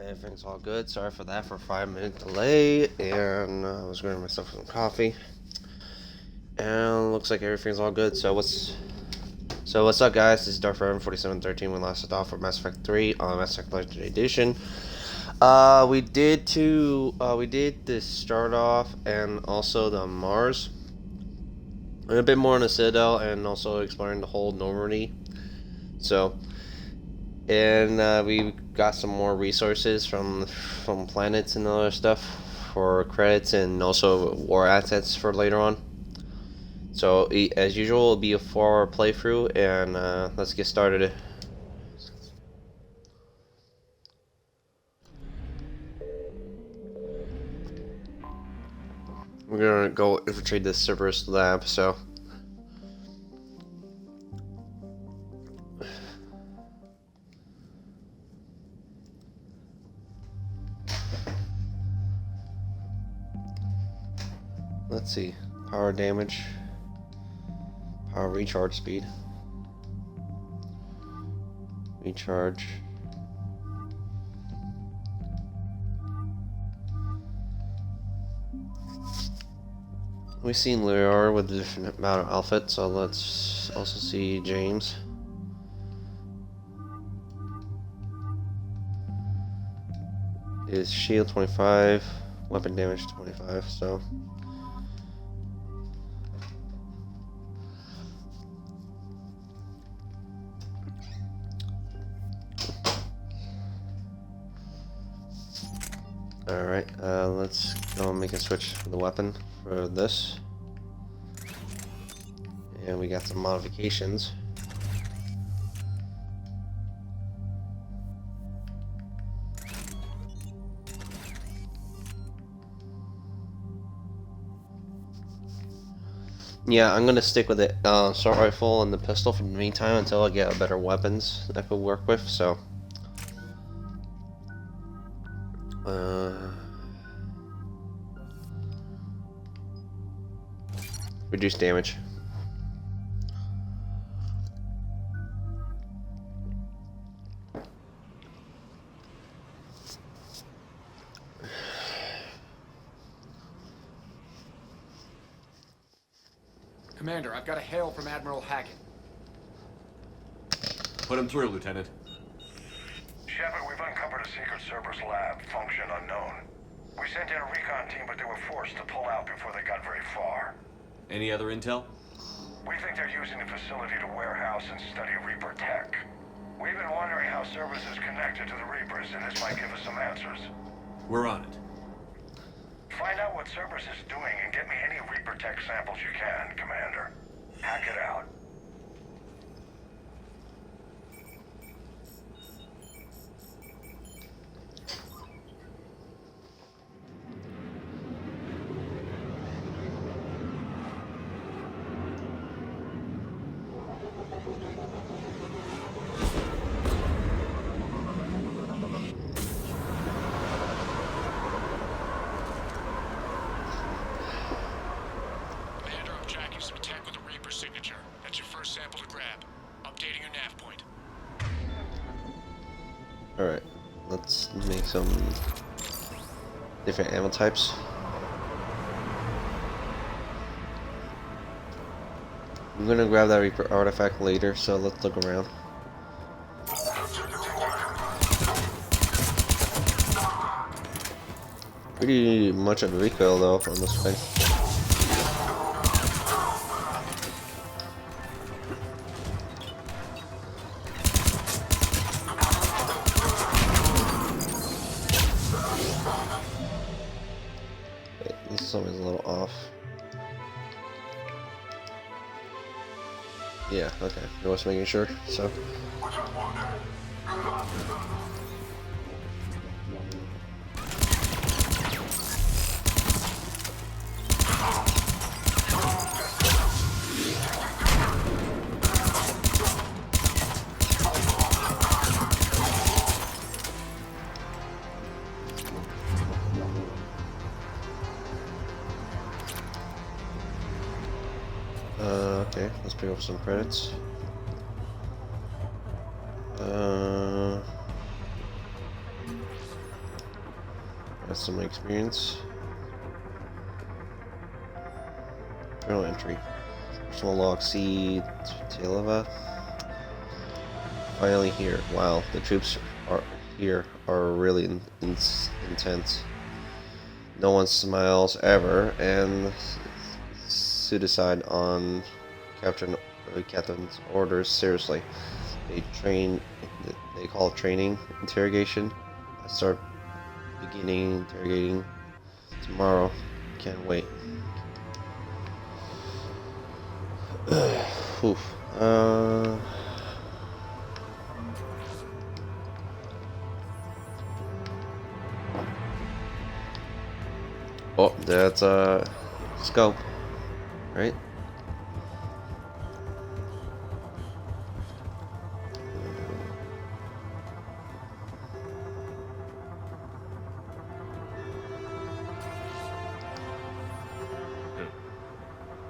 Everything's all good. Sorry for that for a 5-minute delay, and I was grabbing myself some coffee. And looks like everything's all good. So what's up, guys? This is Darth Revan 4713. We lost it off for Mass Effect 3 on Mass Effect Legendary Edition. We did this start off and also the Mars, and a bit more on the Citadel, and also exploring the whole Normandy. So. And we got some more resources from planets and other stuff for credits, and also war assets for later on. So as usual, it'll be a 4-hour playthrough, and let's get started. We're gonna go infiltrate this Cerberus lab. So. Let's see, power damage, power recharge speed, recharge. We've seen Lior with a different amount of outfit, so let's also see James. His shield 25, weapon damage 25, so. Alright, let's go and make a switch for the weapon for this. And we got some modifications. Yeah, I'm gonna stick with the assault rifle and the pistol for the meantime until I get better weapons that I could work with, so. Reduce damage. Commander, I've got a hail from Admiral Hackett. Put him through, Lieutenant. Shepard, we've uncovered a secret Cerberus lab, function unknown. We sent in a recon team, but they were forced to pull out before they got very far. Any other intel? We think they're using the facility to warehouse and study Reaper tech. We've been wondering how Cerberus is connected to the Reapers, and this might give us some answers. We're on it. Find out what Cerberus is doing and get me any Reaper tech samples you can, Commander. Hack it out. Signature. That's your first sample to grab. Updating your nav point. Alright, let's make some different ammo types. I'm gonna grab that Reaper artifact later, so let's look around. Pretty much of a recoil though on this thing. Something's a little off. Yeah, okay. I was making sure, so. Okay, let's pick up some credits. some of my experience. Journal entry. Personal log C. Televa. Finally here. Wow, the troops are here are really intense. No one smiles ever, and suicide on captain's orders. Seriously, they call it training interrogation. I start beginning interrogating tomorrow. Can't wait. Oof. Oh, that's a scope, right?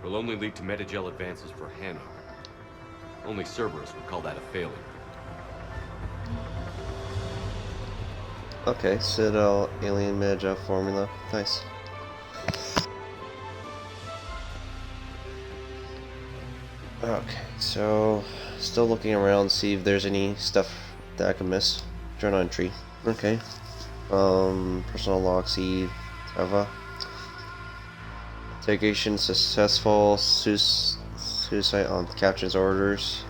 Will only lead to Metagel advances for Hanover. Only Cerberus would call that a failure. Okay, Citadel Alien Magi formula. Nice. Okay, so still looking around, see if there's any stuff that I can miss. Journal entry. Okay. Personal log C. Tava. Interrogation successful. Suicide on captain's orders.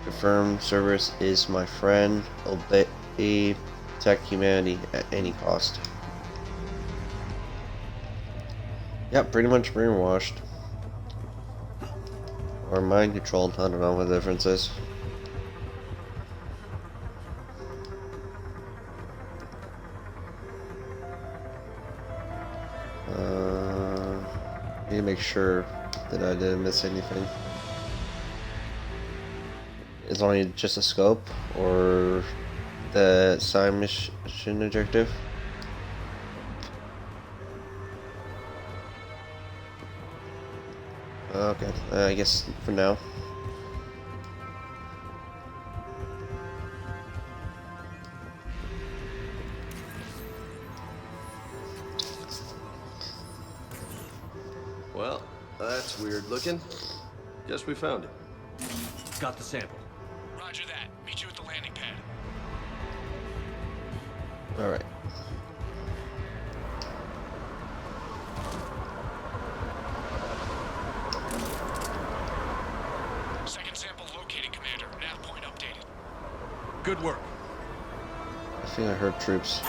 Confirm Cerberus is my friend. Obey. Protect humanity at any cost. Yep, pretty much brainwashed. Or mind controlled. I don't know what the difference is. Need to make sure that I didn't miss anything. It's only just a scope or the side mission objective. Okay, I guess for now. Well, that's weird looking. Guess we found it. Got the sample. Roger that. Meet you at the landing pad. Alright. Second sample located, Commander. Nav point updated. Good work. I think I heard troops.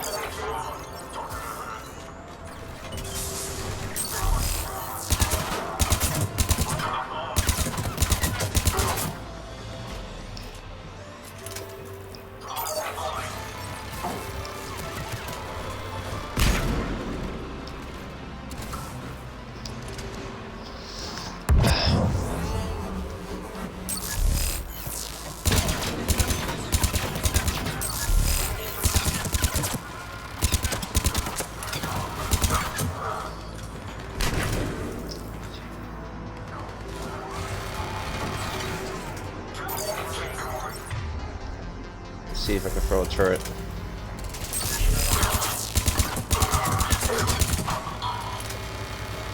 See if I can throw a turret.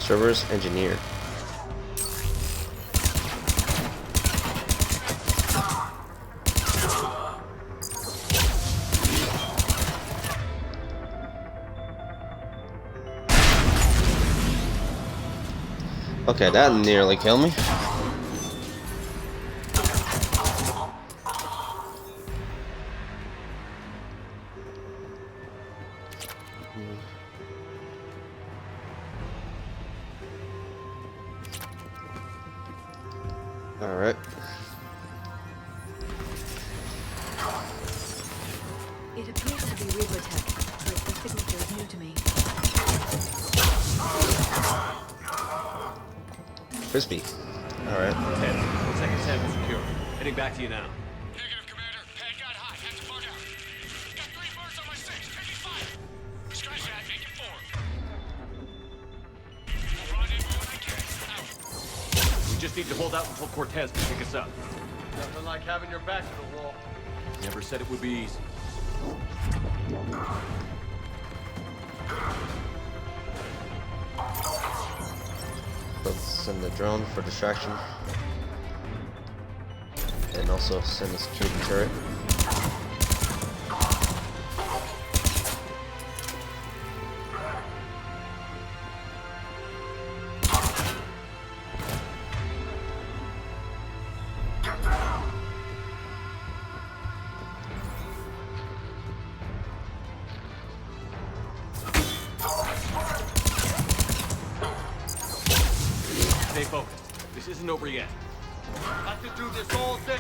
Cerberus engineer. Okay, that nearly killed me. Alright. It appears to be Reaper tech, but the signature is new to me. Crispy. Alright. 10. Second sample secure. Heading back to you now. Negative, Commander. Pad got hot. Have to bug out. Got 3 birds on my 6. Taking fire. Scratch that. Make it 4. We'll rendezvous when I can. Out. We just need to hold out until Cortez can pick us up. Nothing like having your back to the wall. Never said it would be easy. Let's send the drone for distraction. And also send a security turret. Stay focused. This isn't over yet. Have to do this all day.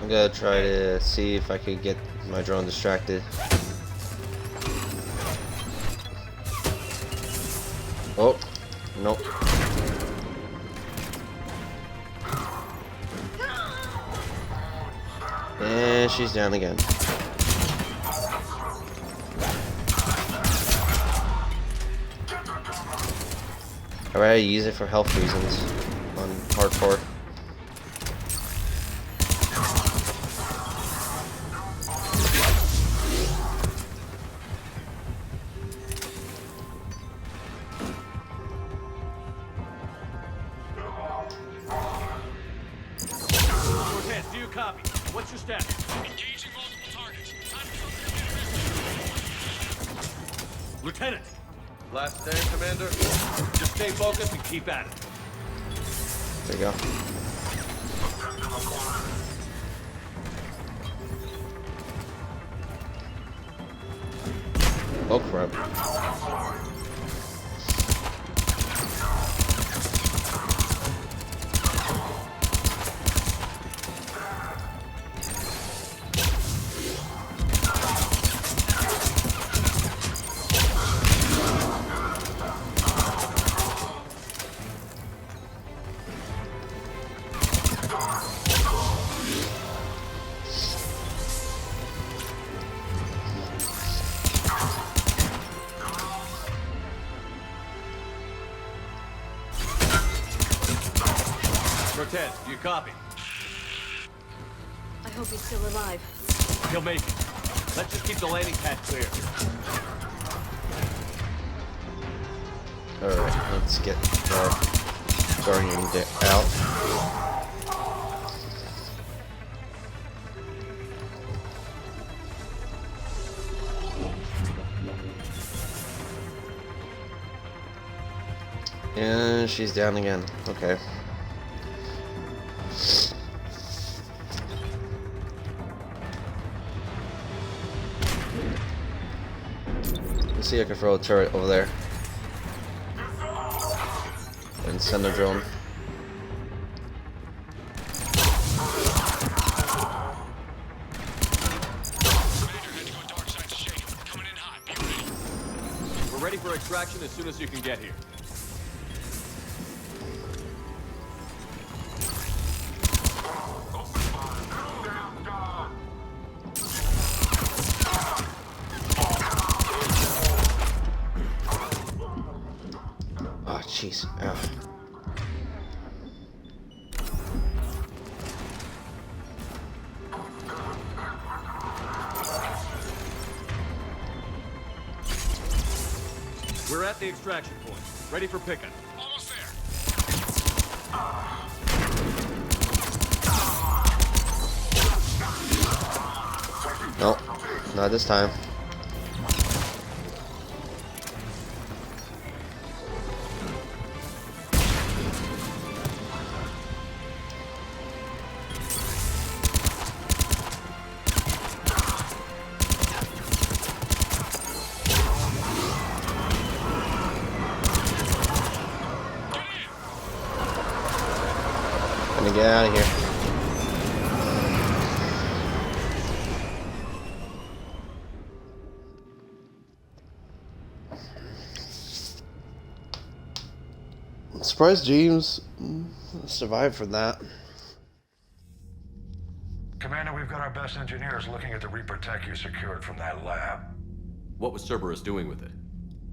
I'm gonna try to see if I could get my drone distracted. Oh, nope. And she's down again. I rather use it for health reasons on hardcore. Cortez, do you copy? What's your status? Engaging multiple targets. Time to cover the Lieutenant, Last stand, Commander? just stay focused and keep at it. There you go. Oh crap. Cortez, do you copy? I hope he's still alive. He'll make it. Let's just keep the landing pad clear. Alright, let's get our Guardian out. And she's down again. Okay. Let's see if I can throw a turret over there. And send a drone. Commander had to go dark side to shake him. Coming in hot. Be ready. We're ready for extraction as soon as you can get here. Oh, jeez. Ugh. We're at the extraction point. Ready for pickup. Almost there. Nope, not this time. Gonna get out of here. I'm surprised James survived from that. Commander, we've got our best engineers looking at the Reaper tech you secured from that lab. What was Cerberus doing with it?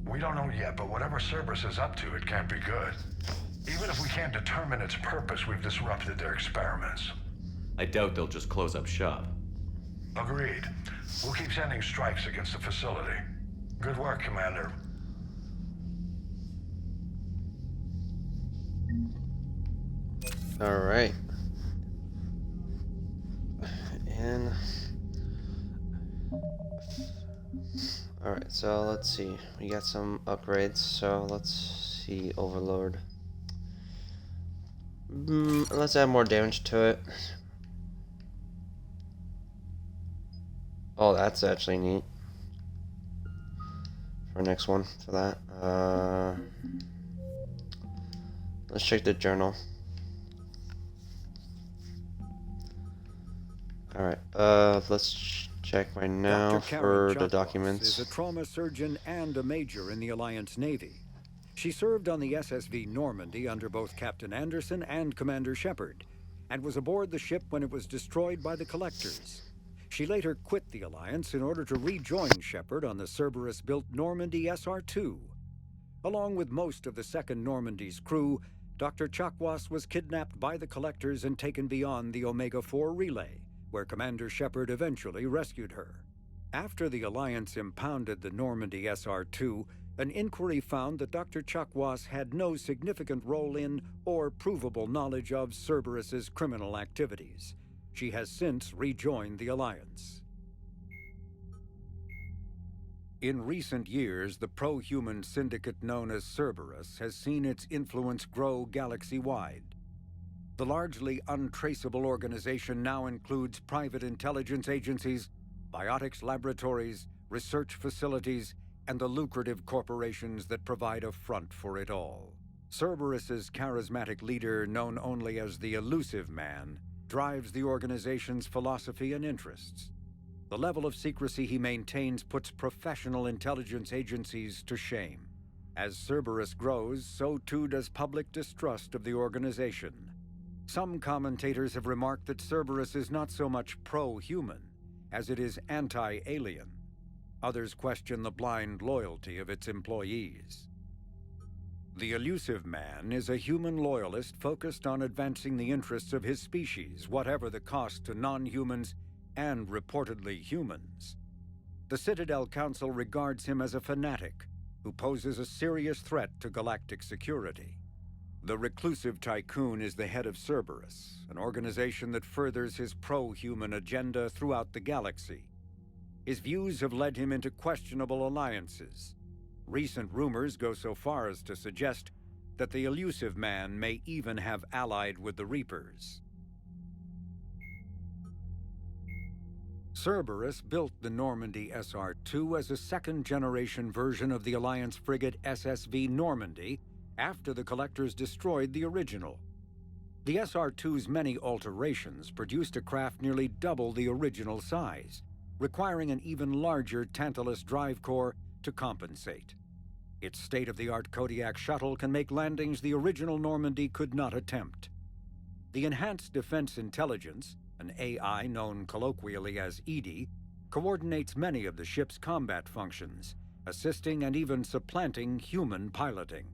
We don't know yet, but whatever Cerberus is up to, it can't be good. Even if we can't determine its purpose, we've disrupted their experiments. I doubt they'll just close up shop. Agreed. We'll keep sending strikes against the facility. Good work, Commander. Alright. And alright, so let's see. We got some upgrades, so let's see Overload. Let's add more damage to it. Oh, that's actually neat. For next one, for that. Let's check the journal. Alright, let's check right now Dr. Karen for the Chakwas documents. is a trauma surgeon and a major in the Alliance Navy. She served on the SSV Normandy under both Captain Anderson and Commander Shepard, and was aboard the ship when it was destroyed by the Collectors. She later quit the Alliance in order to rejoin Shepard on the Cerberus-built Normandy SR-2. Along with most of the Second Normandy's crew, Dr. Chakwas was kidnapped by the Collectors and taken beyond the Omega-4 relay, where Commander Shepard eventually rescued her. After the Alliance impounded the Normandy SR-2, an inquiry found that Dr. Chakwas had no significant role in or provable knowledge of Cerberus's criminal activities. She has since rejoined the Alliance. In recent years, the pro-human syndicate known as Cerberus has seen its influence grow galaxy-wide. The largely untraceable organization now includes private intelligence agencies, biotics laboratories, research facilities, and the lucrative corporations that provide a front for it all. Cerberus's charismatic leader, known only as the Elusive Man, drives the organization's philosophy and interests. The level of secrecy he maintains puts professional intelligence agencies to shame. As Cerberus grows, so too does public distrust of the organization. Some commentators have remarked that Cerberus is not so much pro-human as it is anti-alien. Others question the blind loyalty of its employees. The Elusive Man is a human loyalist focused on advancing the interests of his species, whatever the cost to non-humans and reportedly humans. The Citadel Council regards him as a fanatic who poses a serious threat to galactic security. The reclusive tycoon is the head of Cerberus, an organization that furthers his pro-human agenda throughout the galaxy. His views have led him into questionable alliances. Recent rumors go so far as to suggest that the Elusive Man may even have allied with the Reapers. Cerberus built the Normandy SR-2 as a second-generation version of the Alliance frigate SSV Normandy after the Collectors destroyed the original. The SR-2's many alterations produced a craft nearly double the original size, requiring an even larger Tantalus drive core to compensate. Its state-of-the-art Kodiak shuttle can make landings the original Normandy could not attempt. The Enhanced Defense Intelligence, an AI known colloquially as EDI, coordinates many of the ship's combat functions, assisting and even supplanting human piloting.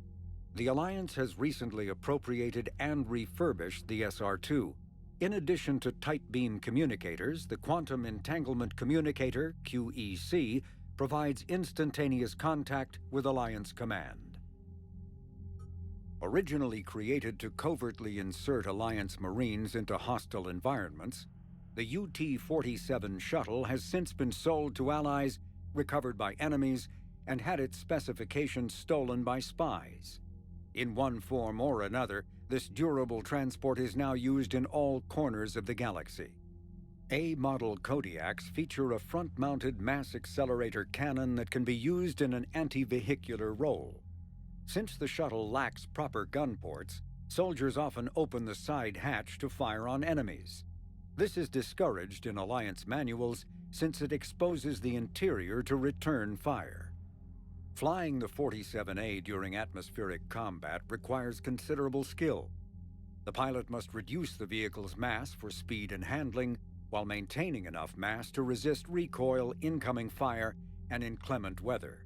The Alliance has recently appropriated and refurbished the SR-2. In addition to tight beam communicators, the Quantum Entanglement Communicator, QEC, provides instantaneous contact with Alliance Command. Originally created to covertly insert Alliance Marines into hostile environments, the UT-47 shuttle has since been sold to allies, recovered by enemies, and had its specifications stolen by spies. In one form or another, this durable transport is now used in all corners of the galaxy. A-model Kodiaks feature a front-mounted mass accelerator cannon that can be used in an anti-vehicular role. Since the shuttle lacks proper gun ports, soldiers often open the side hatch to fire on enemies. This is discouraged in Alliance manuals since it exposes the interior to return fire. Flying the 47A during atmospheric combat requires considerable skill. The pilot must reduce the vehicle's mass for speed and handling, while maintaining enough mass to resist recoil, incoming fire, and inclement weather.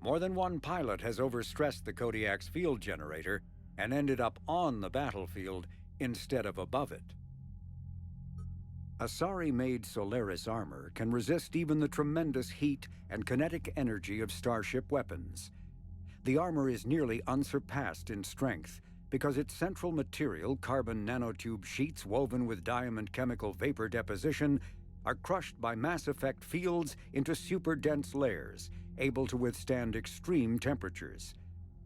More than one pilot has overstressed the Kodiak's field generator and ended up on the battlefield instead of above it. Asari-made Solaris armor can resist even the tremendous heat and kinetic energy of starship weapons. The armor is nearly unsurpassed in strength, because its central material, carbon nanotube sheets woven with diamond chemical vapor deposition, are crushed by mass effect fields into super-dense layers, able to withstand extreme temperatures.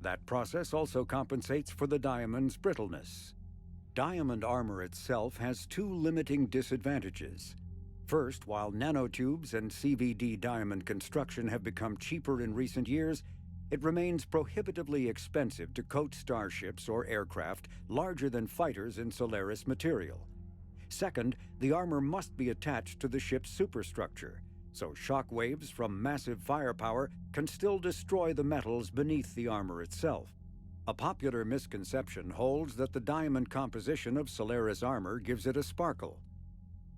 That process also compensates for the diamond's brittleness. Diamond armor itself has two limiting disadvantages. First, while nanotubes and CVD diamond construction have become cheaper in recent years, it remains prohibitively expensive to coat starships or aircraft larger than fighters in Solaris material. Second, the armor must be attached to the ship's superstructure, so shock waves from massive firepower can still destroy the metals beneath the armor itself. A popular misconception holds that the diamond composition of Solaris armor gives it a sparkle.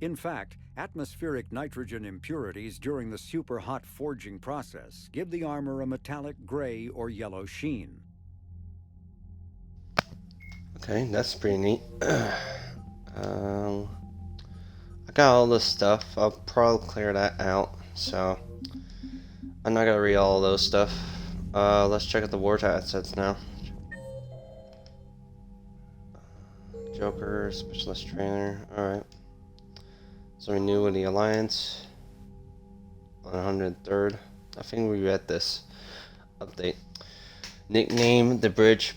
In fact, atmospheric nitrogen impurities during the super-hot forging process give the armor a metallic gray or yellow sheen. Okay, that's pretty neat. I got all this stuff. I'll probably clear that out, so I'm not gonna read all those stuff. Let's check out the war assets now. Joker, specialist trainer. Alright. So we knew with the Alliance on 103rd. I think we read this update. Nickname the Bridge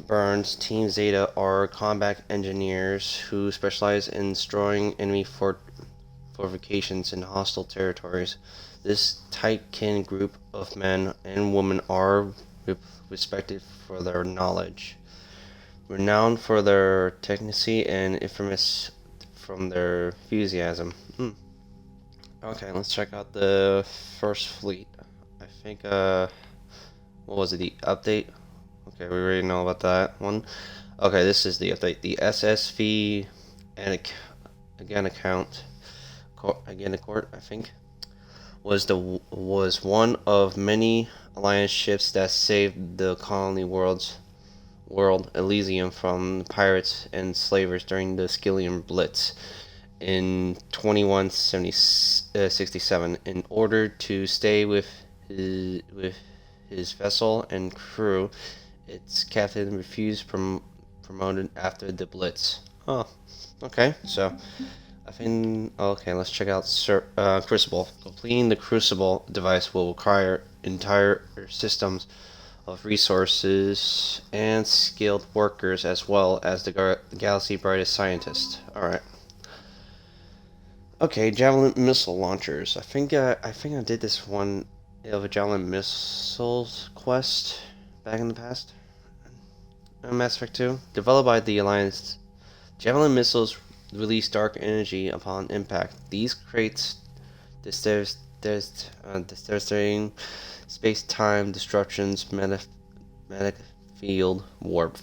Burns. Team Zeta are combat engineers who specialize in destroying enemy fortifications in hostile territories. This tight-kin group of men and women are respected for their knowledge, renowned for their technicity, and infamous from their enthusiasm. Okay, let's check out the First Fleet. I think, what was it, the update? Okay, we already know about that one. Okay, this is the update. The SSV and again court, I think, was one of many Alliance ships that saved the colony world Elysium from pirates and slavers during the Skillian Blitz in 2167. In order to stay with his vessel and crew, its captain refused promoted after the Blitz. Oh, okay. So I think let's check out Crucible. Completing the Crucible device will require entire systems of resources and skilled workers, as well as the galaxy's brightest scientists. Alright. Okay, Javelin missile launchers. I think I did this one of a Javelin missiles quest back in the past. Mass Effect 2. Developed by the Alliance, Javelin missiles release dark energy upon impact. These creates devastating space-time disruptions, magnetic field warp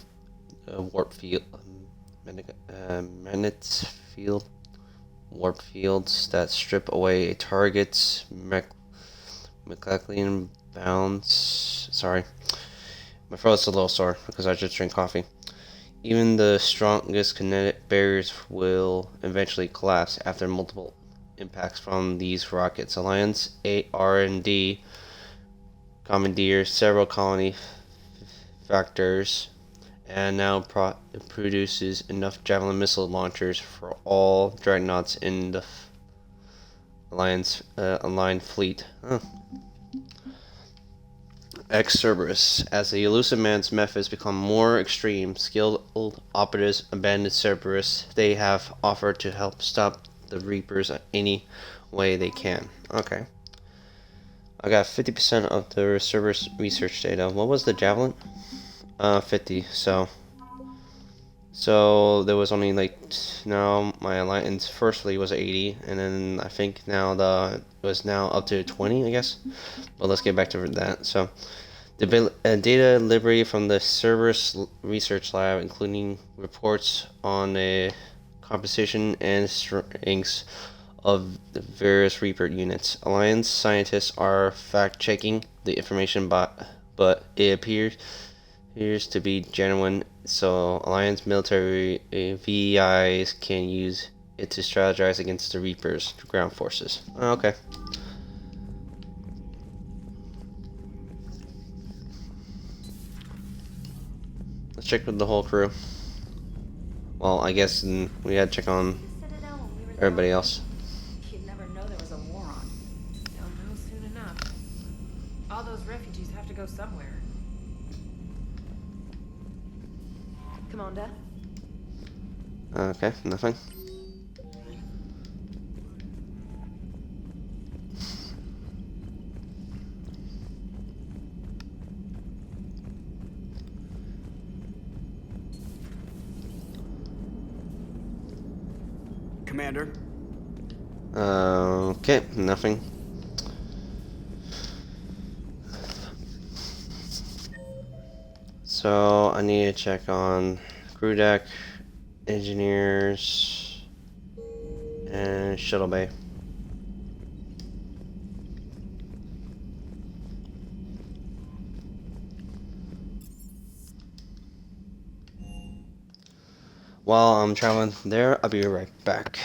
fields that strip away a target's molecular bounds. Sorry, my throat's a little sore because I just drank coffee. Even the strongest kinetic barriers will eventually collapse after multiple impacts from these rockets. Alliance R&D commandeers several colony factors and now produces enough Javelin missile launchers for all dreadnoughts in the Alliance aligned fleet. Ex-Cerberus. As the Elusive Man's methods become more extreme, skilled operatives abandon Cerberus. They have offered to help stop the Reapers any way they can. Okay. I got 50% of the Cerberus research data. What was the Javelin? 50. So there was only now my Alliance First Fleet was 80, and then I think now it was now up to 20, I guess. But let's get back to that. So the data liberated from the Cerberus research lab, including reports on the composition and strengths of the various Reaper units. Alliance scientists are fact-checking the information, but it appears to be genuine, so Alliance military VIs can use it to strategize against the Reapers' ground forces. Okay. let's check with the whole crew. Well, I guess we had to check on Citadel when we were there everybody already. else. You'd never know there was a war on. They'll know soon enough. All those refugees have to go somewhere. Commander, Okay, nothing. Commander, Okay, nothing. So I need to check on crew deck, engineers, and shuttle bay. While I'm traveling there, I'll be right back.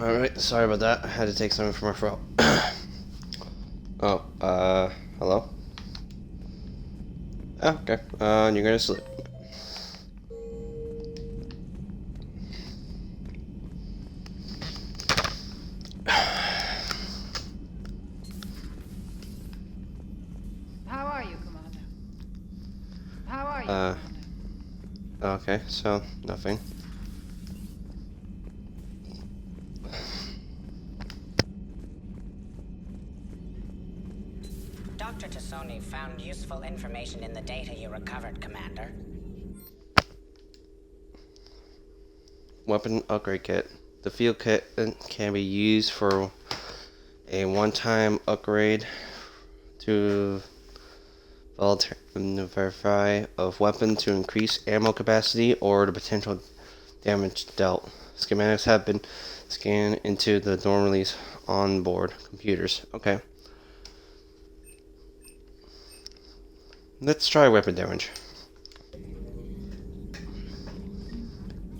Alright, sorry about that. I had to take something from my throat. Hello? Oh, okay. You're gonna sleep. How are you, Commander? How are you, Uh, Commander? Okay, so, nothing. Dr. Tassoni found useful information in the data you recovered, Commander. Weapon upgrade kit. The field kit can be used for a one-time upgrade to verify of weapon to increase ammo capacity or the potential damage dealt. Schematics have been scanned into the normally on-board computers. Okay. Let's try weapon damage.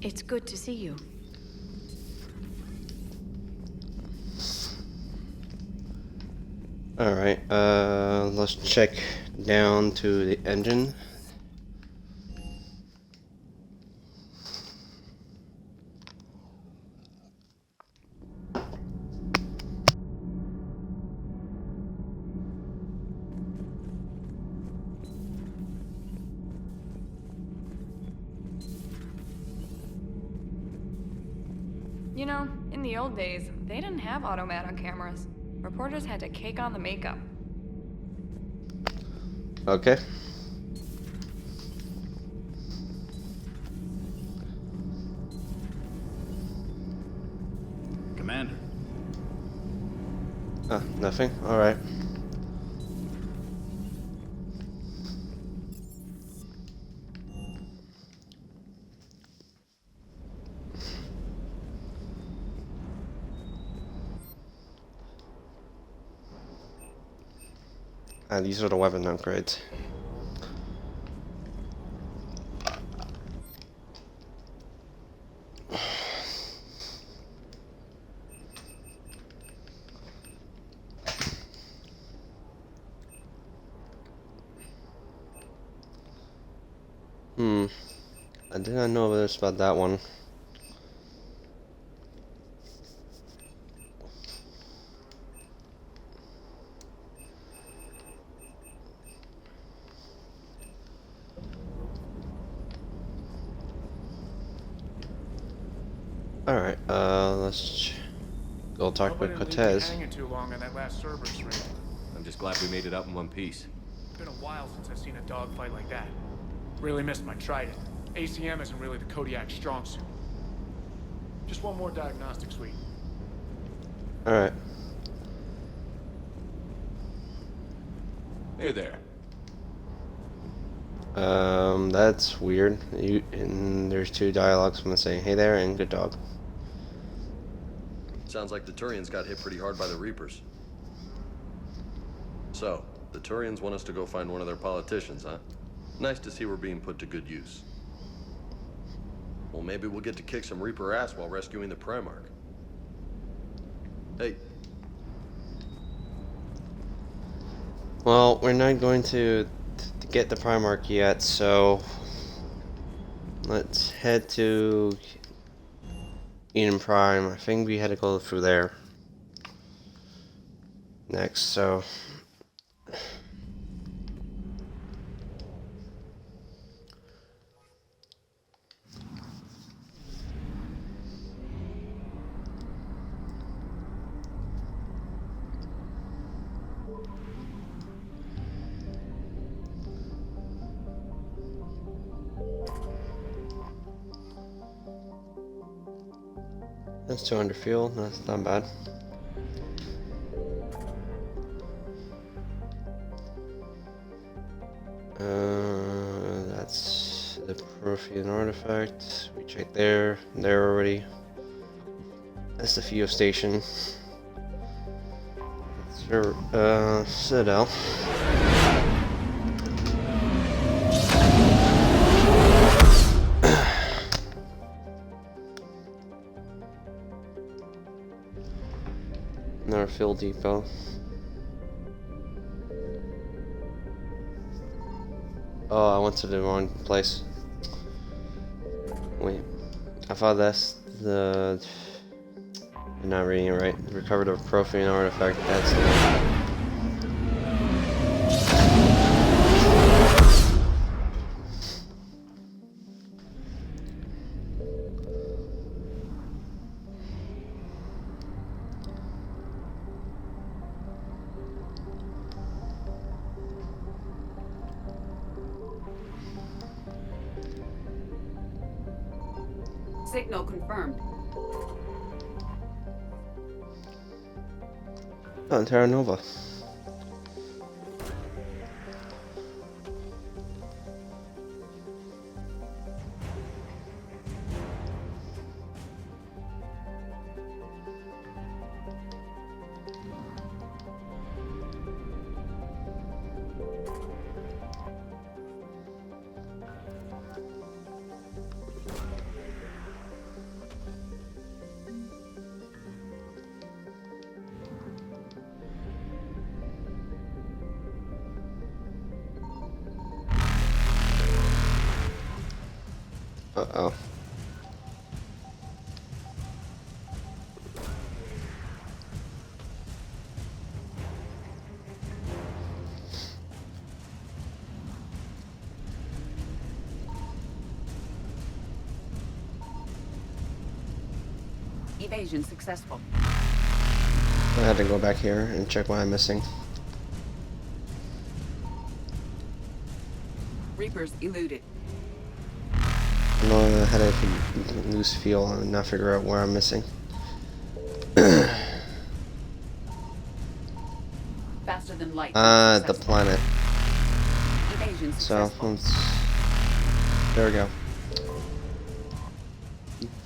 it's good to see you. Alright, let's check down to the engine. You know, in the old days, they didn't have automat on cameras. Reporters had to cake on the makeup. Okay. Commander. Nothing? Alright. These are the weapon upgrades. I did not know this about that one. Alright, let's go talk with Cortez. Hanging too long on that last Cerberus raid. I'm just glad we made it out in one piece. Been a while since I've seen a dogfight like that. Really missed my Trident. ACM isn't really the Kodiak strong suit. Just one more diagnostic suite. Alright. Hey there. That's weird. And there's two dialogues. I'm gonna say, hey there and good dog. Sounds like the Turians got hit pretty hard by the Reapers. So, the Turians want us to go find one of their politicians, huh? Nice to see we're being put to good use. Well, maybe we'll get to kick some Reaper ass while rescuing the Primarch. Hey. Well, we're not going to get the Primarch yet, so let's head to Eden Prime. I think we had to go through there next, so that's 200 fuel. That's not bad. That's the Prothean artifact. We checked there. There already. That's the Theo station. Citadel. Another fuel depot. Oh, I went to the wrong place. Wait, I thought that's the. I'm not reading it right. Recovered a Prothean artifact. That's the. Signal confirmed. Oh, Terra Nova. Uh-oh. Evasion successful. I had to go back here and check what I'm missing. Reapers eluded. I know I had a loose feel and not figure out where I'm missing. Faster than light. The planet. Evasion So, successful. there we go.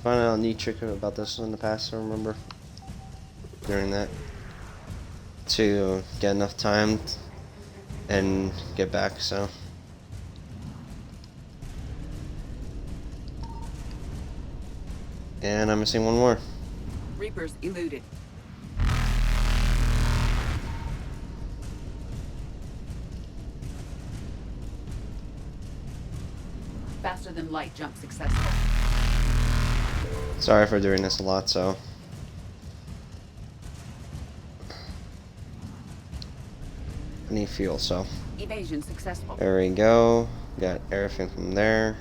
Found out a neat trick about this in the past, I remember. During that. To get enough time and get back, so. And I'm missing one more. Reapers eluded. Faster than light jump successful. Sorry for doing this a lot, so. I need fuel, so. Evasion successful. There we go. Got everything from there.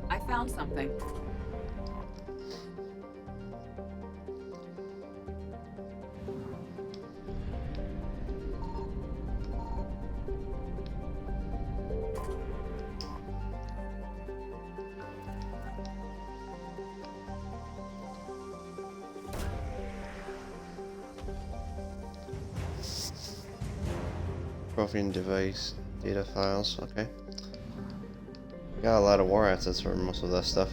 I found something. Protein device data files, okay. Got a lot of war assets for most of that stuff.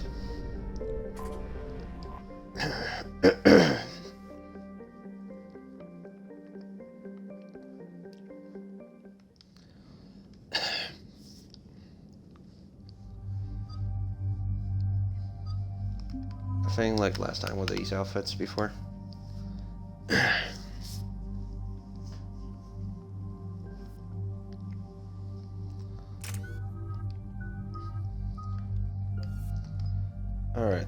I think like last time with these outfits before. Alright,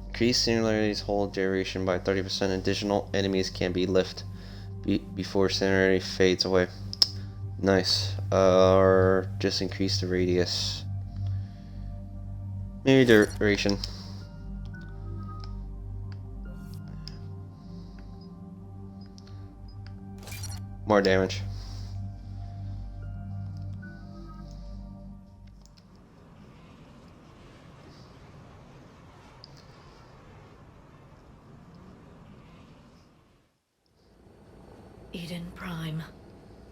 increase similarity's hold duration by 30%. Additional enemies can be lifted before similarity fades away. Nice. Or just increase the radius. Maybe duration. More damage. Eden Prime.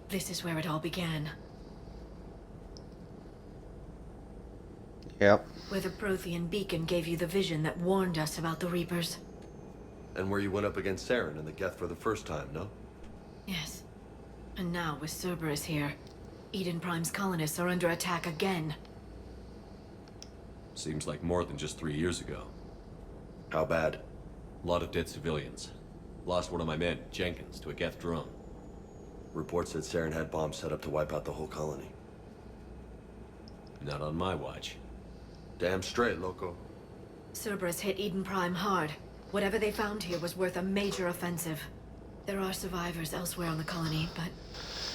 This is where it all began. Yep. Where the Prothean beacon gave you the vision that warned us about the Reapers. And where you went up against Saren and the Geth for the first time, no? Yes. And now, with Cerberus here, Eden Prime's colonists are under attack again. Seems like more than just 3 years ago. How bad? A lot of dead civilians. Lost one of my men, Jenkins, to a Geth drone. Reports said Saren had bombs set up to wipe out the whole colony. Not on my watch. Damn straight, loco. Cerberus hit Eden Prime hard. Whatever they found here was worth a major offensive. There are survivors elsewhere on the colony, but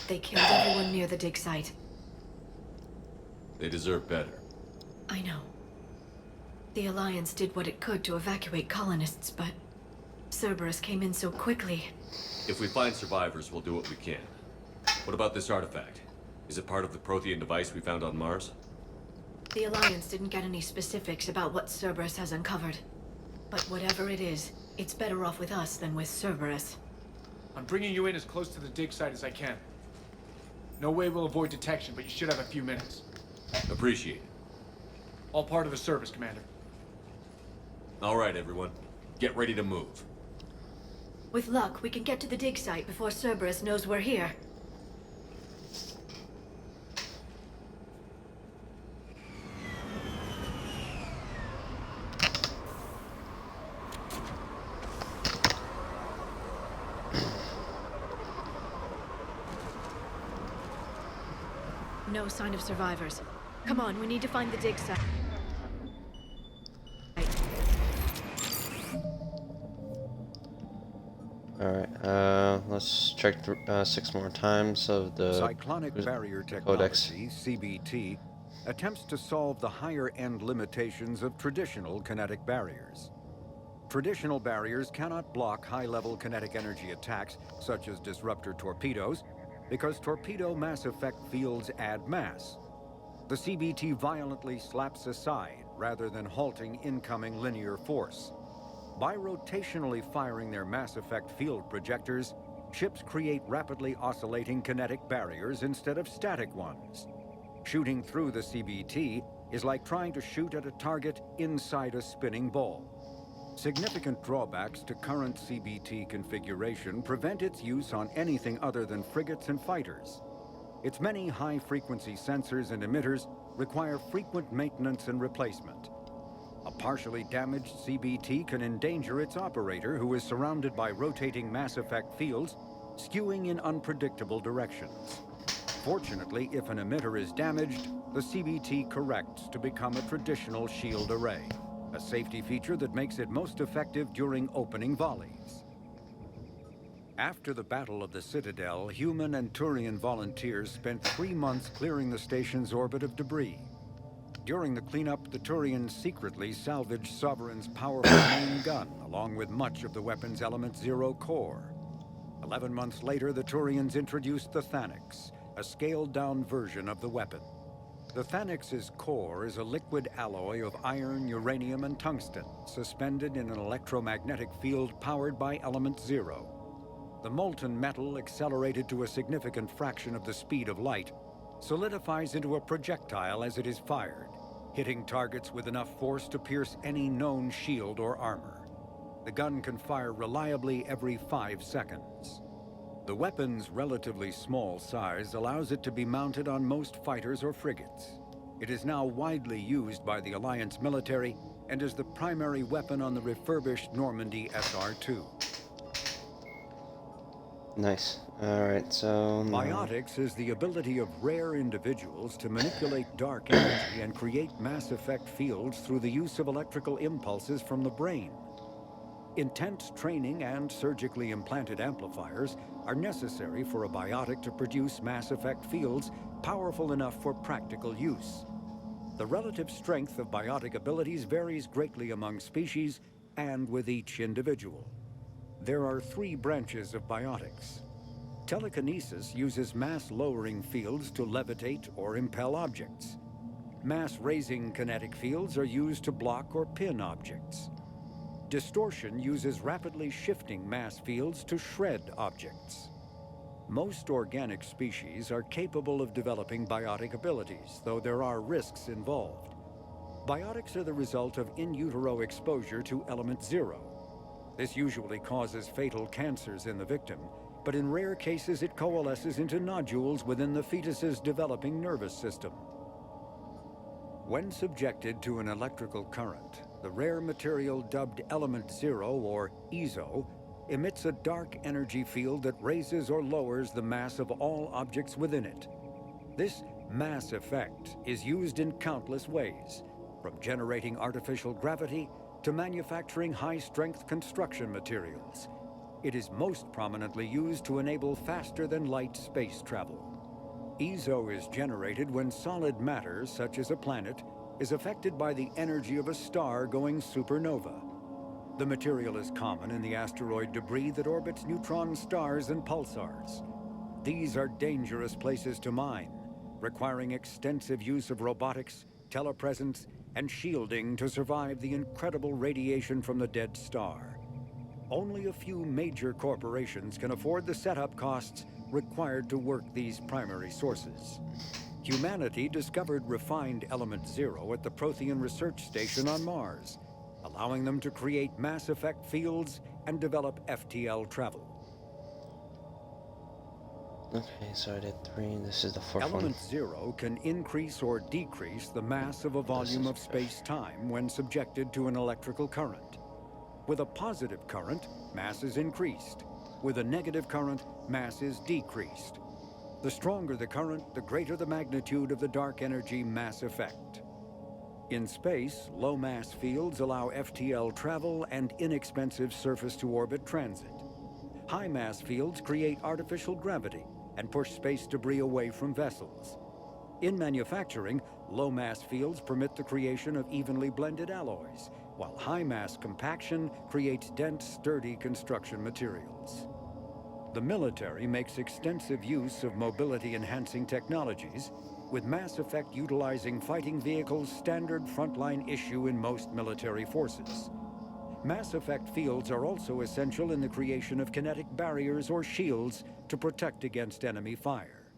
they killed everyone near the dig site. They deserve better. I know. The Alliance did what it could to evacuate colonists, but Cerberus came in so quickly. If we find survivors, we'll do what we can. What about this artifact? Is it part of the Prothean device we found on Mars? The Alliance didn't get any specifics about what Cerberus has uncovered. But whatever it is, it's better off with us than with Cerberus. I'm bringing you in as close to the dig site as I can. No way we'll avoid detection, but you should have a few minutes. Appreciate it. All part of the service, Commander. All right, everyone. Get ready to move. With luck, we can get to the dig site before Cerberus knows we're here. No sign of survivors. Come on, we need to find the dig site. Alright, let's check 6 more times of the Cyclonic Barrier Codex. Technology, CBT, attempts to solve the higher-end limitations of traditional kinetic barriers. Traditional barriers cannot block high-level kinetic energy attacks, such as disruptor torpedoes, because torpedo mass effect fields add mass. The CBT violently slaps aside, rather than halting incoming linear force. By rotationally firing their mass effect field projectors, ships create rapidly oscillating kinetic barriers instead of static ones. Shooting through the CBT is like trying to shoot at a target inside a spinning ball. Significant drawbacks to current CBT configuration prevent its use on anything other than frigates and fighters. Its many high-frequency sensors and emitters require frequent maintenance and replacement. A partially damaged CBT can endanger its operator, who is surrounded by rotating mass effect fields, skewing in unpredictable directions. Fortunately, if an emitter is damaged, the CBT corrects to become a traditional shield array, a safety feature that makes it most effective during opening volleys. After the Battle of the Citadel, human and Turian volunteers spent 3 months clearing the station's orbit of debris. During the cleanup, the Turians secretly salvaged Sovereign's powerful main gun, along with much of the weapon's Element 0 core. 11 months later, the Turians introduced the Thanix, a scaled-down version of the weapon. The Thanix's core is a liquid alloy of iron, uranium, and tungsten, suspended in an electromagnetic field powered by Element 0. The molten metal, accelerated to a significant fraction of the speed of light, solidifies into a projectile as it is fired, hitting targets with enough force to pierce any known shield or armor. The gun can fire reliably every 5 seconds. The weapon's relatively small size allows it to be mounted on most fighters or frigates. It is now widely used by the Alliance military and is the primary weapon on the refurbished Normandy SR-2. Nice. Alright, so... Biotics is the ability of rare individuals to manipulate dark energy and create mass effect fields through the use of electrical impulses from the brain. Intense training and surgically implanted amplifiers are necessary for a biotic to produce mass effect fields powerful enough for practical use. The relative strength of biotic abilities varies greatly among species and with each individual. There are 3 branches of biotics. Telekinesis uses mass-lowering fields to levitate or impel objects. Mass-raising kinetic fields are used to block or pin objects. Distortion uses rapidly shifting mass fields to shred objects. Most organic species are capable of developing biotic abilities, though there are risks involved. Biotics are the result of in utero exposure to Element 0. This usually causes fatal cancers in the victim, but in rare cases it coalesces into nodules within the fetus's developing nervous system. When subjected to an electrical current, the rare material dubbed Element 0, or EZO, emits a dark energy field that raises or lowers the mass of all objects within it. This mass effect is used in countless ways, from generating artificial gravity to manufacturing high-strength construction materials. It is most prominently used to enable faster-than-light space travel. EZO is generated when solid matter, such as a planet, is affected by the energy of a star going supernova. The material is common in the asteroid debris that orbits neutron stars and pulsars. These are dangerous places to mine, requiring extensive use of robotics, telepresence, and shielding to survive the incredible radiation from the dead star. Only a few major corporations can afford the setup costs required to work these primary sources. Humanity discovered refined Element 0 at the Prothean Research Station on Mars, allowing them to create mass effect fields and develop FTL travel. Okay, so I did 3, this is the 4th one. Element 0 can increase or decrease the mass of a volume of space-time when subjected to an electrical current. With a positive current, mass is increased. With a negative current, mass is decreased. The stronger the current, the greater the magnitude of the dark energy mass effect. In space, low mass fields allow FTL travel and inexpensive surface-to-orbit transit. High mass fields create artificial gravity and push space debris away from vessels. In manufacturing, low mass fields permit the creation of evenly blended alloys, while high mass compaction creates dense, sturdy construction materials. The military makes extensive use of mobility-enhancing technologies, with Mass Effect utilizing fighting vehicles standard frontline issue in most military forces. Mass Effect fields are also essential in the creation of kinetic barriers or shields to protect against enemy fire.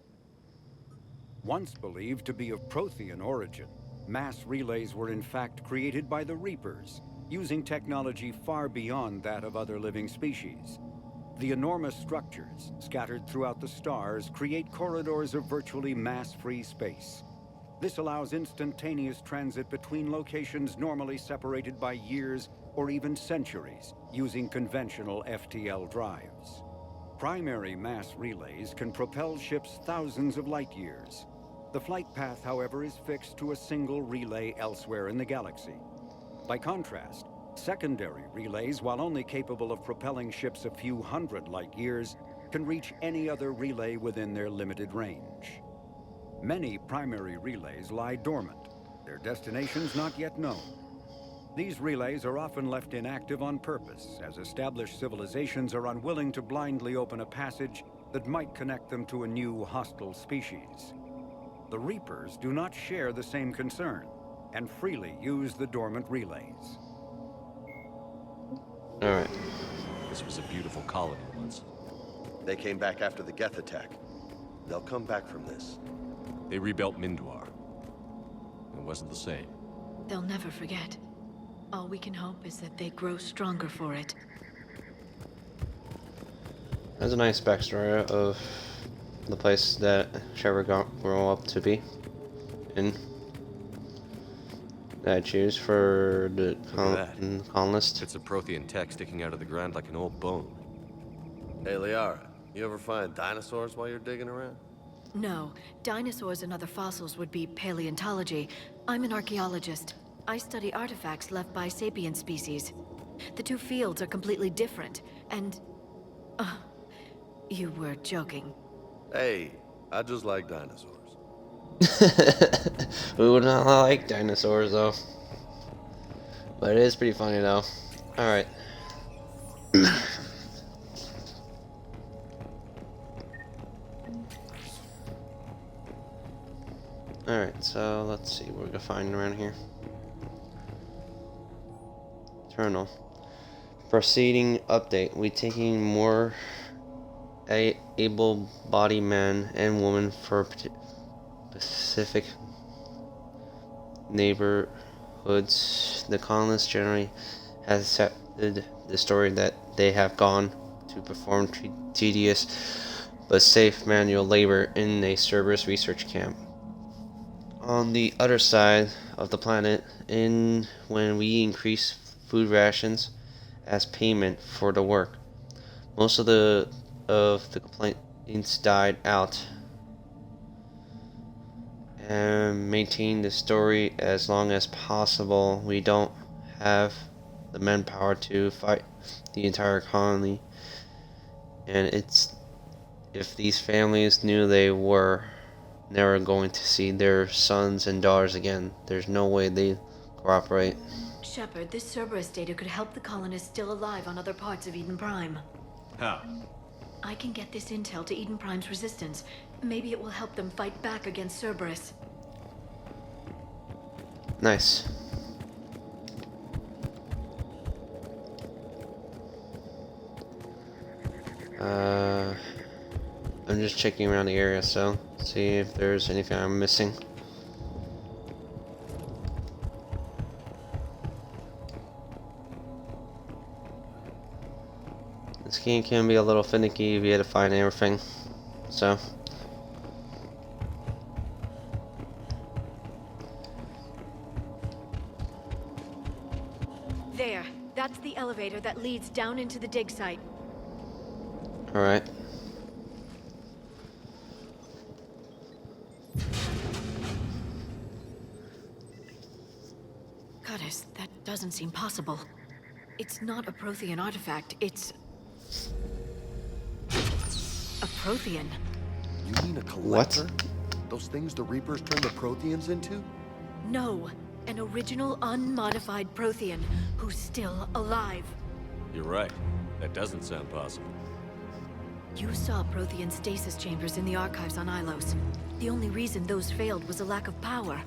Once believed to be of Prothean origin, mass relays were in fact created by the Reapers, using technology far beyond that of other living species. The enormous structures, scattered throughout the stars, create corridors of virtually mass-free space. This allows instantaneous transit between locations normally separated by years or even centuries, using conventional FTL drives. Primary mass relays can propel ships thousands of light years. The flight path, however, is fixed to a single relay elsewhere in the galaxy. By contrast, secondary relays, while only capable of propelling ships a few hundred light years, can reach any other relay within their limited range. Many primary relays lie dormant, their destinations not yet known. These relays are often left inactive on purpose, as established civilizations are unwilling to blindly open a passage that might connect them to a new hostile species. The Reapers do not share the same concern, and freely use the dormant relays. Alright. This was a beautiful colony once. They came back after the Geth attack. They'll come back from this. They rebuilt Mindoir. It wasn't the same. They'll never forget. All we can hope is that they grow stronger for it. That's a nice backstory of the place that Trevor grew up to be in. That I choose for the colonist. It's a Prothean tech sticking out of the ground like an old bone. Hey, Liara, you ever find dinosaurs while you're digging around? No, dinosaurs and other fossils would be paleontology. I'm an archaeologist. I study artifacts left by sapient species. The two fields are completely different, and... you were joking. Hey, I just like dinosaurs. We would not like dinosaurs though. But it is pretty funny though. Alright. Alright, so let's see what we're gonna find around here. Terminal. Proceeding update. We taking more able-bodied men and women for specific neighborhoods. The colonists generally has accepted the story that they have gone to perform tedious but safe manual labor in a Cerberus research camp on the other side of the planet. When we increase food rations as payment for the work, most of the complaints died out, and maintain the story as long as possible. We don't have the manpower to fight the entire colony, and if these families knew they were never going to see their sons and daughters again, there's no way they'd cooperate. Shepard, this Cerberus data could help the colonists still alive on other parts of Eden Prime. How? I can get this intel to Eden Prime's resistance. Maybe it will help them fight back against Cerberus. Nice. I'm just checking around the area, so see if there's anything I'm missing. This game can be a little finicky if you had to find everything, so. There. That's the elevator that leads down into the dig site. Alright. Goddess, that doesn't seem possible. It's not a Prothean artifact, it's... Prothean. You mean a collector? Those things the Reapers turned the Protheans into? No, an original unmodified Prothean who's still alive. You're right. That doesn't sound possible. You saw Prothean stasis chambers in the archives on Ilos. The only reason those failed was a lack of power.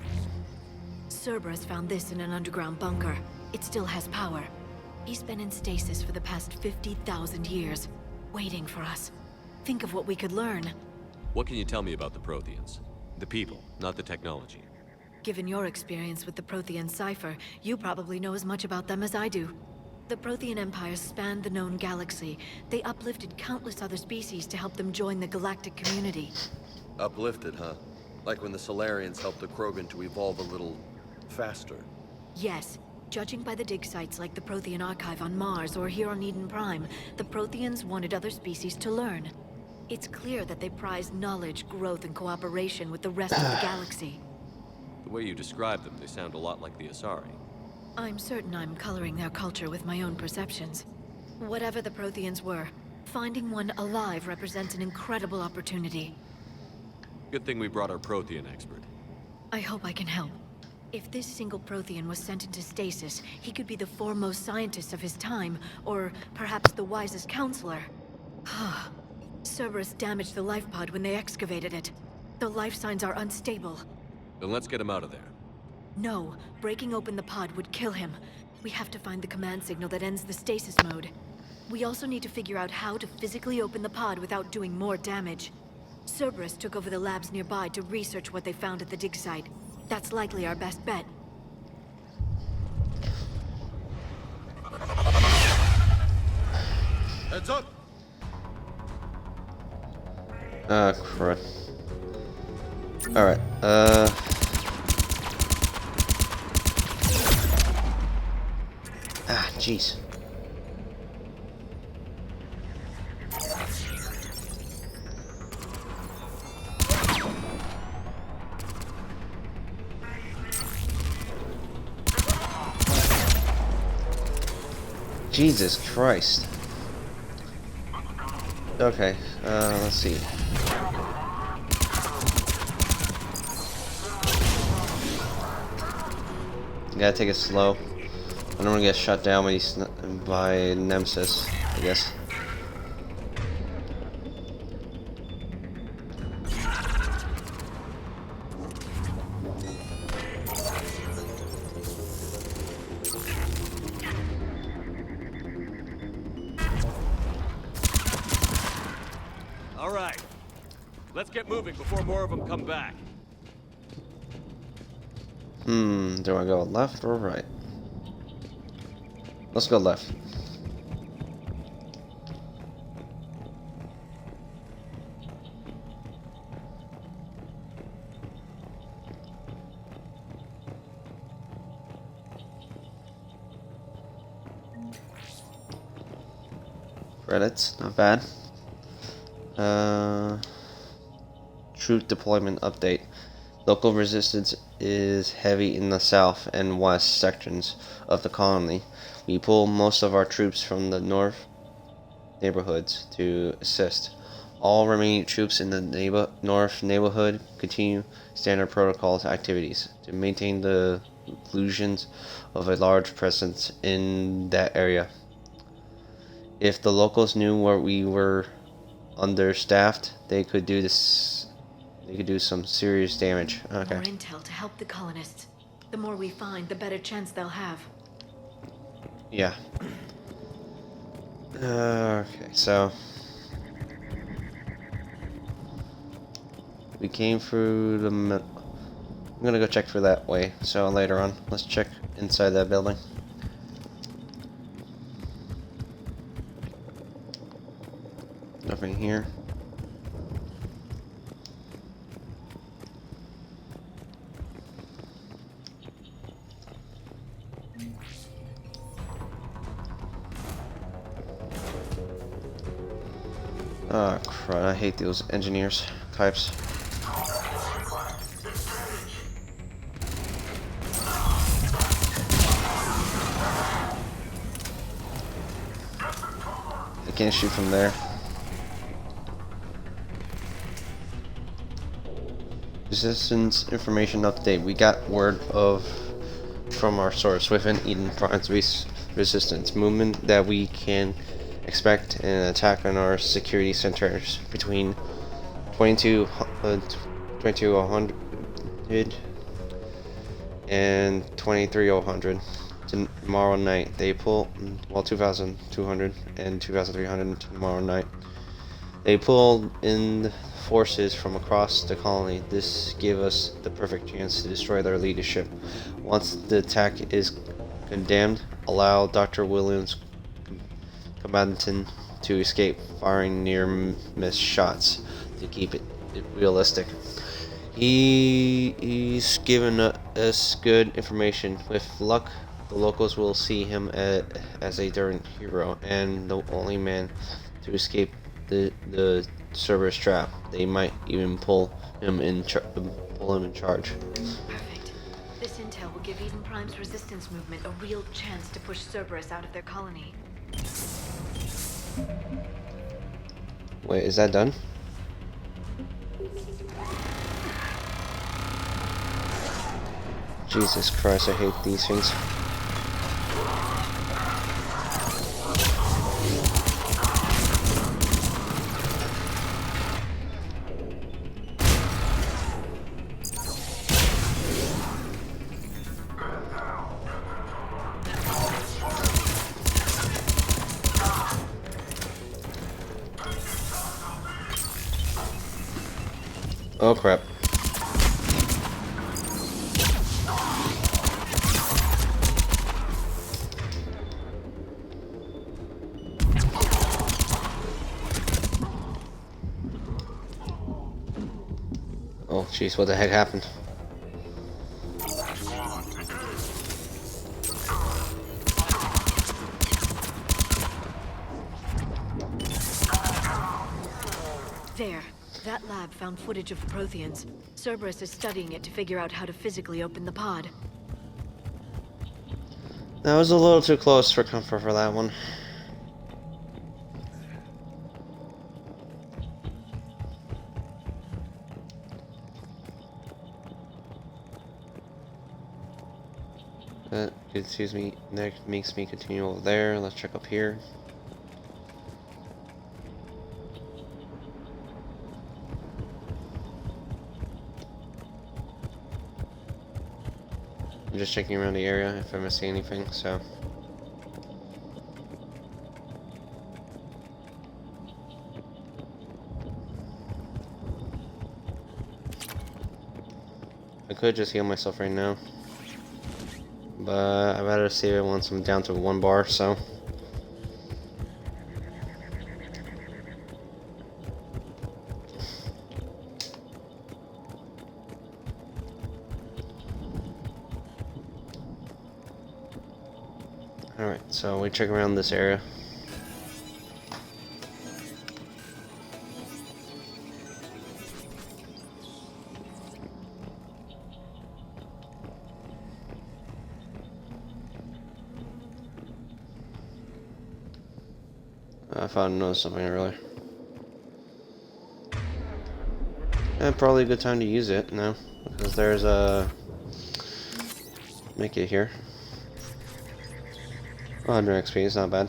Cerberus found this in an underground bunker. It still has power. He's been in stasis for the past 50,000 years, waiting for us. Think of what we could learn. What can you tell me about the Protheans? The people, not the technology. Given your experience with the Prothean cipher, you probably know as much about them as I do. The Prothean Empire spanned the known galaxy. They uplifted countless other species to help them join the galactic community. Uplifted, huh? Like when the Solarians helped the Krogan to evolve a little faster. Yes. Judging by the dig sites like the Prothean Archive on Mars or here on Eden Prime, the Protheans wanted other species to learn. It's clear that they prize knowledge, growth, and cooperation with the rest of the galaxy. The way you describe them, they sound a lot like the Asari. I'm certain I'm coloring their culture with my own perceptions. Whatever the Protheans were, finding one alive represents an incredible opportunity. Good thing we brought our Prothean expert. I hope I can help. If this single Prothean was sent into stasis, he could be the foremost scientist of his time, or perhaps the wisest counselor. Cerberus damaged the life pod when they excavated it. The life signs are unstable. Then let's get him out of there. No, breaking open the pod would kill him. We have to find the command signal that ends the stasis mode. We also need to figure out how to physically open the pod without doing more damage. Cerberus took over the labs nearby to research what they found at the dig site. That's likely our best bet. Heads up! Crud. Alright, jeez. Jesus Christ. Okay, let's see. Gotta take it slow. I don't want to get shut down by Nemesis, I guess. All right. Let's get moving before more of them come back. Do I go left or right? Let's go left. Credits, not bad. Troop deployment update. Local resistance is heavy in the south and west sections of the colony. We pull most of our troops from the north neighborhoods to assist. All remaining troops in the north neighborhood continue standard protocols activities to maintain the illusions of a large presence in that area. If the locals knew where we were understaffed, they could do this. They could do some serious damage. Okay. More intel to help the colonists. The more we find, the better chance they'll have. Yeah. Okay, so we came through the. I'm gonna go check for that way. So later on, let's check inside that building. Nothing here. Oh crud, I hate those engineers types. I can't shoot from there. Resistance information update. We got word from our source within Eden Prime's resistance movement that we can expect an attack on our security centers between 2200 and 2300 tomorrow night. They pull 2200 and 2300 tomorrow night. They pulled in forces from across the colony. This gave us the perfect chance to destroy their leadership. Once the attack is condemned, allow Dr. Williams' combatant to escape, firing near-miss shots to keep it realistic. He's given us good information. With luck, the locals will see him as a daring hero and the only man to escape the Cerberus trap. They might even pull him in charge. Perfect. This intel will give Eden Prime's resistance movement a real chance to push Cerberus out of their colony. Wait, is that done? Jesus Christ, I hate these things. Oh crap. Oh jeez, what the heck happened? There. That lab found footage of the Protheans. Cerberus is studying it to figure out how to physically open the pod. That was a little too close for comfort for that one. That excuse me, that makes me continue over there. Let's check up here. I'm just checking around the area if I'm missing anything, so. I could just heal myself right now. But I better save it once I'm down to 1 bar, so. Alright, so we check around this area. I thought I noticed something earlier. Probably a good time to use it now, because there's a make it here. 100 XP is not bad.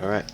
Alright.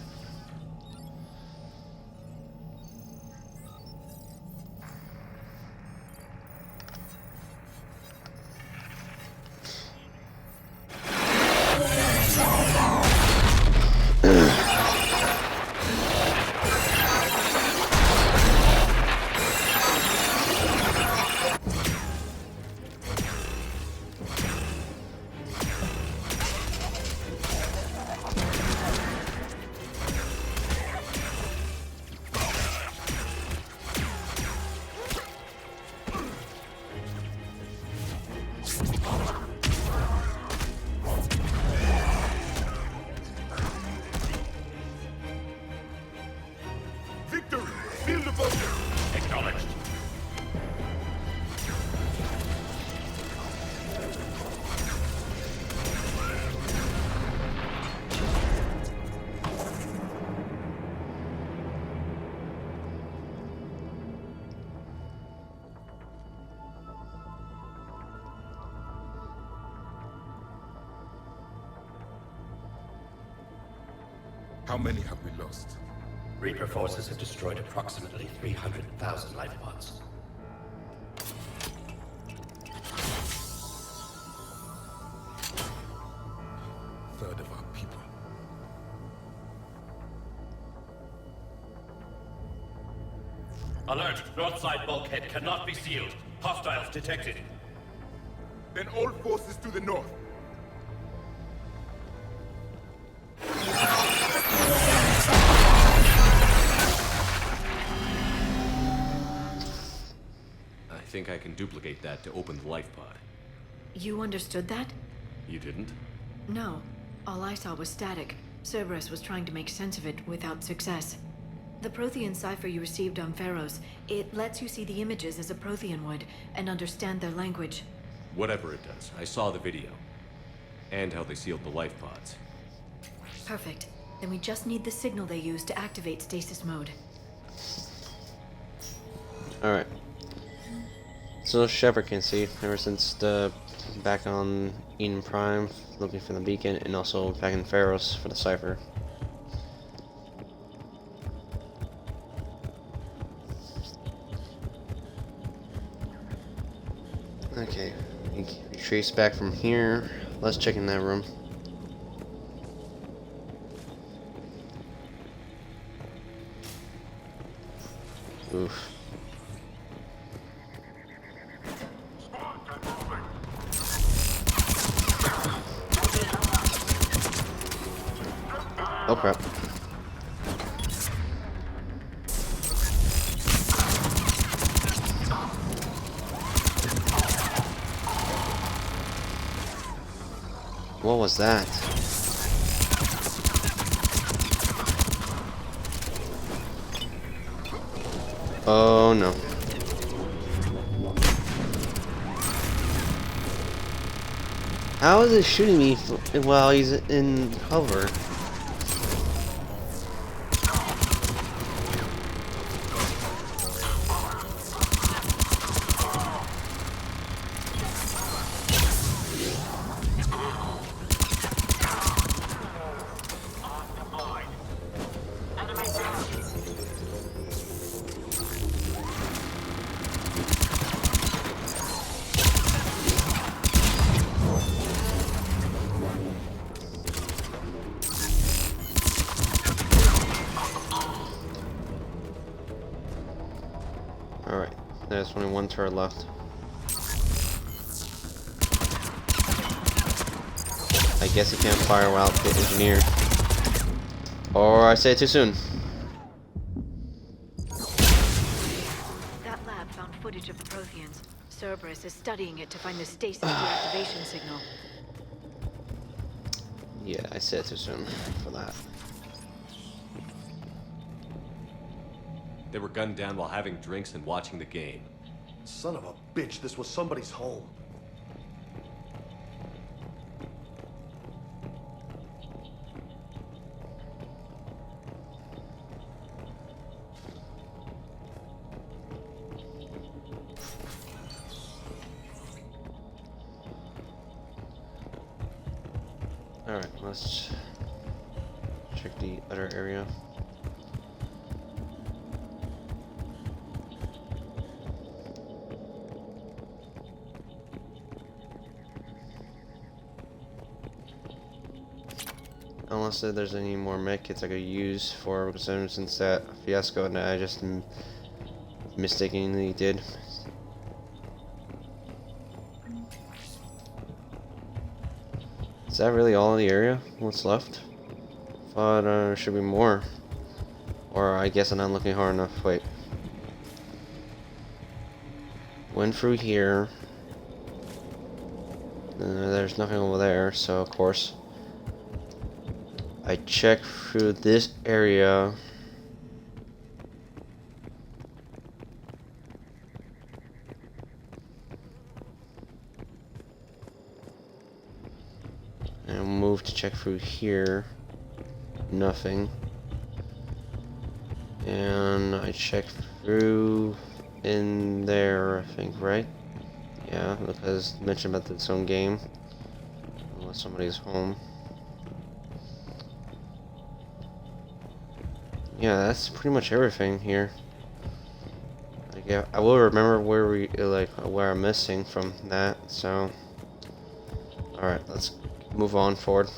How many have we lost? Reaper forces have destroyed approximately 300,000 life pods. Third of our people. Alert! North side bulkhead cannot be sealed. Hostiles detected. Then all forces to the north. I think I can duplicate that to open the life pod. You understood that? You didn't? No. All I saw was static. Cerberus was trying to make sense of it without success. The Prothean cipher you received on Pharaohs, it lets you see the images as a Prothean would, and understand their language. Whatever it does, I saw the video. And how they sealed the life pods. Perfect. Then we just need the signal they use to activate stasis mode. Alright. So Shepard can see ever since the back on Eden Prime, looking for the beacon, and also back in Pharaohs for the cipher. Okay, we trace back from here. Let's check in that room. Oof. Oh crap. What was that? Oh no. How is it shooting me while he's in cover? Alright, there's only one turret left. I guess he can't fire while the engineer. Or I say it too soon. That lab found footage of the Protheans. Cerberus is studying it to find the stasis deactivation signal. Yeah, I said it too soon for that. They were gunned down while having drinks and watching the game. Son of a bitch, this was somebody's home. Alright, let's check the other area. Unless there's any more med kits I could use for, because since that fiasco and I just mistakenly did. Is that really all in the area? What's left? Thought there should be more. Or I guess I'm not looking hard enough. Wait. Went through here. There's nothing over there, so of course. I checked through this area. And move to check through here. Nothing. And I checked through in there, I think, right? Yeah, because it mentioned about its own game. Unless somebody's home. Yeah, that's pretty much everything here. Like, yeah, I will remember where where I'm missing from that. So, all right, let's move on forward.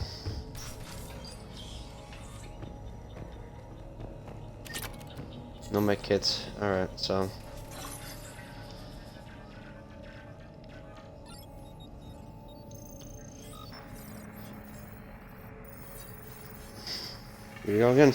No med kits. All right, so. Here we go again.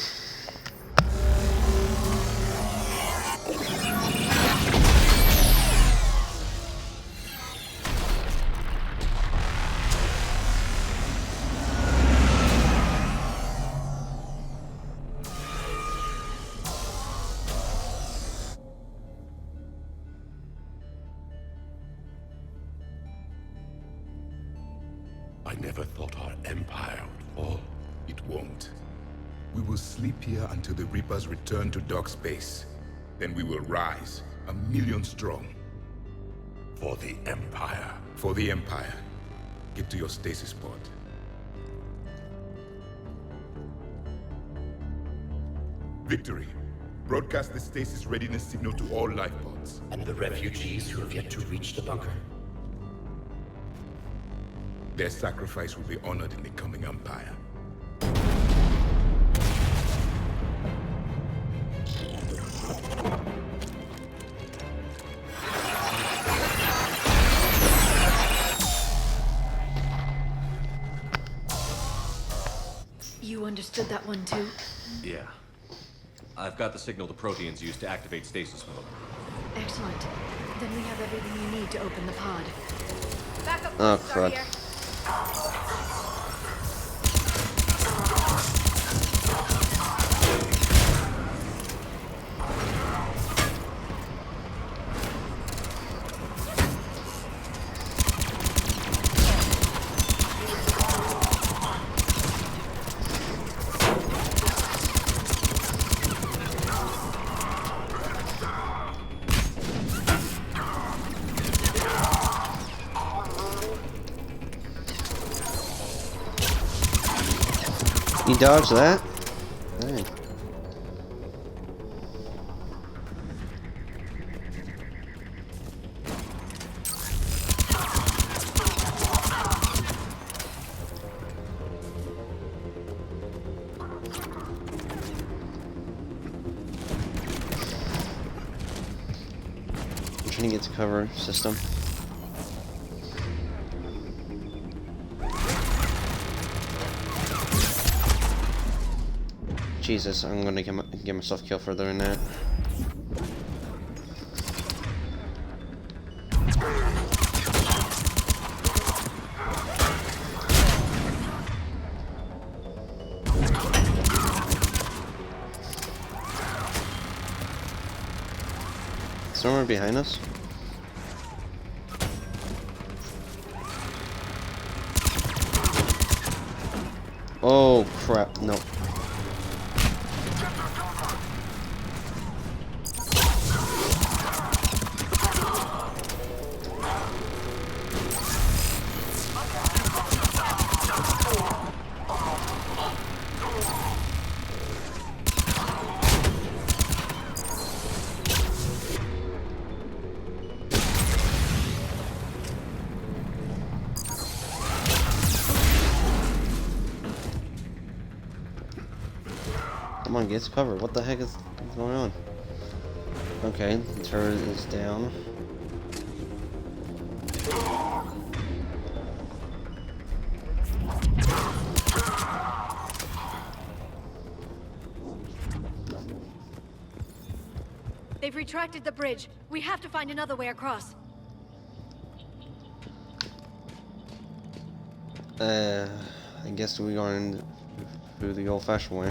I never thought our empire would fall. It won't. We will sleep here until the Reapers return to Dock Space. Then we will rise, 1,000,000 strong. For the Empire. For the Empire. Get to your stasis pod. Victory. Broadcast the stasis readiness signal to all life pods. And the refugees who have yet to reach the bunker. Their sacrifice will be honored in the coming Empire. You understood that one too? Yeah. I've got the signal the Proteans use to activate stasis mode. Excellent. Then we have everything you need to open the pod. Backup Oh, posts are crud. here. You dodged that? Dang. I'm trying to get to cover system. Jesus, I'm gonna get myself killed further than that. Somewhere behind us? Oh crap, no. Come on, get to cover. What the heck is going on? Okay, the turret is down. They've retracted the bridge. We have to find another way across. I guess we're going through the old-fashioned way.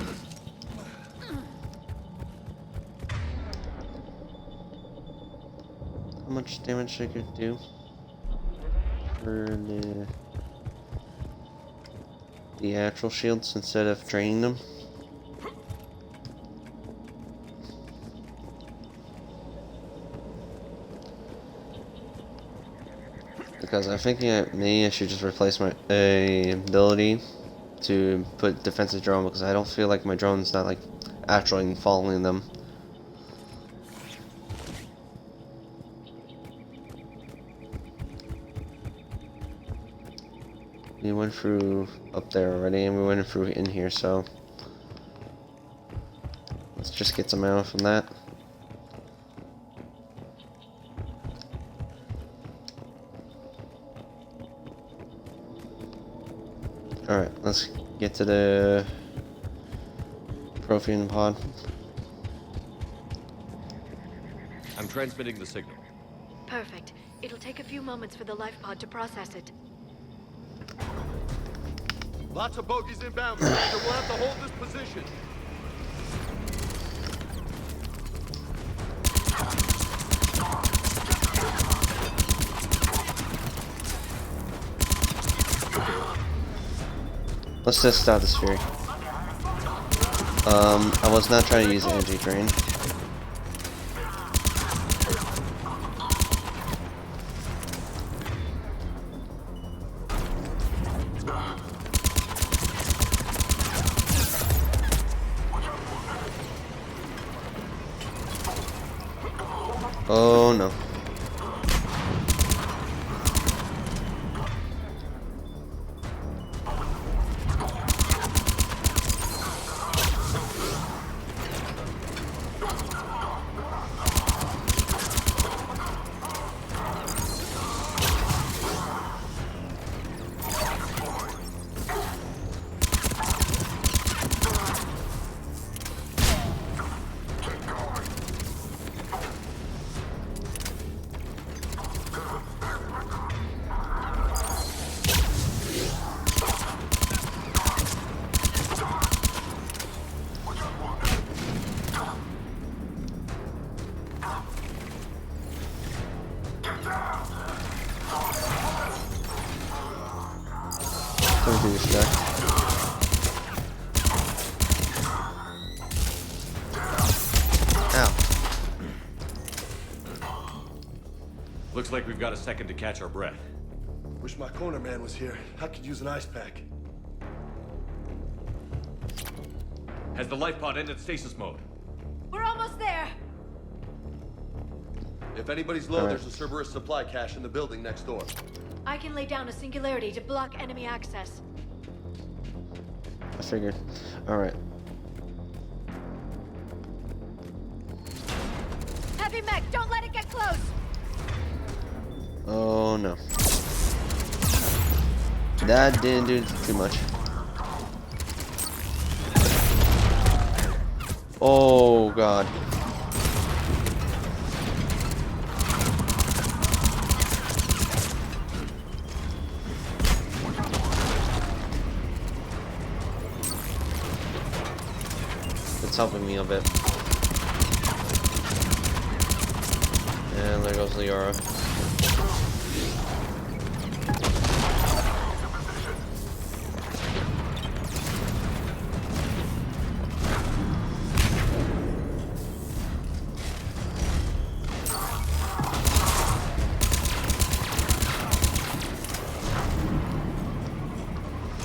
How much damage I could do for the actual shields instead of draining them? Because I'm thinking that maybe I should just replace my ability to put defensive drone, because I don't feel like my drone's not like actually following them. We went through up there already, and we went through in here, so let's just get some ammo from that. Alright, let's get to the Prothean pod. I'm transmitting the signal. Perfect. It'll take a few moments for the life pod to process it. Lots of bogeys inbound, so we'll have to hold this position. Let's test out the sphere. I was not trying to use energy drain. Oh no. Don't do this guy. Ow. Looks like we've got a second to catch our breath. Wish my corner man was here. I could use an ice pack. Has the life pod ended stasis mode? We're almost there! If anybody's low, All right. there's a Cerberus supply cache in the building next door. I can lay down a singularity to block enemy access. I figured. Alright. Heavy mech, don't let it get close! Oh no. That didn't do too much. Oh god. It's helping me a bit. And there goes Liara.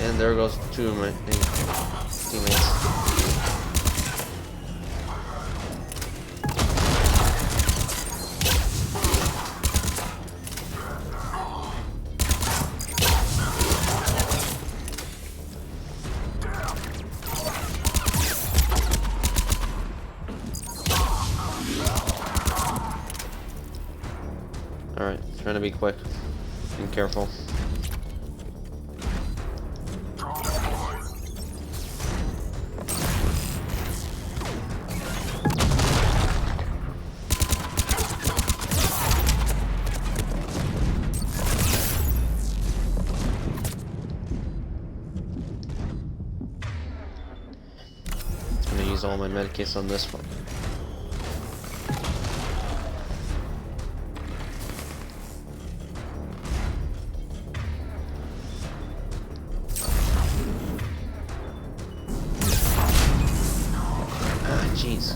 And there goes two of my teammates. Alright, trying to be quick and careful. I'm gonna use all my medikits on this one. Jeez.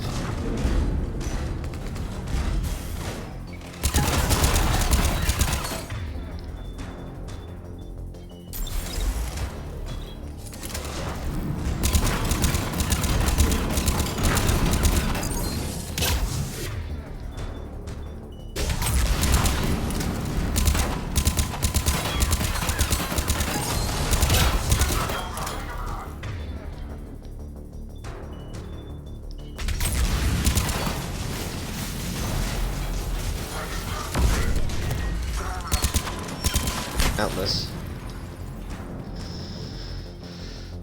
Atlas.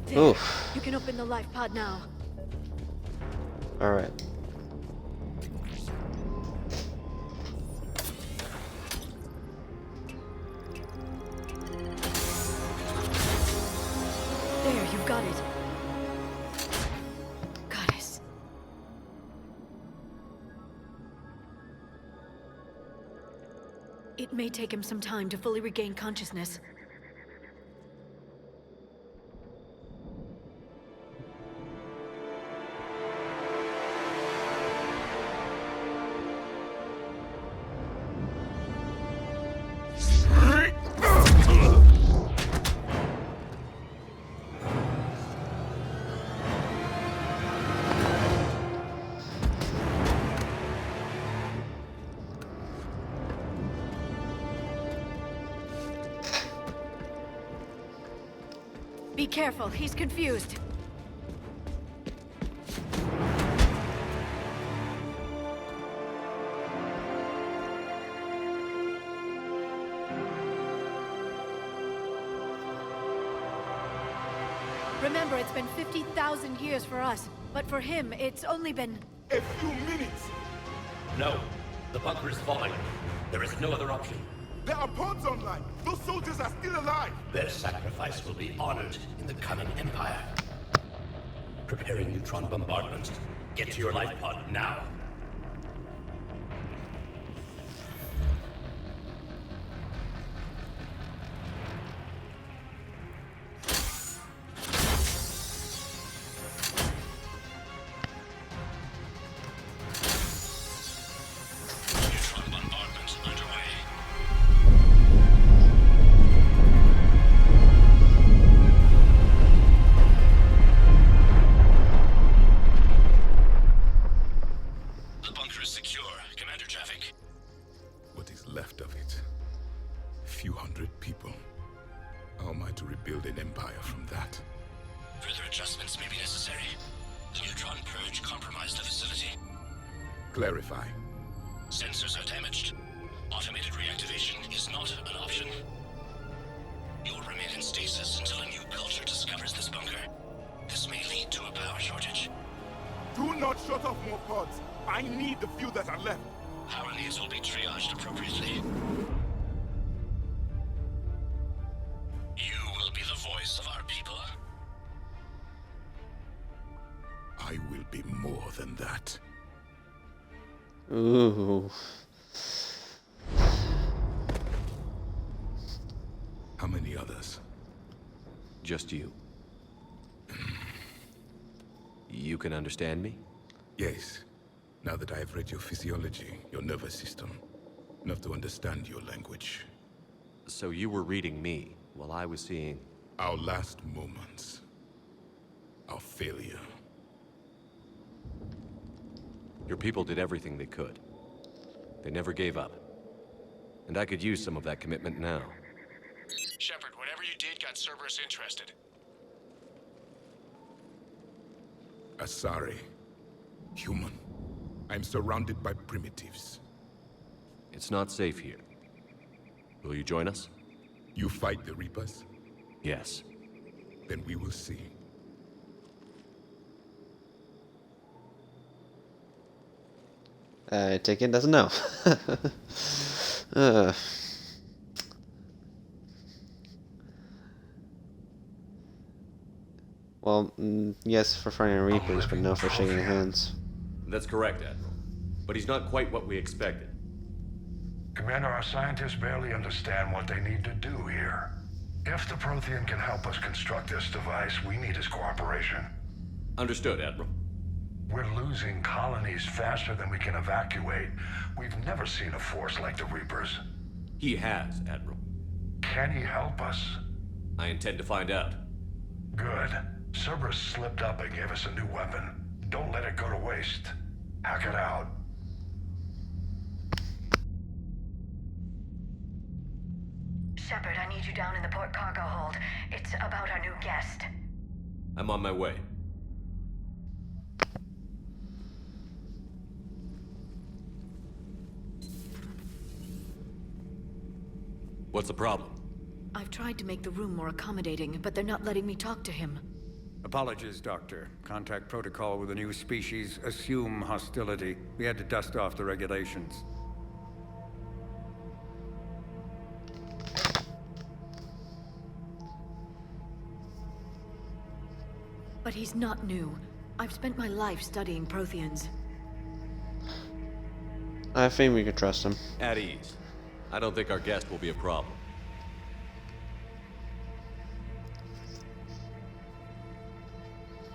There. Oof. You can open the life pod now. Alright. There, you've got it. Goddess. It may take him some time to fully regain consciousness. Be careful, he's confused. Remember, it's been 50,000 years for us, but for him, it's only been... A few minutes! No. The bunker is falling. There is no other option. There are pods online! Those soldiers are still alive! Their sacrifice will be honored in the coming Empire. Preparing neutron bombardment. Get to your life pod now. Left of it. A few hundred people. How am I to rebuild an empire from that? Further adjustments may be necessary. The neutron purge compromised the facility. Clarify. Sensors are damaged. Automated reactivation is not an option. You will remain in stasis until a new culture discovers this bunker. This may lead to a power shortage. Do not shut off more pods. I need the few that are left. Power needs will be triaged appropriately. You will be the voice of our people. I will be more than that. Ooh. How many others? Just you. You can understand me? Yes. Now that I have read your physiology, your nervous system, enough to understand your language. So you were reading me while I was seeing... Our last moments. Our failure. Your people did everything they could. They never gave up. And I could use some of that commitment now. Shepard, whatever you did got Cerberus interested. Asari. Human. I'm surrounded by primitives. It's not safe here. Will you join us? You fight the Reapers? Yes. Then we will see. I take it doesn't know. Well, yes for fighting Reapers, but no for shaking hands. That's correct, Admiral. But he's not quite what we expected. Commander, our scientists barely understand what they need to do here. If the Prothean can help us construct this device, we need his cooperation. Understood, Admiral. We're losing colonies faster than we can evacuate. We've never seen a force like the Reapers. He has, Admiral. Can he help us? I intend to find out. Good. Cerberus slipped up and gave us a new weapon. Don't let it go to waste. Hack it out. Shepard, I need you down in the port cargo hold. It's about our new guest. I'm on my way. What's the problem? I've tried to make the room more accommodating, but they're not letting me talk to him. Apologies, Doctor. Contact protocol with a new species. Assume hostility. We had to dust off the regulations. But he's not new. I've spent my life studying Protheans. I think we could trust him. At ease. I don't think our guest will be a problem.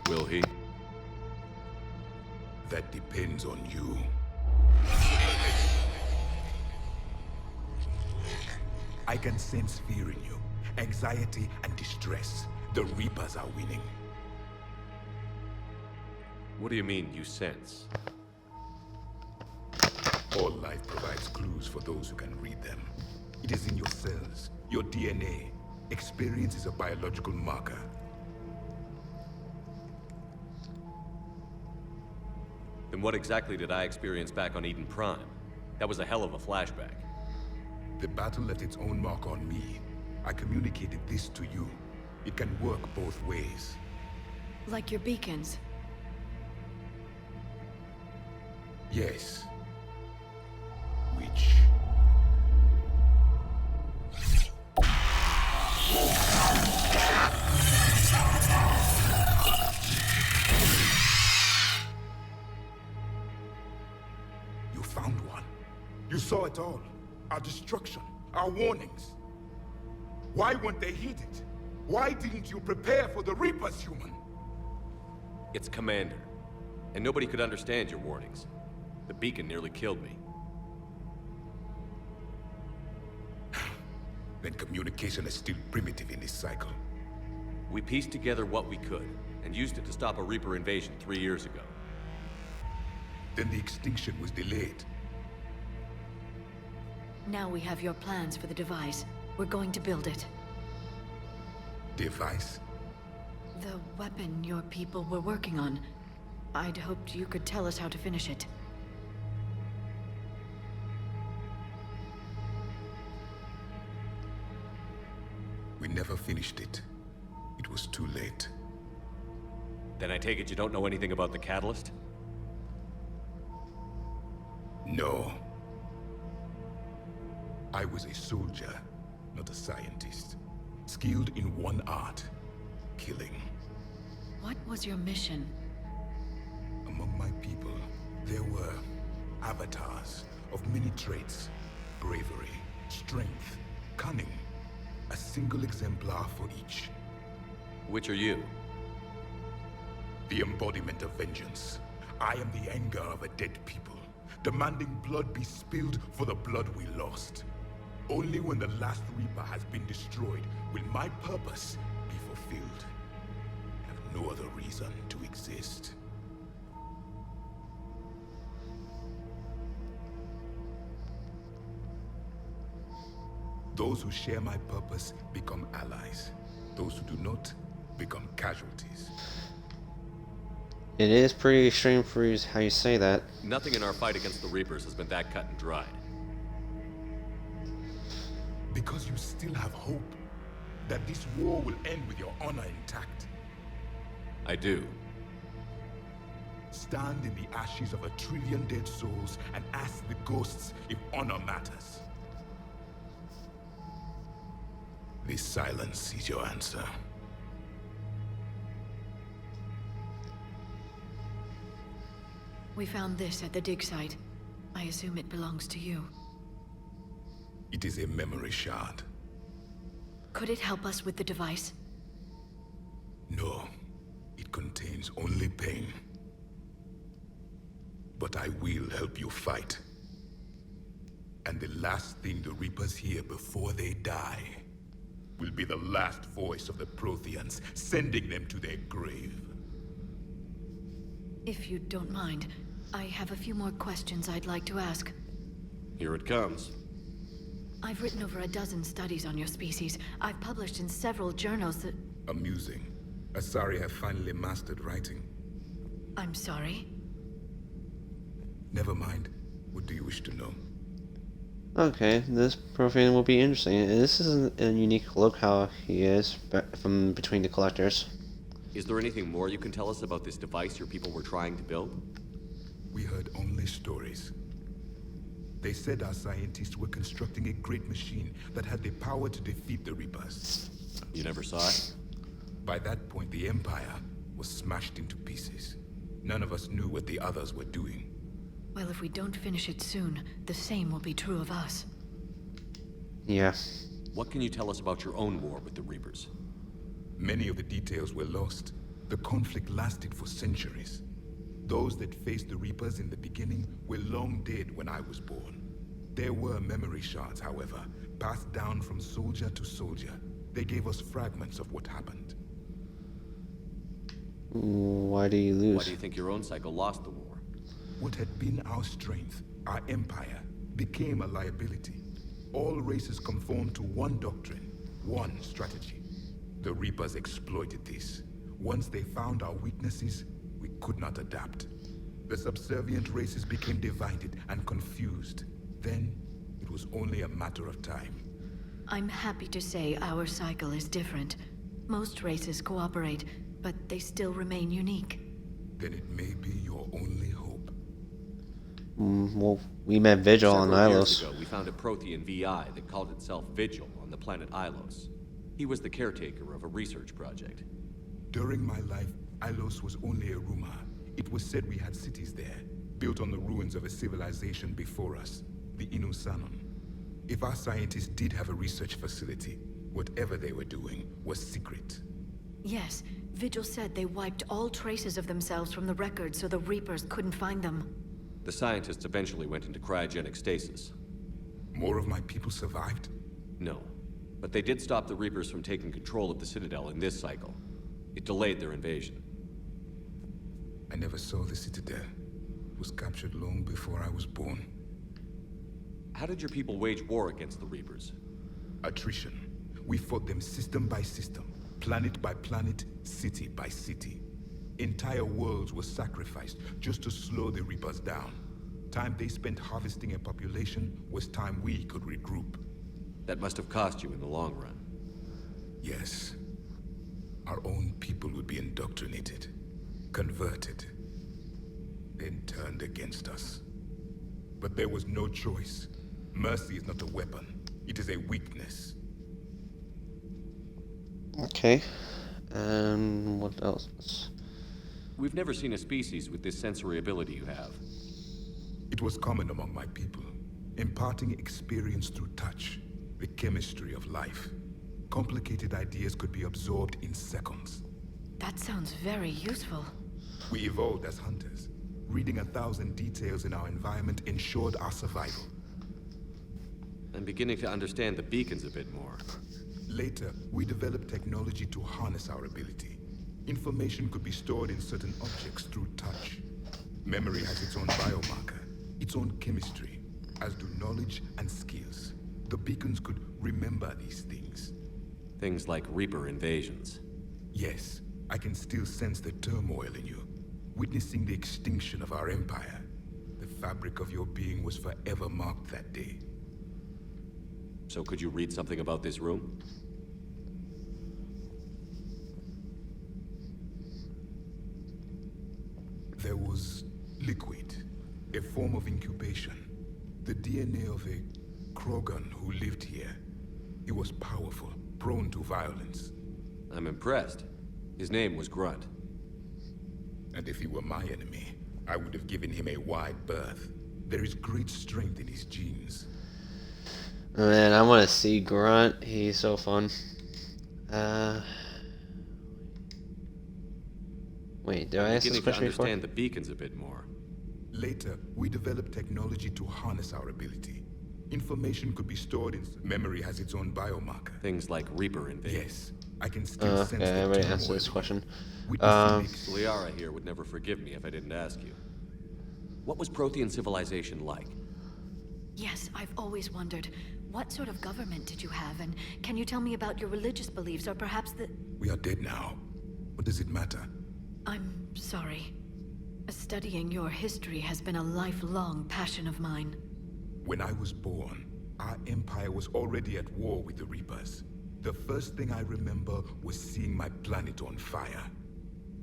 Will he? That depends on you. I can sense fear in you, anxiety and distress. The Reapers are winning. What do you mean, you sense? All life provides clues for those who can read them. It is in your cells, your DNA. Experience is a biological marker. Then what exactly did I experience back on Eden Prime? That was a hell of a flashback. The battle left its own mark on me. I communicated this to you. It can work both ways. Like your beacons. Yes. Which... You found one. You saw it all. Our destruction, our warnings. Why weren't they heeded? Why didn't you prepare for the Reapers, human? It's Commander. And nobody could understand your warnings. The beacon nearly killed me. Then communication is still primitive in this cycle. We pieced together what we could, and used it to stop a Reaper invasion 3 years ago. Then the extinction was delayed. Now we have your plans for the device. We're going to build it. Device? The weapon your people were working on. I'd hoped you could tell us how to finish it. We never finished it. It was too late. Then I take it you don't know anything about the catalyst? No. I was a soldier, not a scientist. Skilled in one art, killing. What was your mission? Among my people, there were avatars of many traits. Bravery, strength, cunning. A single exemplar for each. Which are you? The embodiment of vengeance. I am the anger of a dead people, demanding blood be spilled for the blood we lost. Only when the last Reaper has been destroyed will my purpose be fulfilled. I have no other reason to exist. Those who share my purpose become allies. Those who do not become casualties. It is pretty extreme for you how you say that. Nothing in our fight against the Reapers has been that cut and dried. Because you still have hope that this war will end with your honor intact. I do. Stand in the ashes of 1 trillion dead souls and ask the ghosts if honor matters. This silence is your answer. We found this at the dig site. I assume it belongs to you. It is a memory shard. Could it help us with the device? No, it contains only pain. But I will help you fight. And the last thing the Reapers hear before they die will be the last voice of the Protheans, sending them to their grave. If you don't mind, I have a few more questions I'd like to ask. Here it comes. I've written over a dozen studies on your species. I've published in several journals that... Amusing. Asari have finally mastered writing. I'm sorry? Never mind. What do you wish to know? Okay, this Prothean will be interesting. This is a unique look how he is from between the collectors. Is there anything more you can tell us about this device your people were trying to build? We heard only stories. They said our scientists were constructing a great machine that had the power to defeat the Reapers. You never saw it? By that point, the Empire was smashed into pieces. None of us knew what the others were doing. Well, if we don't finish it soon, the same will be true of us. Yeah. What can you tell us about your own war with the Reapers? Many of the details were lost. The conflict lasted for centuries. Those that faced the Reapers in the beginning were long dead when I was born. There were memory shards, however, passed down from soldier to soldier. They gave us fragments of what happened. Why do you lose? Why do you think your own cycle lost the war? What had been our strength, our empire, became a liability. All races conformed to one doctrine, one strategy. The Reapers exploited this. Once they found our weaknesses, we could not adapt. The subservient races became divided and confused. Then, it was only a matter of time. I'm happy to say our cycle is different. Most races cooperate, but they still remain unique. Then it may be your only hope. Well, we met Vigil on Several Ilos. years ago, we found a Prothean VI that called itself Vigil on the planet Ilos. He was the caretaker of a research project. During my life, Ilos was only a rumor. It was said we had cities there, built on the ruins of a civilization before us, the Inusanon. If our scientists did have a research facility, whatever they were doing was secret. Yes, Vigil said they wiped all traces of themselves from the records so the Reapers couldn't find them. The scientists eventually went into cryogenic stasis. More of my people survived? No. But they did stop the Reapers from taking control of the Citadel in this cycle. It delayed their invasion. I never saw the Citadel. It was captured long before I was born. How did your people wage war against the Reapers? Attrition. We fought them system by system, planet by planet, city by city. Entire worlds were sacrificed just to slow the Reapers down. Time they spent harvesting a population was time we could regroup. That must have cost you in the long run. Yes. Our own people would be indoctrinated, converted, then turned against us. But there was no choice. Mercy is not a weapon. It is a weakness. Okay. And what else? We've never seen a species with this sensory ability you have. It was common among my people, imparting experience through touch, the chemistry of life. Complicated ideas could be absorbed in seconds. That sounds very useful. We evolved as hunters. Reading 1,000 details in our environment ensured our survival. I'm beginning to understand the beacons a bit more. Later, we developed technology to harness our ability. Information could be stored in certain objects through touch. Memory has its own biomarker, its own chemistry, as do knowledge and skills. The beacons could remember these things. Things like Reaper invasions. Yes, I can still sense the turmoil in you. Witnessing the extinction of our empire. The fabric of your being was forever marked that day. So could you read something about this room? There was liquid, a form of incubation. The DNA of a Krogan who lived here. He was powerful, prone to violence. I'm impressed. His name was Grunt. And if he were my enemy, I would have given him a wide berth. There is great strength in his genes. Man, I want to see Grunt. He's so fun. Wait, did I ask this question before? Understand the beacons a bit more. Later, we developed technology to harness our ability. Information could be stored in... Memory has its own biomarker. Things like Reaper invasion. Yes, I can still sense okay, I the already turmoil. answered this question. Liara here would never forgive me if I didn't ask you. What was Prothean civilization like? Yes, I've always wondered. What sort of government did you have, and can you tell me about your religious beliefs, or perhaps the... We are dead now. What does it matter? I'm sorry. Studying your history has been a lifelong passion of mine. When I was born, Our empire was already at war with the Reapers. The first thing I remember was seeing my planet on fire.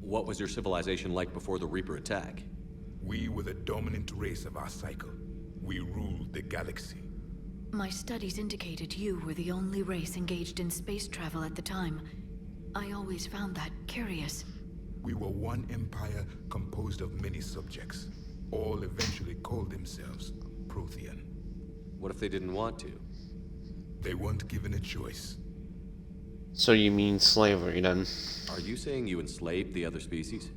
What was your civilization like before the Reaper attack? We were the dominant race of our cycle. We ruled the galaxy. My studies indicated you were the only race engaged in space travel at the time. I always found that curious. We were one empire composed of many subjects. All eventually called themselves Prothean. What if they didn't want to? They weren't given a choice. So you mean slavery then? Are you saying you enslaved the other species?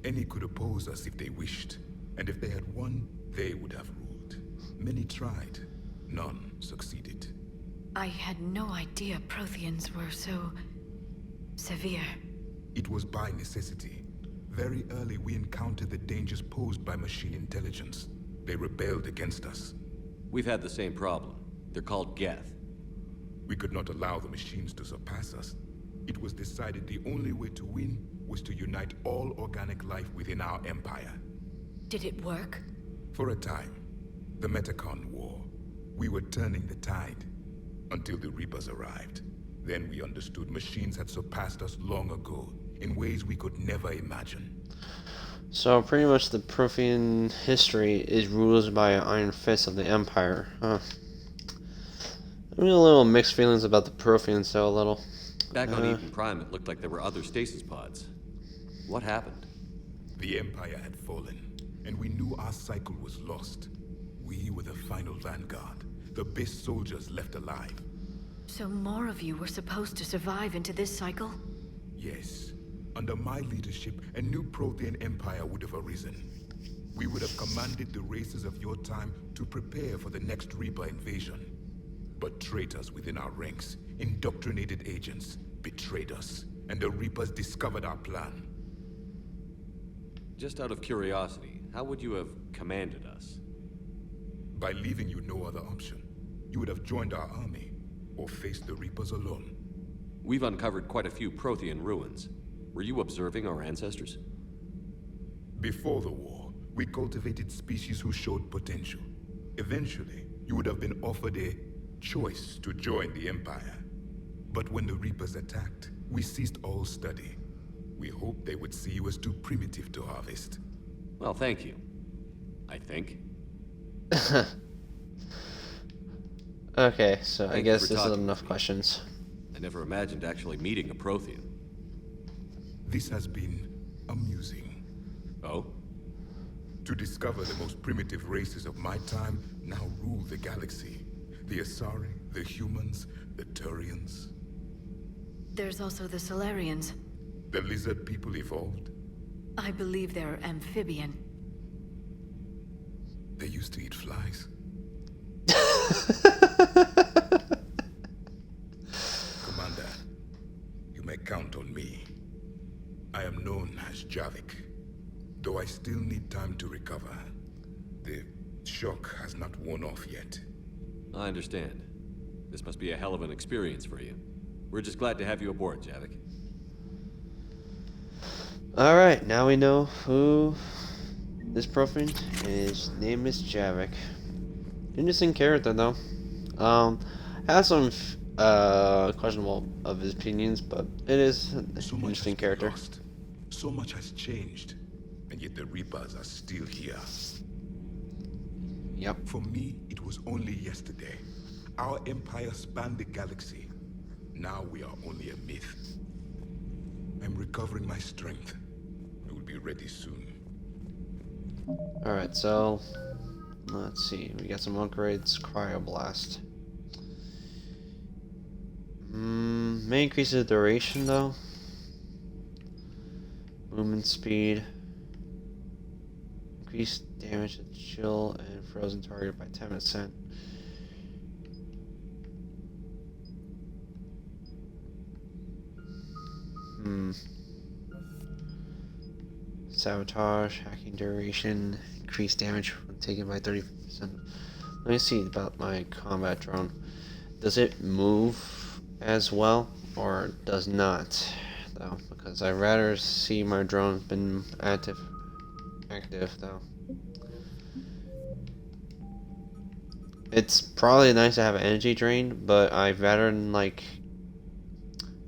Any could oppose us if they wished, and if they had won, they would have ruled. Many tried. None succeeded. I had no idea Protheans were so... severe. It was by necessity. Very early we encountered the dangers posed by machine intelligence. They rebelled against us. We've had the same problem. They're called Geth. We could not allow the machines to surpass us. It was decided the only way to win was to unite all organic life within our empire. Did it work? For a time. The Metacon War. We were turning the tide. Until the Reapers arrived. Then we understood machines had surpassed us long ago, in ways we could never imagine. So pretty much the Prothean history is ruled by an iron fist of the Empire, huh? I mean, a little mixed feelings about the Protheans, so a little. Back on Eden Prime, it looked like there were other stasis pods. What happened? The Empire had fallen, and we knew our cycle was lost. We were the final vanguard, the best soldiers left alive. So more of you were supposed to survive into this cycle? Yes. Under my leadership, a new Prothean empire would have arisen. We would have commanded the races of your time to prepare for the next Reaper invasion. But traitors within our ranks, indoctrinated agents, betrayed us, and the Reapers discovered our plan. Just out of curiosity, how would you have commanded us? By leaving you no other option. You would have joined our army, or faced the Reapers alone. We've uncovered quite a few Prothean ruins. Were you observing our ancestors? Before the war, we cultivated species who showed potential. Eventually, you would have been offered a choice to join the Empire. But when the Reapers attacked, we ceased all study. We hoped they would see you as too primitive to harvest. Well, thank you. I think. Okay, so I Thank guess you for this is talking enough with me. questions. I never imagined actually meeting a Prothean. This has been amusing. Oh? To discover the most primitive races of my time now rule the galaxy. The Asari, the humans, the Turians. There's also the Solarians. The lizard people evolved. I believe they're amphibian. They used to eat flies. Commander, you may count on me. I am known as Javik, though I still need time to recover. The shock has not worn off yet. I understand. This must be a hell of an experience for you. We're just glad to have you aboard, Javik. Alright, now we know who this Prothean is. His name is Javik. Interesting character though. Has some questionable of his opinions, but it is an interesting character. Lost. So much has changed, and yet the Reapers are still here. Yep. For me, it was only yesterday. Our empire spanned the galaxy. Now we are only a myth. I'm recovering my strength. I will be ready soon. Alright, so let's see. We got some upgrades. Cryoblast. May increase the duration though. Movement speed. Increase damage to chill and frozen target by 10%. Sabotage, hacking duration, increased damage when taken by 30%. Let me see about my combat drone. Does it move as well or does not? Though, because I'd rather see my drone been active though. It's probably nice to have an energy drain, but I'd rather like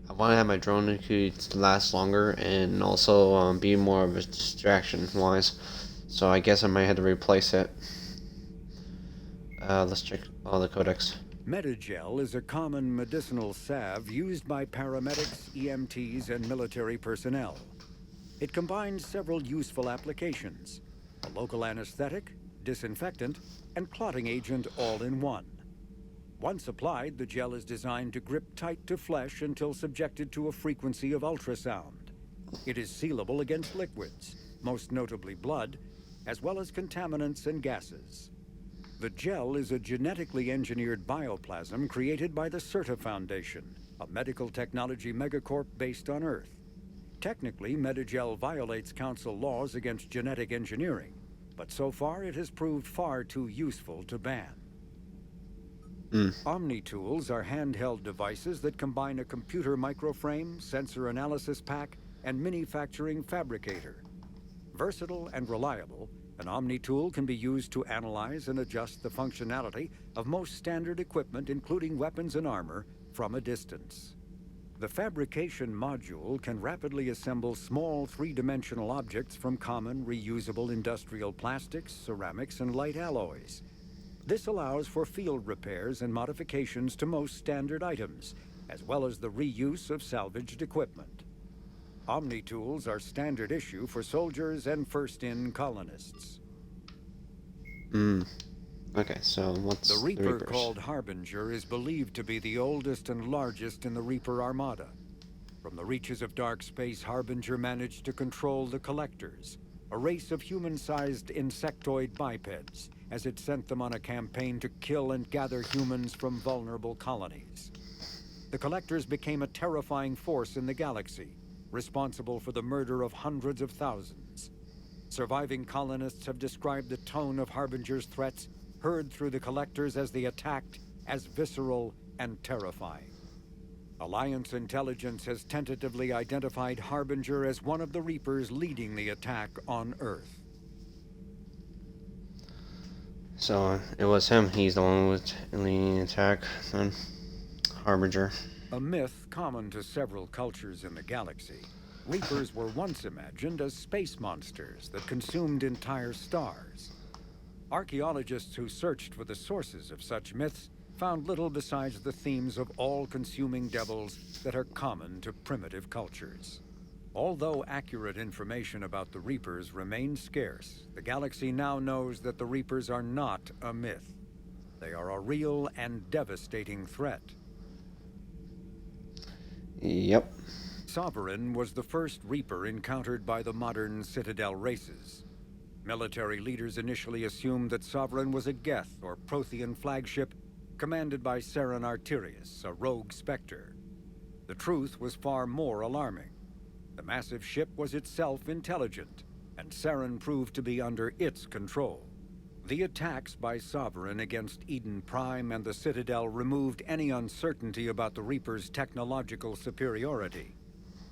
I want to have my drone to last longer and also be more of a distraction wise. So I guess I might have to replace it. Let's check all the codecs. Metagel is a common medicinal salve used by paramedics, EMTs, and military personnel. It combines several useful applications: a local anesthetic, disinfectant, and clotting agent all in one. Once applied, the gel is designed to grip tight to flesh until subjected to a frequency of ultrasound. It is sealable against liquids, most notably blood, as well as contaminants and gases. The gel is a genetically engineered bioplasm created by the CERTA Foundation, a medical technology megacorp based on Earth. Technically, Metagel violates council laws against genetic engineering, but so far it has proved far too useful to ban. Omni-tools are handheld devices that combine a computer microframe, sensor analysis pack, and manufacturing fabricator. Versatile and reliable, an Omni-tool can be used to analyze and adjust the functionality of most standard equipment, including weapons and armor, from a distance. The fabrication module can rapidly assemble small three-dimensional objects from common, reusable industrial plastics, ceramics, and light alloys. This allows for field repairs and modifications to most standard items, as well as the reuse of salvaged equipment. Omni-tools are standard issue for soldiers and first-in colonists. Okay, so what's the Reaper Reapers? Called Harbinger is believed to be the oldest and largest in the Reaper Armada. From the reaches of dark space, Harbinger managed to control the Collectors, a race of human-sized insectoid bipeds, as it sent them on a campaign to kill and gather humans from vulnerable colonies. The Collectors became a terrifying force in the galaxy, responsible for the murder of hundreds of thousands. Surviving colonists have described the tone of Harbinger's threats heard through the Collectors as they attacked as visceral and terrifying. Alliance intelligence has tentatively identified Harbinger as one of the Reapers leading the attack on Earth. So it was him. He's the one with leading the attack. Then Harbinger. A myth common to several cultures in the galaxy. Reapers were once imagined as space monsters that consumed entire stars. Archaeologists who searched for the sources of such myths found little besides the themes of all-consuming devils that are common to primitive cultures. Although accurate information about the Reapers remains scarce, the galaxy now knows that the Reapers are not a myth. They are a real and devastating threat. Yep. Sovereign was the first Reaper encountered by the modern Citadel races. Military leaders initially assumed that Sovereign was a Geth or Prothean flagship commanded by Saren Arterius, a rogue Spectre. The truth was far more alarming. The massive ship was itself intelligent, and Saren proved to be under its control. The attacks by Sovereign against Eden Prime and the Citadel removed any uncertainty about the Reaper's technological superiority.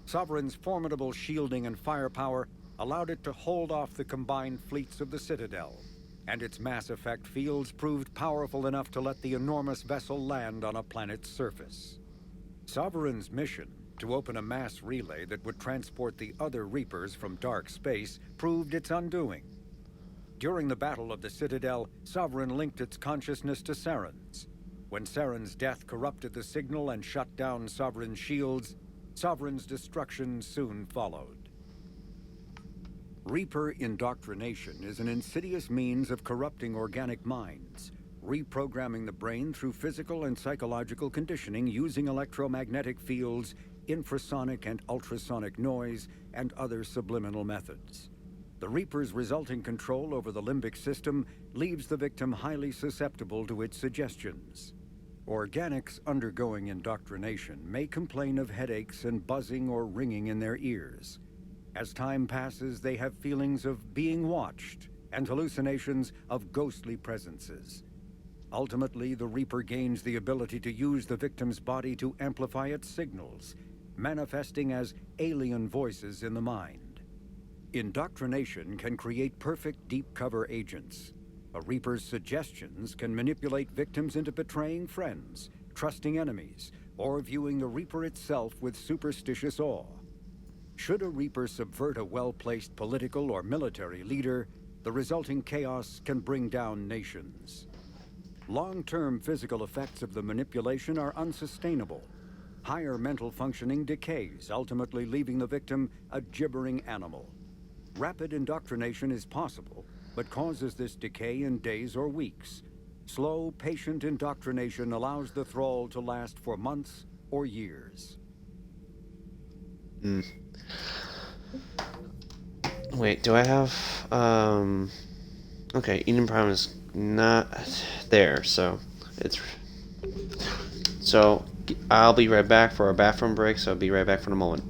Sovereign's formidable shielding and firepower allowed it to hold off the combined fleets of the Citadel, and its mass effect fields proved powerful enough to let the enormous vessel land on a planet's surface. Sovereign's mission, to open a mass relay that would transport the other Reapers from dark space, proved its undoing. During the Battle of the Citadel, Sovereign linked its consciousness to Saren's. When Saren's death corrupted the signal and shut down Sovereign's shields, Sovereign's destruction soon followed. Reaper indoctrination is an insidious means of corrupting organic minds, reprogramming the brain through physical and psychological conditioning using electromagnetic fields, infrasonic and ultrasonic noise, and other subliminal methods. The Reaper's resulting control over the limbic system leaves the victim highly susceptible to its suggestions. Organics undergoing indoctrination may complain of headaches and buzzing or ringing in their ears. As time passes, they have feelings of being watched and hallucinations of ghostly presences. Ultimately, the Reaper gains the ability to use the victim's body to amplify its signals, manifesting as alien voices in the mind. Indoctrination can create perfect deep cover agents. A Reaper's suggestions can manipulate victims into betraying friends, trusting enemies, or viewing the Reaper itself with superstitious awe. Should a Reaper subvert a well-placed political or military leader, the resulting chaos can bring down nations. Long-term physical effects of the manipulation are unsustainable. Higher mental functioning decays, ultimately leaving the victim a gibbering animal. Rapid indoctrination is possible, but causes this decay in days or weeks. Slow, patient indoctrination allows the thrall to last for months or years. Wait, do I have, okay, Eden Prime is not there, so I'll be right back for a bathroom break, so I'll be right back for a moment.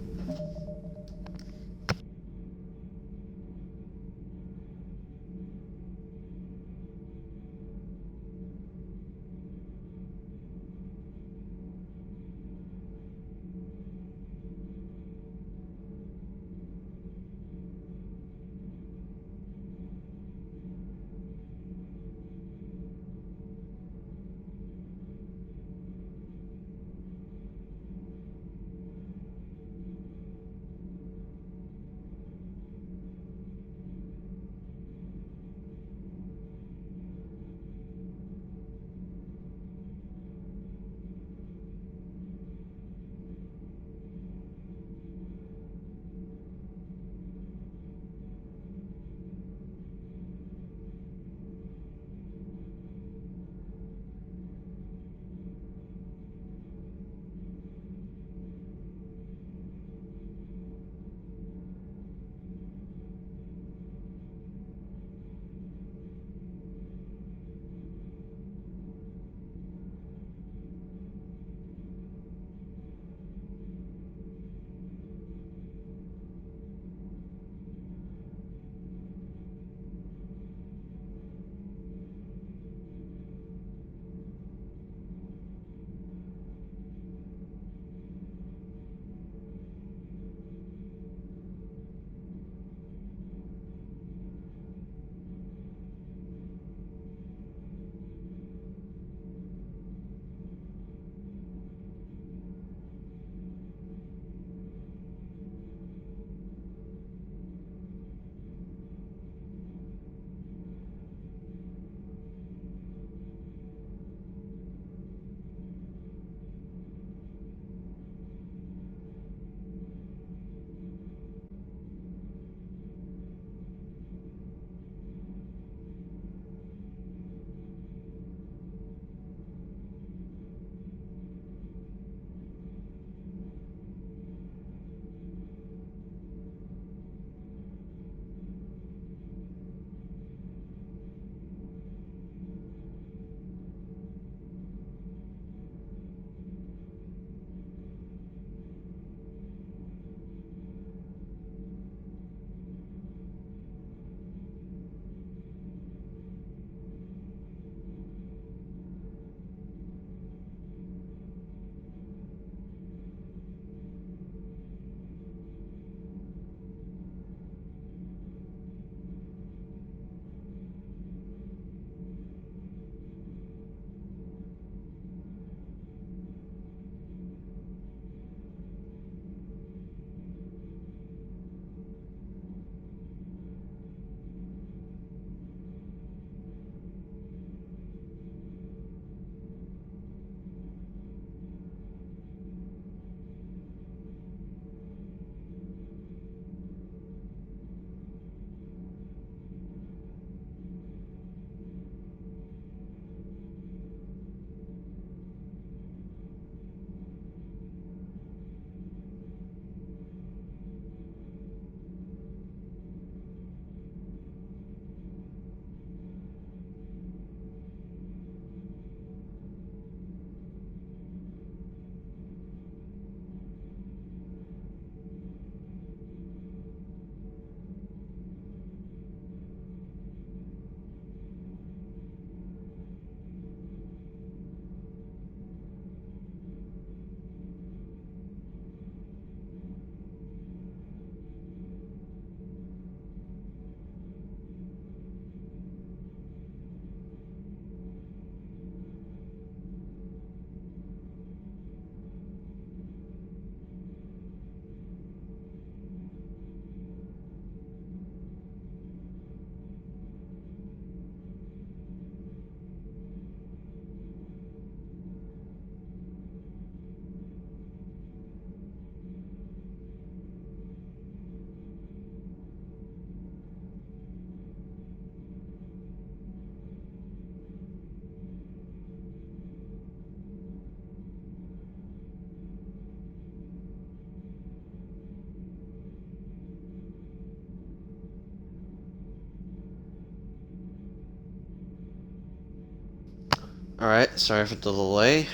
Alright, sorry for the delay.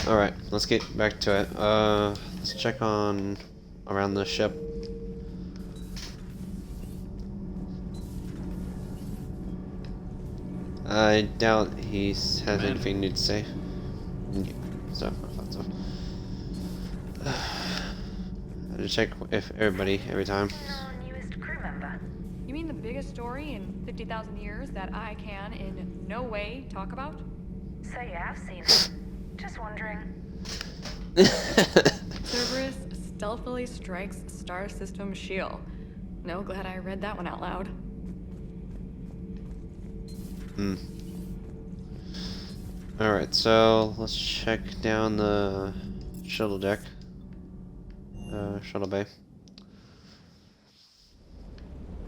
Alright, let's get back to it. Let's check on around the ship. I doubt he has anything new to say. Yeah, so I thought so. I had to check if everybody every time. Newest crew member. You mean the biggest story in 50,000 years that I can in no way talk about? So yeah, I've seen it. Just wondering. Cerberus stealthily strikes star system shield. No, glad I read that one out loud. Alright, so let's check down the shuttle deck. Shuttle bay.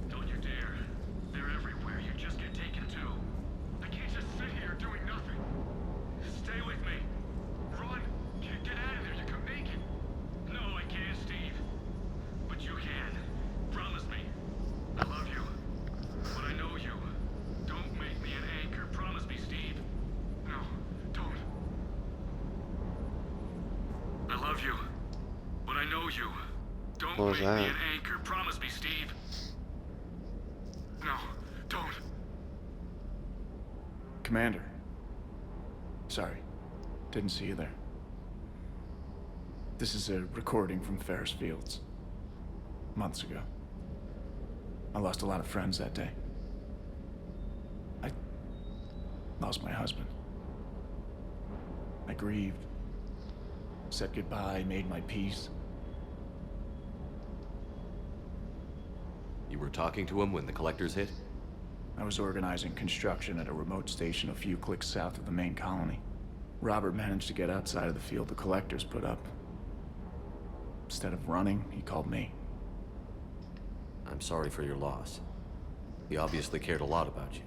Don't you dare. They're everywhere. You just get taken too. I can't just sit here doing nothing. Stay with me. Run. Get out of there. You can make it. No, I can't, Steve. But you can. Promise me. I love you. But I know you. Don't make me an anchor. Promise me, Steve. No, don't. I love you. But I know you. Don't What was make me that? an anchor. Promise me, Steve. No, don't. Commander. Sorry. Didn't see you there. This is a recording from Ferris Fields. Months ago. I lost a lot of friends that day. I lost my husband. I grieved. Said goodbye, made my peace. You were talking to him when the collectors hit? I was organizing construction at a remote station a few clicks south of the main colony. Robert managed to get outside of the field the collectors put up. Instead of running, he called me. I'm sorry for your loss. He obviously cared a lot about you.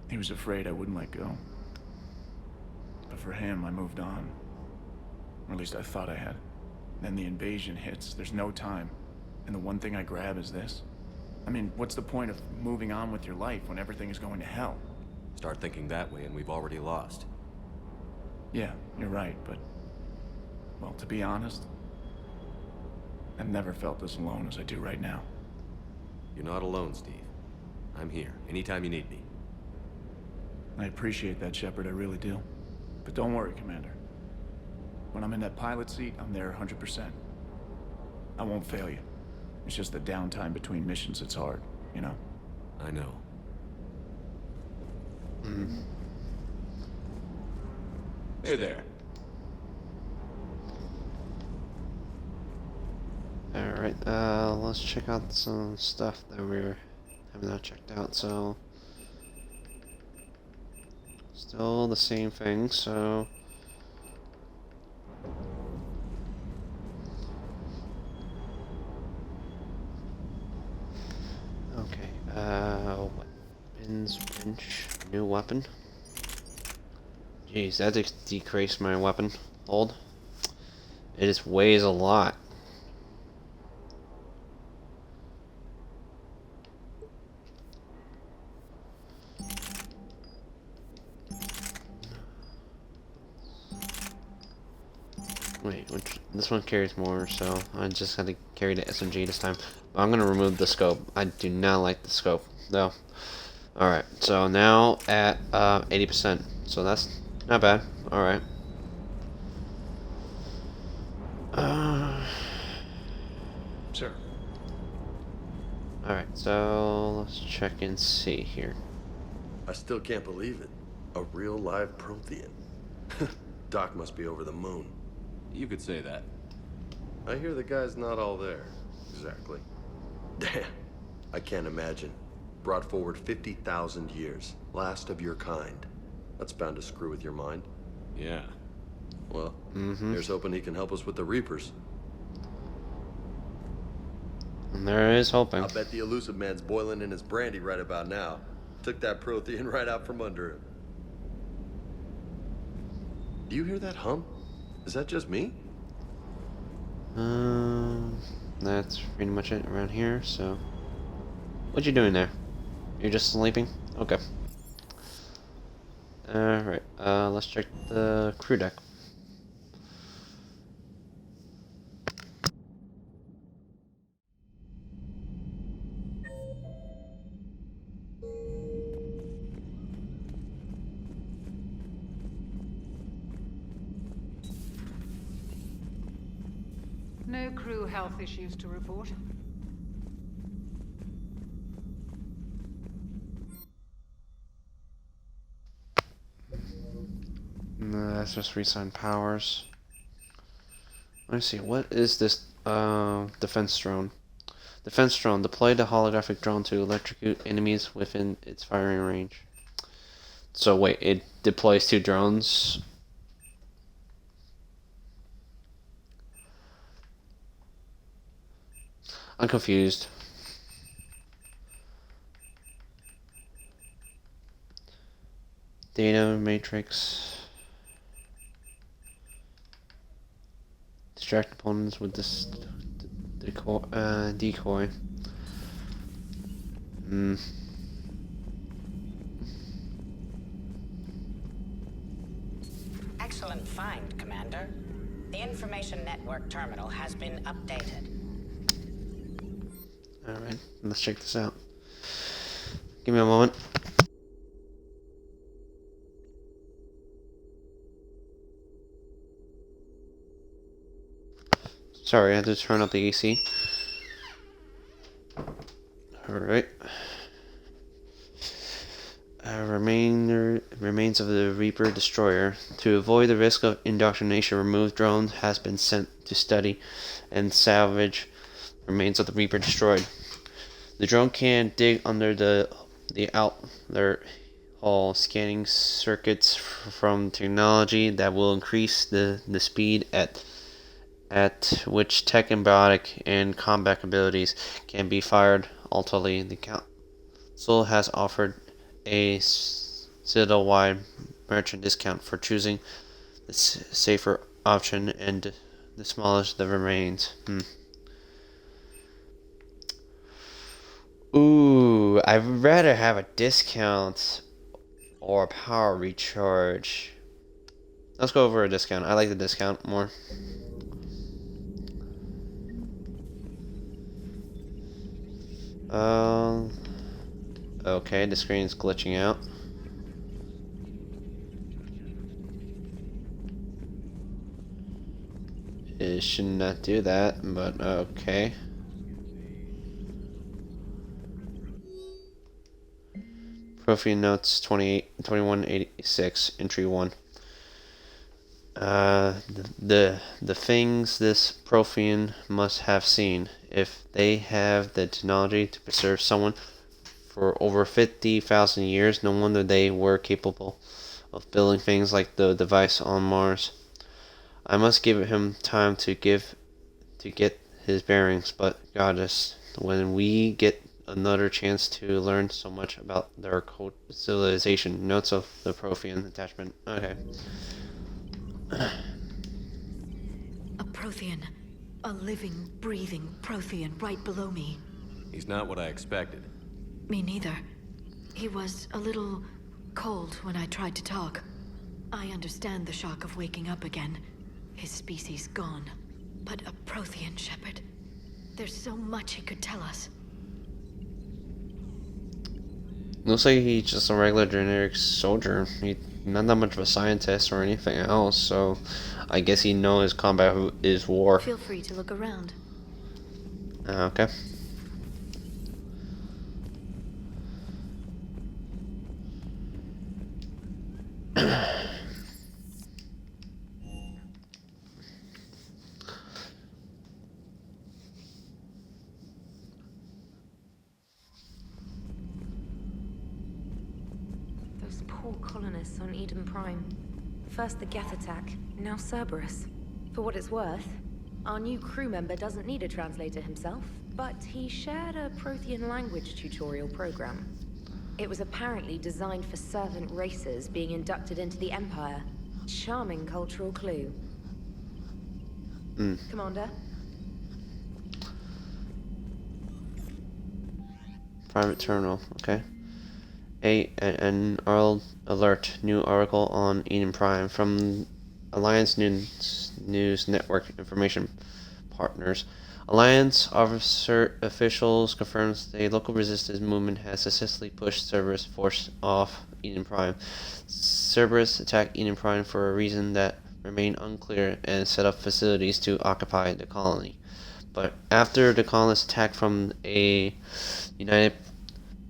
He was afraid I wouldn't let go. But for him, I moved on. Or at least I thought I had. Then the invasion hits, there's no time. And the one thing I grab is this. I mean, what's the point of moving on with your life when everything is going to hell? Start thinking that way and we've already lost. Yeah, you're right, but... well, to be honest, I've never felt this alone as I do right now. You're not alone, Steve. I'm here, anytime you need me. I appreciate that, Shepard, I really do. But don't worry, Commander. When I'm in that pilot seat, I'm there 100%. I won't fail you. It's just the downtime between missions that's hard, you know? I know. Hey there. Alright, let's check out some stuff that we have not checked out, so... still the same thing, so... okay, weapons wrench, new weapon. Jeez, that decreased my weapon hold. It just weighs a lot. Wait, this one carries more, so I just had to carry the SMG this time. But I'm gonna remove the scope. I do not like the scope, though. Alright, so now at 80%, so that's not bad. Alright. Sir. Alright, so let's check and see here. I still can't believe it. A real live Prothean. Doc must be over the moon. You could say that. I hear the guy's not all there. Exactly. Damn. I can't imagine. Brought forward 50,000 years. Last of your kind. That's bound to screw with your mind. Yeah. Well, here's hoping he can help us with the Reapers. And there is hoping. I'll bet the elusive man's boiling in his brandy right about now. Took that Prothean right out from under him. Do you hear that hum? Is that just me? That's pretty much it around here, so... what you doing there? You're just sleeping? Okay. Alright, let's check the crew deck. No crew health issues to report. No, that's just reassigned powers. Let me see, what is this defense drone? Defense drone. Deploy the holographic drone to electrocute enemies within its firing range. So wait, it deploys 2 drones? I'm confused. Data matrix. Distract opponents with this decoy. Excellent find, Commander. The information network terminal has been updated. Alright, let's check this out. Give me a moment. Sorry, I had to turn up the AC. Alright. Remains of the Reaper destroyer. To avoid the risk of indoctrination, removed drone has been sent to study and salvage remains of the Reaper destroyed. The drone can dig under the outlet hull, scanning circuits from technology that will increase the speed at which tech and biotic and combat abilities can be fired. Ultimately, the Council has offered a Citadel-wide merchant discount for choosing the safer option and demolish the remains. Ooh, I'd rather have a discount or a power recharge. Let's go over a discount. I like the discount more. Okay, the screen's glitching out. It should not do that, but okay. Profian notes 2186, entry 1. The things this Profian must have seen. If they have the technology to preserve someone for over 50,000 years, no wonder they were capable of building things like the device on Mars. I must give him time to get his bearings, but Goddess, when we get another chance to learn so much about their civilization. Notes of the Prothean attachment. Okay. A Prothean. A living, breathing Prothean right below me. He's not what I expected. Me neither. He was a little cold when I tried to talk. I understand the shock of waking up again. His species gone. But a Prothean, Shepard. There's so much he could tell us. Looks like he's just a regular generic soldier. He's not that much of a scientist or anything else, so I guess he knows combat is war. Feel free to look around. Okay. Poor colonists on Eden Prime. First the Geth attack, now Cerberus. For what it's worth, our new crew member doesn't need a translator himself, but he shared a Prothean language tutorial program. It was apparently designed for servant races being inducted into the Empire. Charming cultural clue. Commander? Private terminal, okay. An alert new article on Eden Prime from Alliance News Network information partners. Alliance officials confirms the local resistance movement has successfully pushed Cerberus force off Eden Prime. Cerberus attacked Eden Prime for a reason that remained unclear and set up facilities to occupy the colony. But after the colonists attack from a united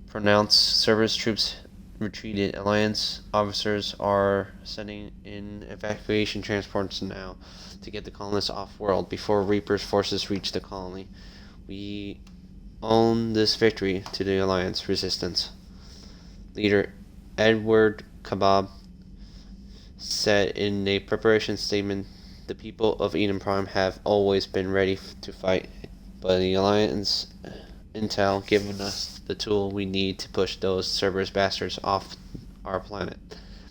pronounced, Cerberus troops retreated. Alliance officers are sending in evacuation transports now to get the colonists off-world before Reaper's forces reach the colony. We own this victory to the Alliance resistance. Leader Edward Kebab said in a preparation statement, the people of Eden Prime have always been ready to fight, but the Alliance intel giving us the tool we need to push those Cerberus bastards off our planet.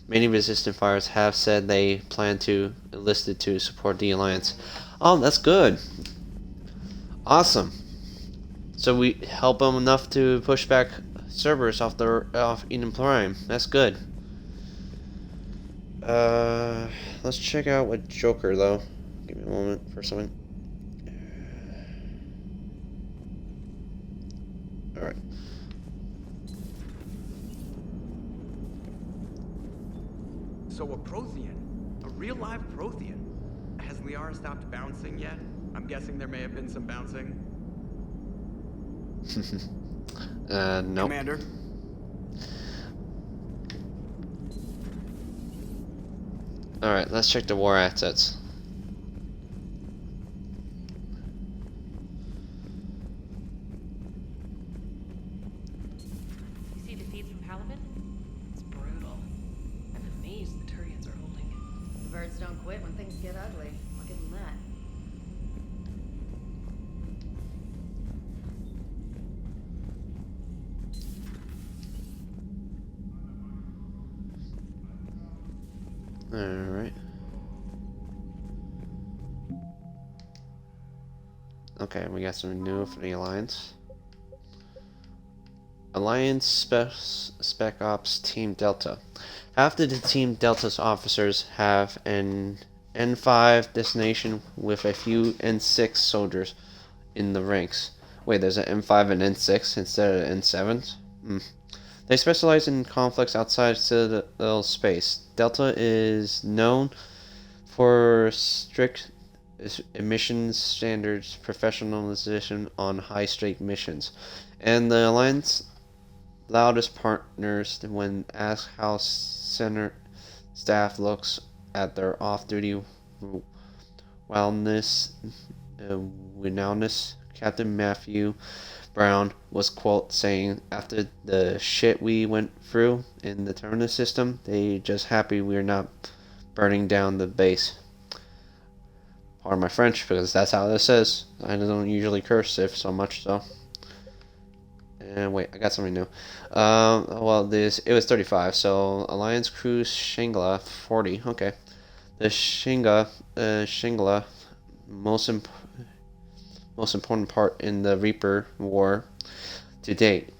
Many resistant fighters have said they plan to enlisted to support the Alliance. Oh, that's good. Awesome. So we help them enough to push back Cerberus off Eden Prime. That's good. Let's check out what Joker though. Give me a moment for something. Alright. So a Prothean? A real live Prothean? Has Liara stopped bouncing yet? I'm guessing there may have been some bouncing. Nope. Commander? Alright, let's check the war assets. You see the feeds from Halibut? It's brutal. I'm amazed the Turians are holding it. The birds don't quit when things get ugly. I'll give them that. Alright. Okay, we got some new for the Alliance. Alliance Spec Ops Team Delta. Half of the Team Delta's officers have an N5 destination with a few N6 soldiers in the ranks. Wait, there's an N5 and N6 instead of N7s? They specialize in conflicts outside citadel space. Delta is known for strict emissions standards, professionalization on high-stake missions, and the Alliance loudest partners when asked how center staff looks at their off-duty wildness. Captain Matthew Brown was quote saying, "After the shit we went through in the Terminus system, they just happy we're not burning down the base." Pardon my French, because that's how this is. I don't usually curse if so much so. And wait, I got something new. Well, it was 35, so Alliance Cruise Shingla 40. Okay, the Shingla, most important part in the Reaper War to date,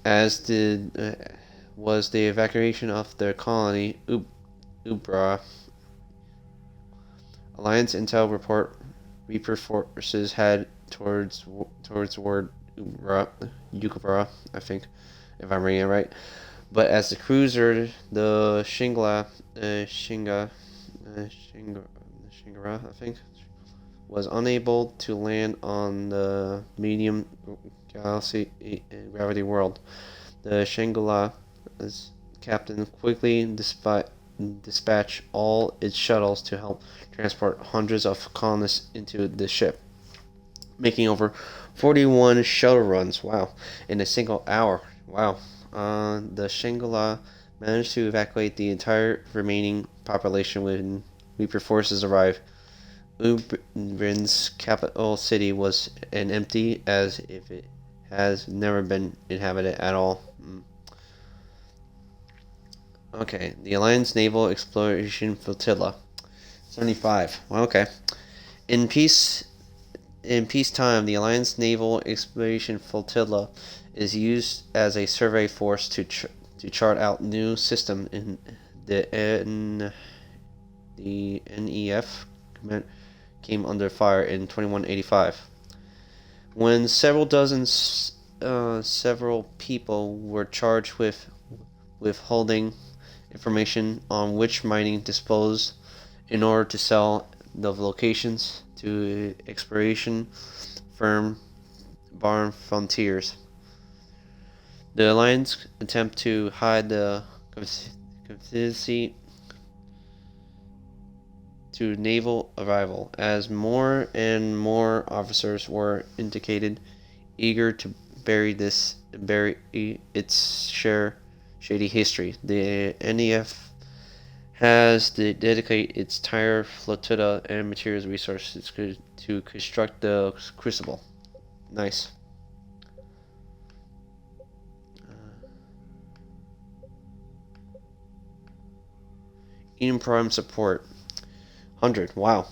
was the evacuation of the colony Ubra. Alliance intel report: Reaper forces head towards ward Ukabra, I think, if I'm reading it right. But as the cruiser, the Shingara, I think, was unable to land on the medium gravity world, the Shangri-La's captain quickly dispatched all its shuttles to help transport hundreds of colonists into the ship, making over 41 shuttle runs, wow, in a single hour. Wow. The Shangri-La managed to evacuate the entire remaining population when Reaper forces arrived. Ubrin's capital city was as empty as if it has never been inhabited at all. Okay, the Alliance Naval Exploration Flotilla. 75. Well, okay. In peacetime, the Alliance Naval Exploration Flotilla is used as a survey force to to chart out new system in the NEF came under fire in 2185. When several people were charged with withholding information on which mining disposed in order to sell the locations to exploration firm Barn Frontiers. The Alliance attempt to hide the conspiracy to naval arrival, as more and more officers were indicated eager to bury its shady history. The NEF has to dedicate its entire flotilla and materials resources to construct the Crucible. Nice. Eden Prime support. 100. Wow.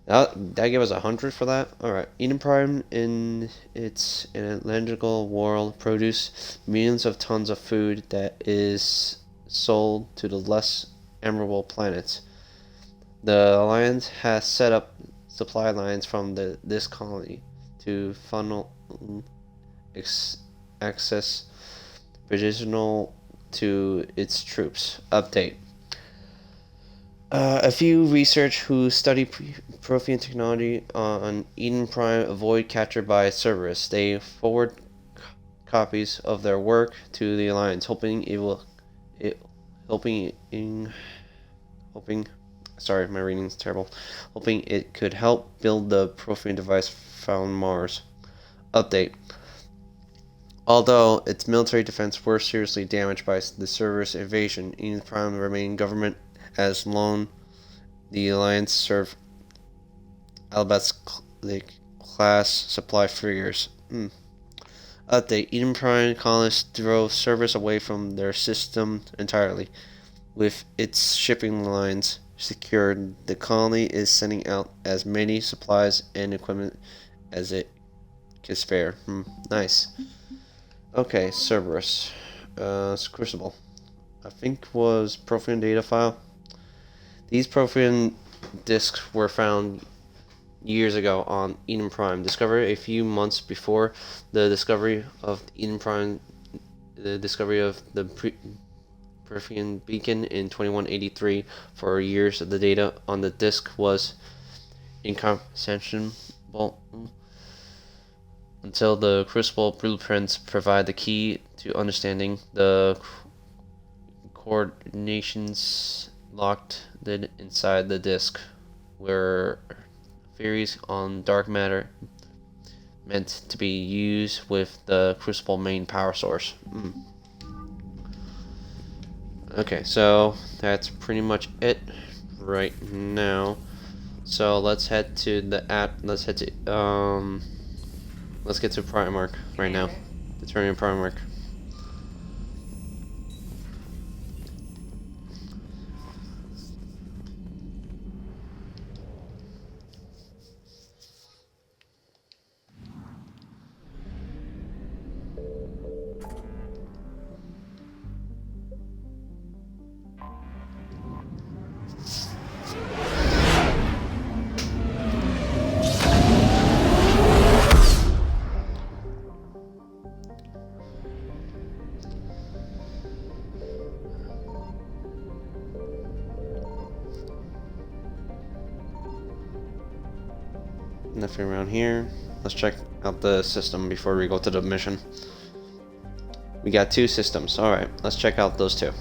That gave us 100 for that? Alright. Eden Prime in its analytical world produce millions of tons of food that is sold to the less admirable planets. The Alliance has set up supply lines from this colony to funnel access provisional to its troops. Update. A few researchers who study Prothean technology on Eden Prime avoid capture by Cerberus. They forward copies of their work to the Alliance, hoping sorry, my reading's terrible. Hoping it could help build the Prothean device found Mars. Update. Although its military defense were seriously damaged by the Cerberus invasion, Eden Prime remained government as long the Alliance served class supply frigates. Update. Eden Prime colonists drove Cerberus away from their system entirely. With its shipping lines secured, the colony is sending out as many supplies and equipment as it can spare. Nice. Okay, Cerberus. Crucible. I think was Prothean data file. These Prothean discs were found years ago on Eden Prime, discovered a few months before the discovery of Eden Prime, the discovery of the Prothean beacon in 2183. For years, the data on the disc was incomprehensible until the Crucible blueprints provide the key to understanding the coordinations locked inside the disk, where theories on dark matter meant to be used with the Crucible main power source. Okay, so that's pretty much it right now. So let's head to the app. Let's get to Primarch right now. The Turian Primarch. Nothing around here. Let's check out the system before we go to the mission. We got 2 systems. Alright, let's check out those 2.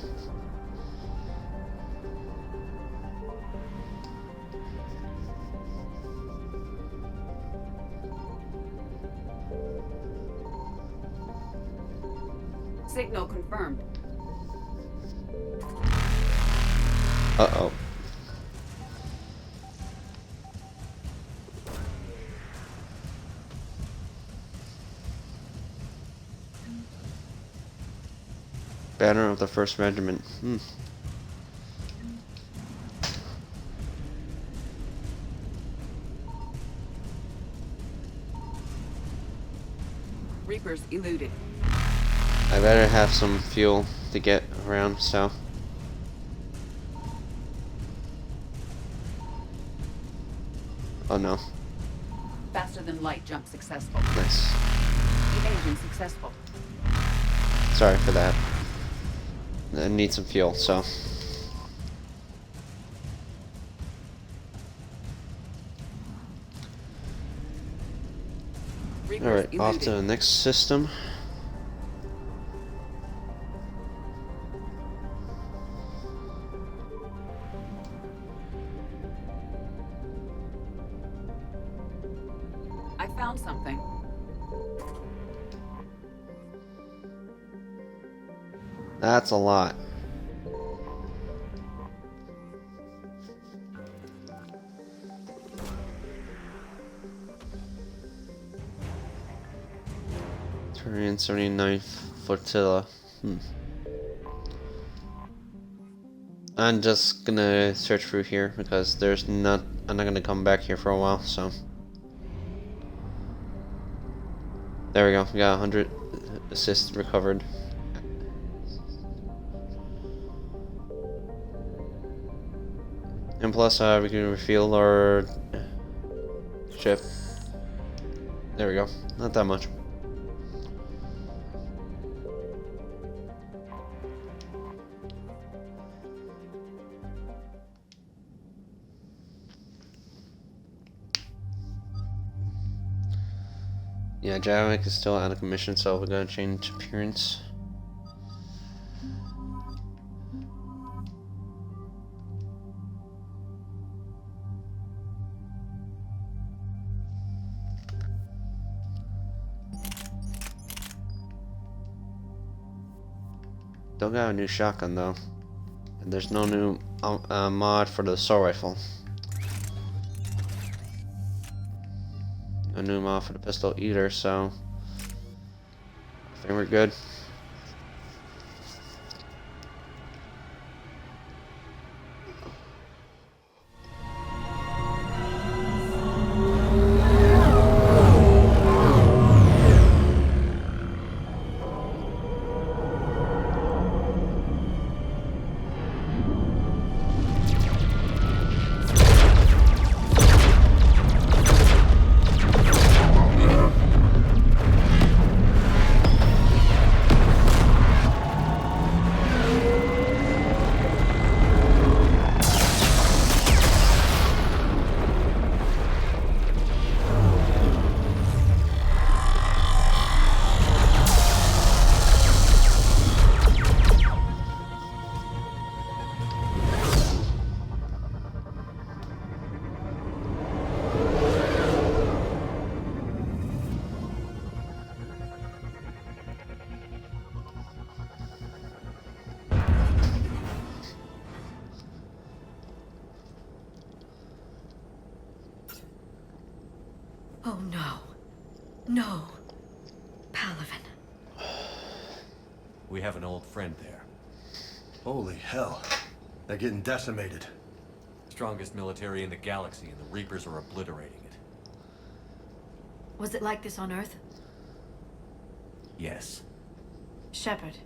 Signal confirmed. Uh-oh. Banner of the 1st Regiment. Reapers eluded. I better have some fuel to get around, so. Oh no. Faster than light jump successful. Nice. Evasion successful. Sorry for that. I need some fuel, so. Alright, off to the next system. I found something. That's a lot. Turian 79 flotilla. I'm just gonna search through here because I'm not gonna come back here for a while, so. There we go. We got 100 assists recovered. And plus, we can refuel our ship. There we go. Not that much. Yeah, Javik is still out of commission, so we're gonna change appearance. Don't got a new shotgun though. And there's no new mod for the assault rifle. A new mod for the pistol either, so I think we're good. Oh no. No. Palaven. We have an old friend there. Holy hell. They're getting decimated. Strongest military in the galaxy, and the Reapers are obliterating it. Was it like this on Earth? Yes. Shepard.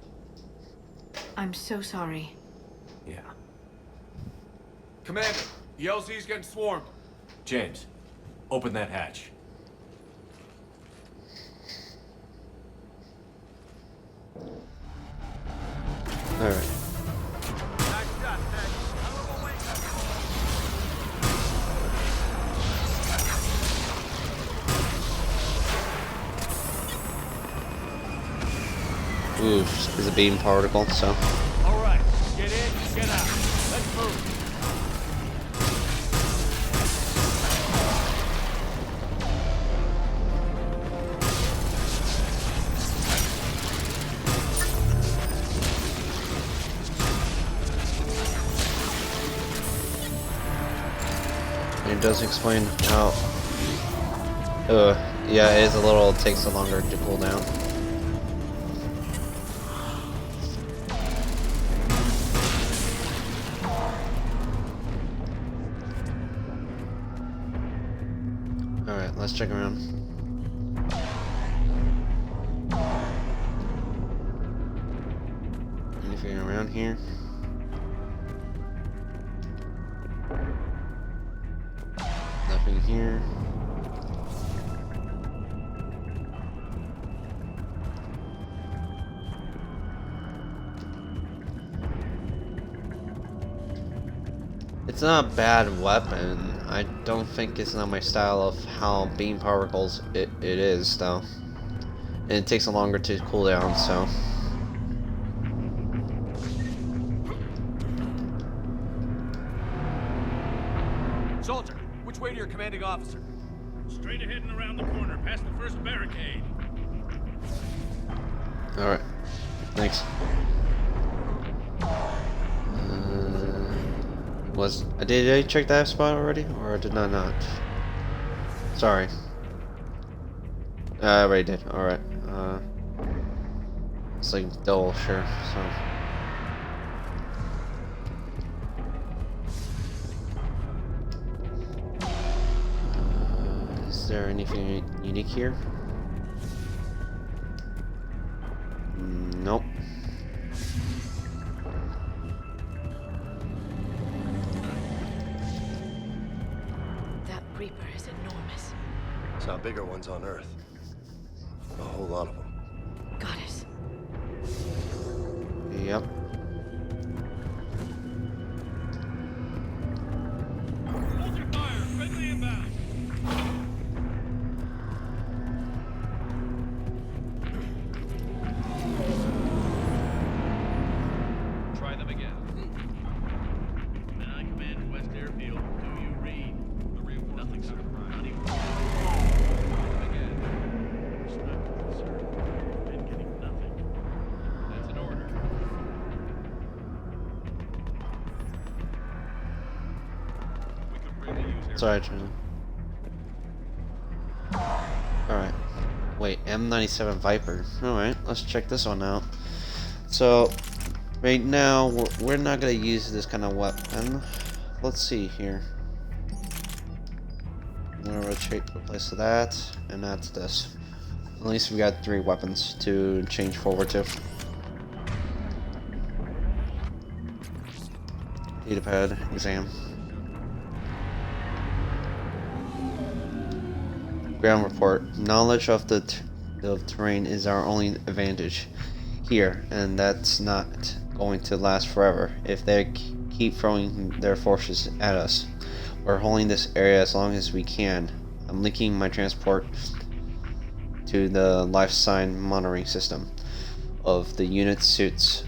I'm so sorry. Yeah. Commander, the LZ's getting swarmed. James, open that hatch. Alright. Ooh, is a beam particle, so. Alright, get in, get out. Let's move. It does explain how. Yeah, it is a little. It takes a longer to cool down. All right, let's check around. Anything around here. Nothing here. It's not a bad weapon. I don't think it's not my style of how beam particles it is, though. And it takes a longer to cool down, so. Soldier, which way to your commanding officer? Straight ahead and around the corner, past the first barricade. Alright. Thanks. Did I check that spot already? Or did I not? Sorry. I already did. Alright. It's like double, sure. So. Is there anything unique here? Nope. That Reaper is enormous. Saw bigger ones on Earth. A whole lot of them. Goddess. Yep. Hold your fire, friendly inbound. Try them again. I command West Airfield. Do you read? Nothing, sir. Not even. Again. Respectfully, sir. Been getting nothing. That's an order. We could really use air. Sorry, Tristan. Alright. Wait, M97 Viper. Alright, let's check this one out. So, right now, we're not going to use this kind of weapon. Let's see here. I'm going to replace that, and that's this. At least we got 3 weapons to change forward to. Data pad, exam. Ground report. Knowledge of the terrain is our only advantage here, and that's not going to last forever if they keep throwing their forces at us. We're holding this area as long as we can. I'm linking my transport to the life sign monitoring system of the unit suits.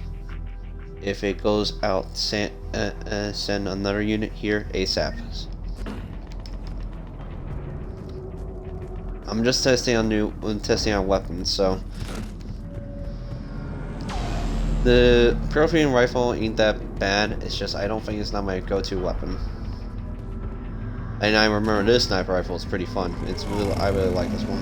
If it goes out, send another unit here ASAP. I'm just testing on weapons, so the Prothean rifle ain't that bad. It's just I don't think it's not my go-to weapon. And I remember this sniper rifle is pretty fun. It's really, I really like this one.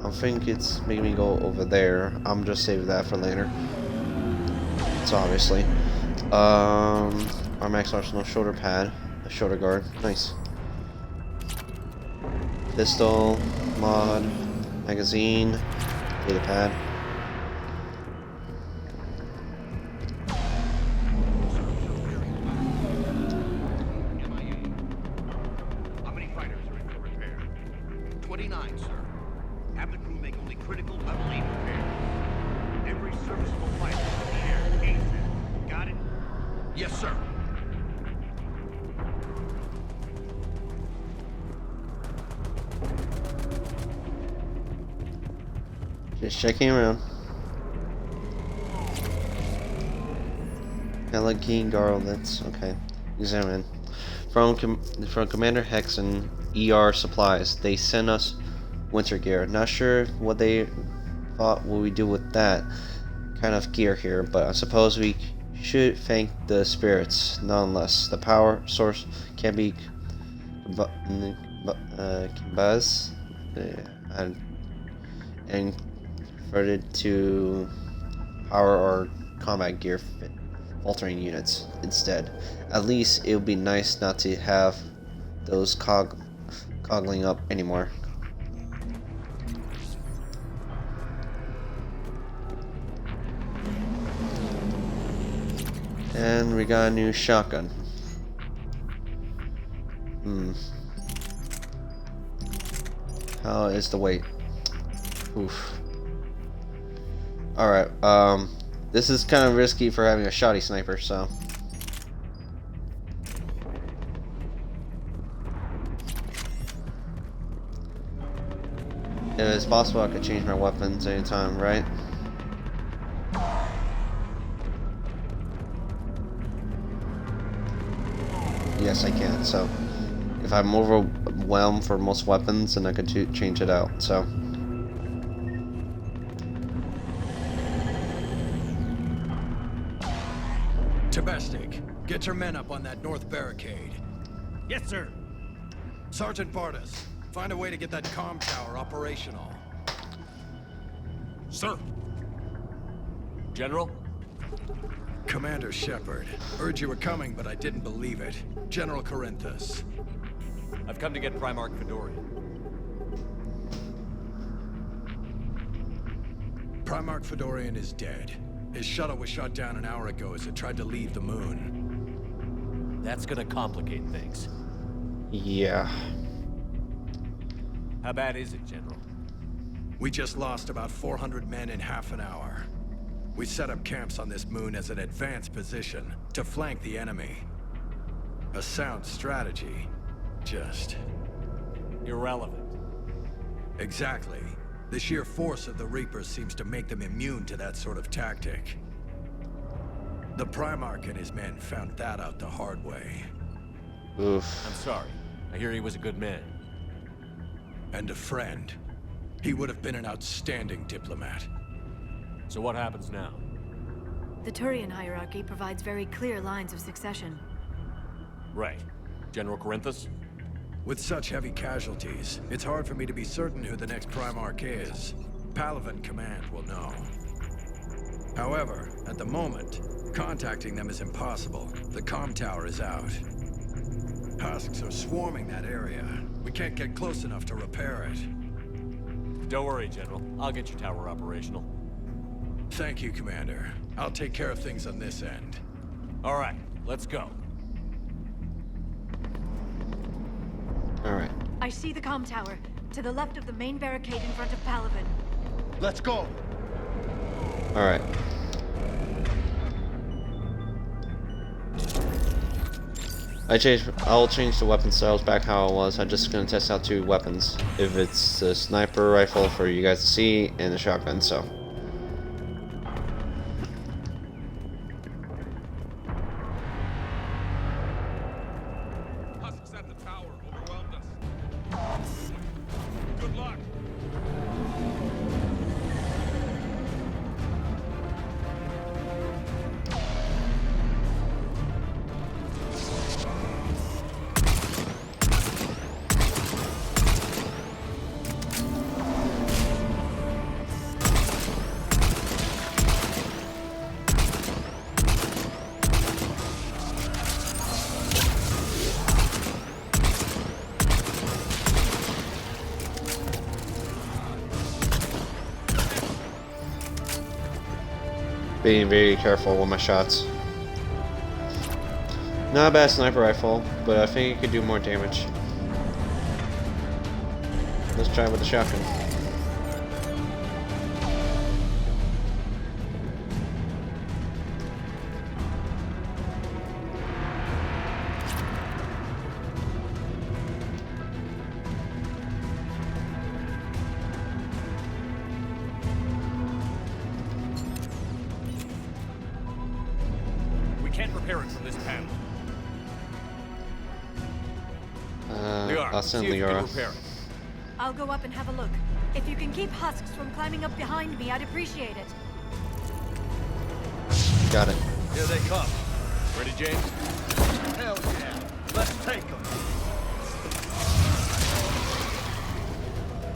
I think it's making me go over there. I'm just saving that for later. So obviously, Armax Arsenal shoulder pad, a shoulder guard, nice. Pistol, mod, magazine, data pad. How many fighters are in for repair? 29, sir. Have the crew make only critical level 8 repairs. Every serviceable fighter in the air, ASAP. Got it? Yes, sir. Just checking around. Elegant garlands. Okay. Examine. From Commander Hex and ER Supplies, they sent us winter gear. Not sure what they thought what we do with that kind of gear here, but I suppose we should thank the spirits nonetheless. The power source can be combust and converted to power or combat gear altering units instead. At least it would be nice not to have those coggling up anymore. And we got a new shotgun. How is the weight? Oof. Alright, this is kind of risky for having a shoddy sniper, so. If it's possible, I could change my weapons anytime, right? Yes, I can. So, if I'm overwhelmed for most weapons, then I could change it out. So. Tabesnik, get your men up on that north barricade. Yes, sir. Sergeant Bardas, find a way to get that comm tower operational. Sir. General? Commander Shepard. Heard you were coming, but I didn't believe it. General Corinthus. I've come to get Primarch Fedorian. Primarch Fedorian is dead. His shuttle was shot down an hour ago as it tried to leave the moon. That's gonna complicate things. Yeah. How bad is it, General? We just lost about 400 men in half an hour. We set up camps on this moon as an advanced position to flank the enemy. A sound strategy. Just... irrelevant. Exactly. The sheer force of the Reapers seems to make them immune to that sort of tactic. The Primarch and his men found that out the hard way. Oof. I'm sorry. I hear he was a good man. And a friend. He would have been an outstanding diplomat. So what happens now? The Turian hierarchy provides very clear lines of succession. Right. General Corinthus? With such heavy casualties, it's hard for me to be certain who the next Primarch is. Palaven Command will know. However, at the moment, contacting them is impossible. The comm tower is out. Husks are swarming that area. We can't get close enough to repair it. Don't worry, General. I'll get your tower operational. Thank you, Commander. I'll take care of things on this end. All right, let's go. All right. I see the comm tower, to the left of the main barricade in front of Palaven. Let's go. All right. I'll change the weapon styles back how it was. I'm just gonna test out 2 weapons. If it's the sniper rifle for you guys to see, and the shotgun. So. Husks at the tower overwhelmed us. Good luck. Being very careful with my shots. Not a bad sniper rifle, but I think it could do more damage. Let's try with the shotgun. Can't repair it from this panel. I'll send see if you can Liara. repair it. I'll go up and have a look. If you can keep Husks from climbing up behind me, I'd appreciate it. Got it. Here they come. Ready, James? Hell yeah. Let's take them.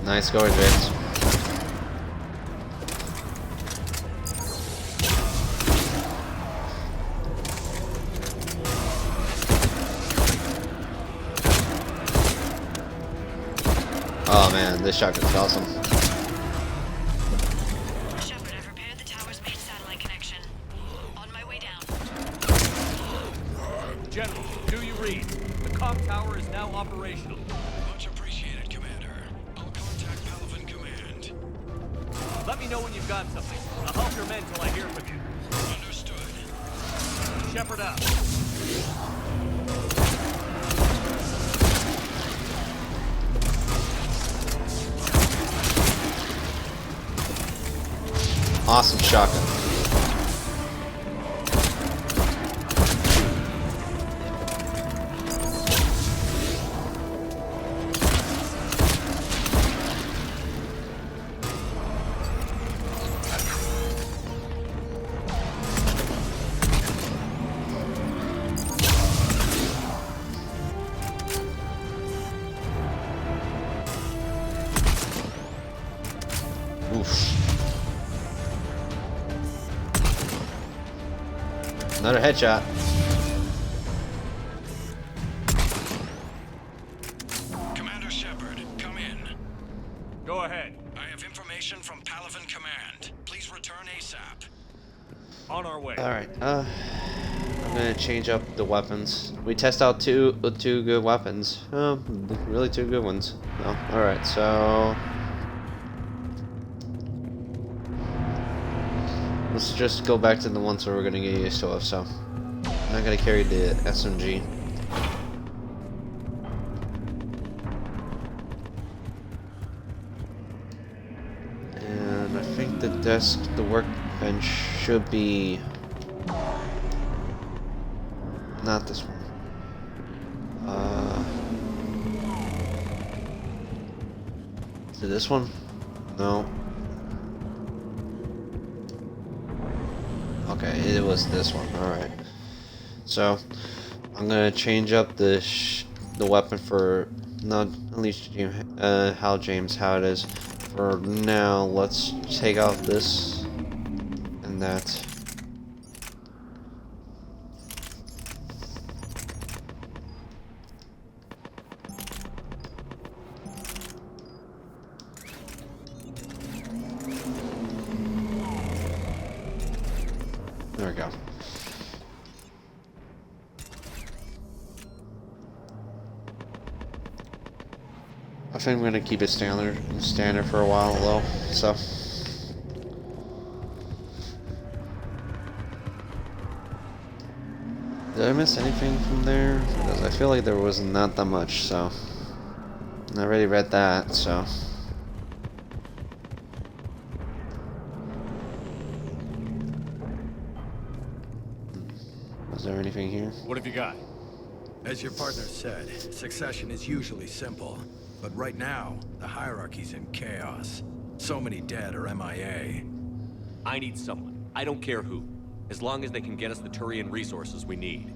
Nice going, James. Oh man, this shotgun's awesome. Shepard, I've repaired the tower's main satellite connection. On my way down. tower is now operational. Much appreciated, Commander. I'll contact Palaven Command. Let me know when you've got something. I'll help your men till I hear from you. Understood. Shepard up. Awesome shotgun. Oof. Another headshot. Commander Shepard, come in. Go ahead. I have information from Palaven Command. Please return ASAP. On our way. Alright, I'm gonna change up the weapons. We test out two good weapons. Really two good ones. No. Alright, so let's just go back to the ones where we're gonna get used to. So I'm not gonna carry the SMG. And I think the desk, the workbench should be not this one. Is it this one? No. Okay, it was this one. All right. So I'm gonna change up the weapon for not at least how it is. For now, let's take out this and that. There we go. I think I'm gonna keep it standard for a while though. So did I miss anything from there? Because I feel like there was not that much. So I already read that. So. Is there anything here? What have you got? As your partner said, succession is usually simple. But right now, the hierarchy's in chaos. So many dead or MIA. I need someone. I don't care who. As long as they can get us the Turian resources we need.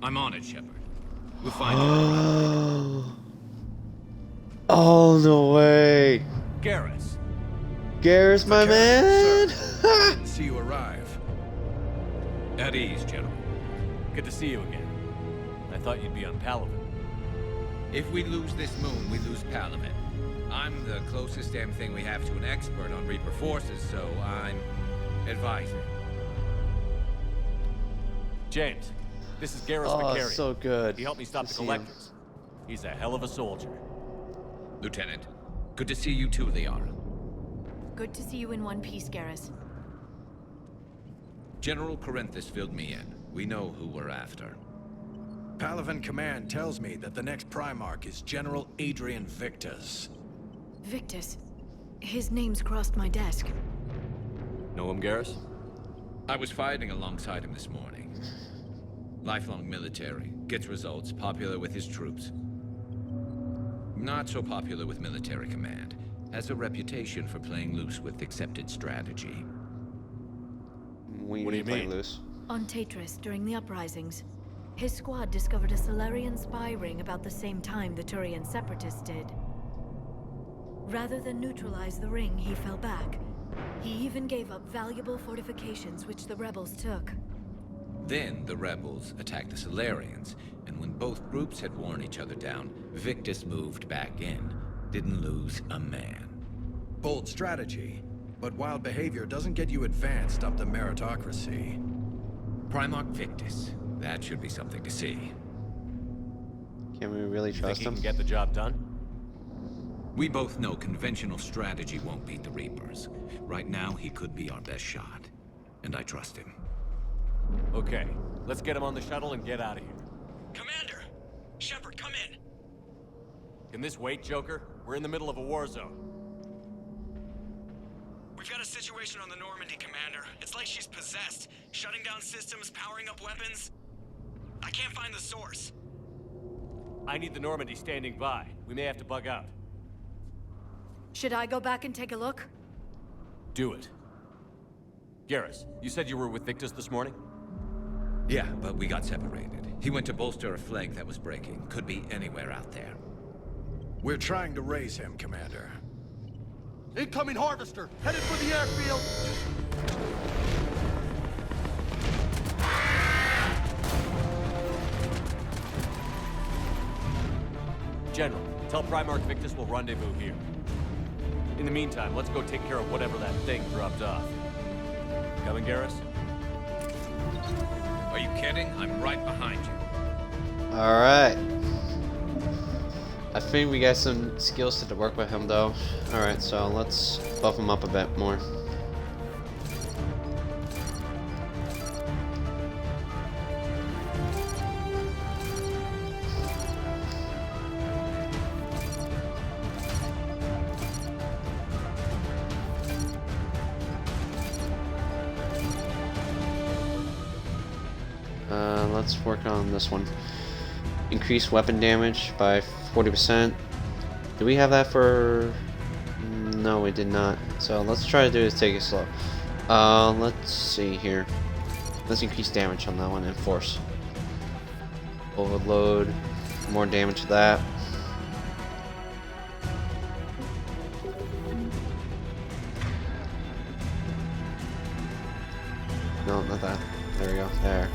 I'm on it, Shepard. We'll find you. Oh, no way. Garrus. Garrus, my man. See you arrive. At ease, General. Good to see you again. I thought you'd be on Palaven. If we lose this moon, we lose Palaven. I'm the closest damn thing we have to an expert on Reaper forces, so I'm advising. James, this is Garrus Oh, Vakarian. so good. He helped me stop the Collectors. He's a hell of a soldier. Lieutenant, good to see you too, Liara. Good to see you in one piece, Garrus. General Corinthus filled me in. We know who we're after. Palaven Command tells me that the next Primarch is General Adrian Victus. Victus. His name's crossed my desk. Know him, Garrus? I was fighting alongside him this morning. Lifelong military, gets results, popular with his troops. Not so popular with military command. Has a reputation for playing loose with accepted strategy. What do you mean? Loose? On Tatris, during the uprisings, his squad discovered a Solarian spy ring about the same time the Turian separatists did. Rather than neutralize the ring, he fell back. He even gave up valuable fortifications which the rebels took. Then the rebels attacked the Solarians, and when both groups had worn each other down, Victus moved back in. Didn't lose a man. Bold strategy, but wild behavior doesn't get you advanced up the meritocracy. Primarch Victus. That should be something to see. Can we really Think trust he him? can get the job done? We both know conventional strategy won't beat the Reapers. Right now, he could be our best shot. And I trust him. Okay, let's get him on the shuttle and get out of here. Commander! Shepard, come in! Can this wait, Joker? We're in the middle of a war zone. We've got a situation on the Normandy, Commander. It's like she's possessed. Shutting down systems, powering up weapons. I can't find the source. I need the Normandy standing by. We may have to bug out. Should I go back and take a look? Do it. Garrus, you said you were with Victus this morning? Yeah, but we got separated. He went to bolster a flank that was breaking. Could be anywhere out there. We're trying to raise him, Commander. Incoming harvester! Headed for the airfield! General, tell Primarch Victus we'll rendezvous here. In the meantime, let's go take care of whatever that thing dropped off. Coming, Garrus? Are you kidding? I'm right behind you. Alright. I think we got some skills to work with him though. Alright, so let's buff him up a bit more. Let's work on this one. Increase weapon damage by 40%. Do we have that for... No, we did not. So let's try to do is take it slow. Let's see here. Let's increase damage on that one and force. Overload. More damage to that. No, not that. There we go. There.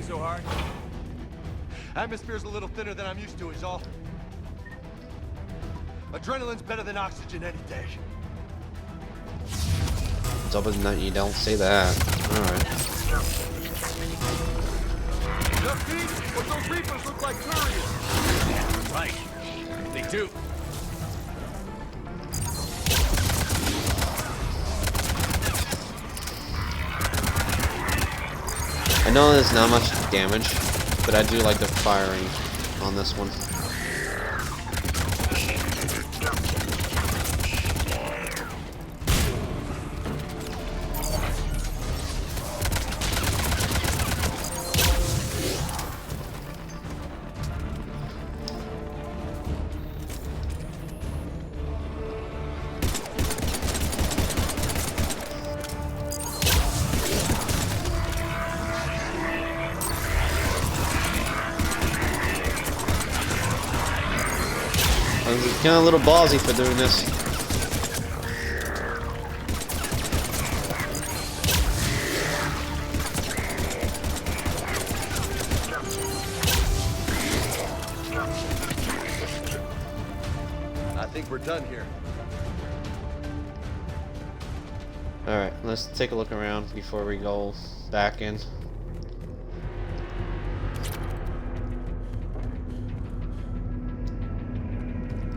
So hard? Atmosphere's a little thinner than I'm used to, is all. Adrenaline's better than oxygen any day. Double nut, you don't say that. Alright. Look, Pete, what those Reapers look like Turians. Right. They do. I know there's not much damage, but I do like the firing on this one. I'm kind of a little ballsy for doing this. I think we're done here. Alright, let's take a look around before we go back in.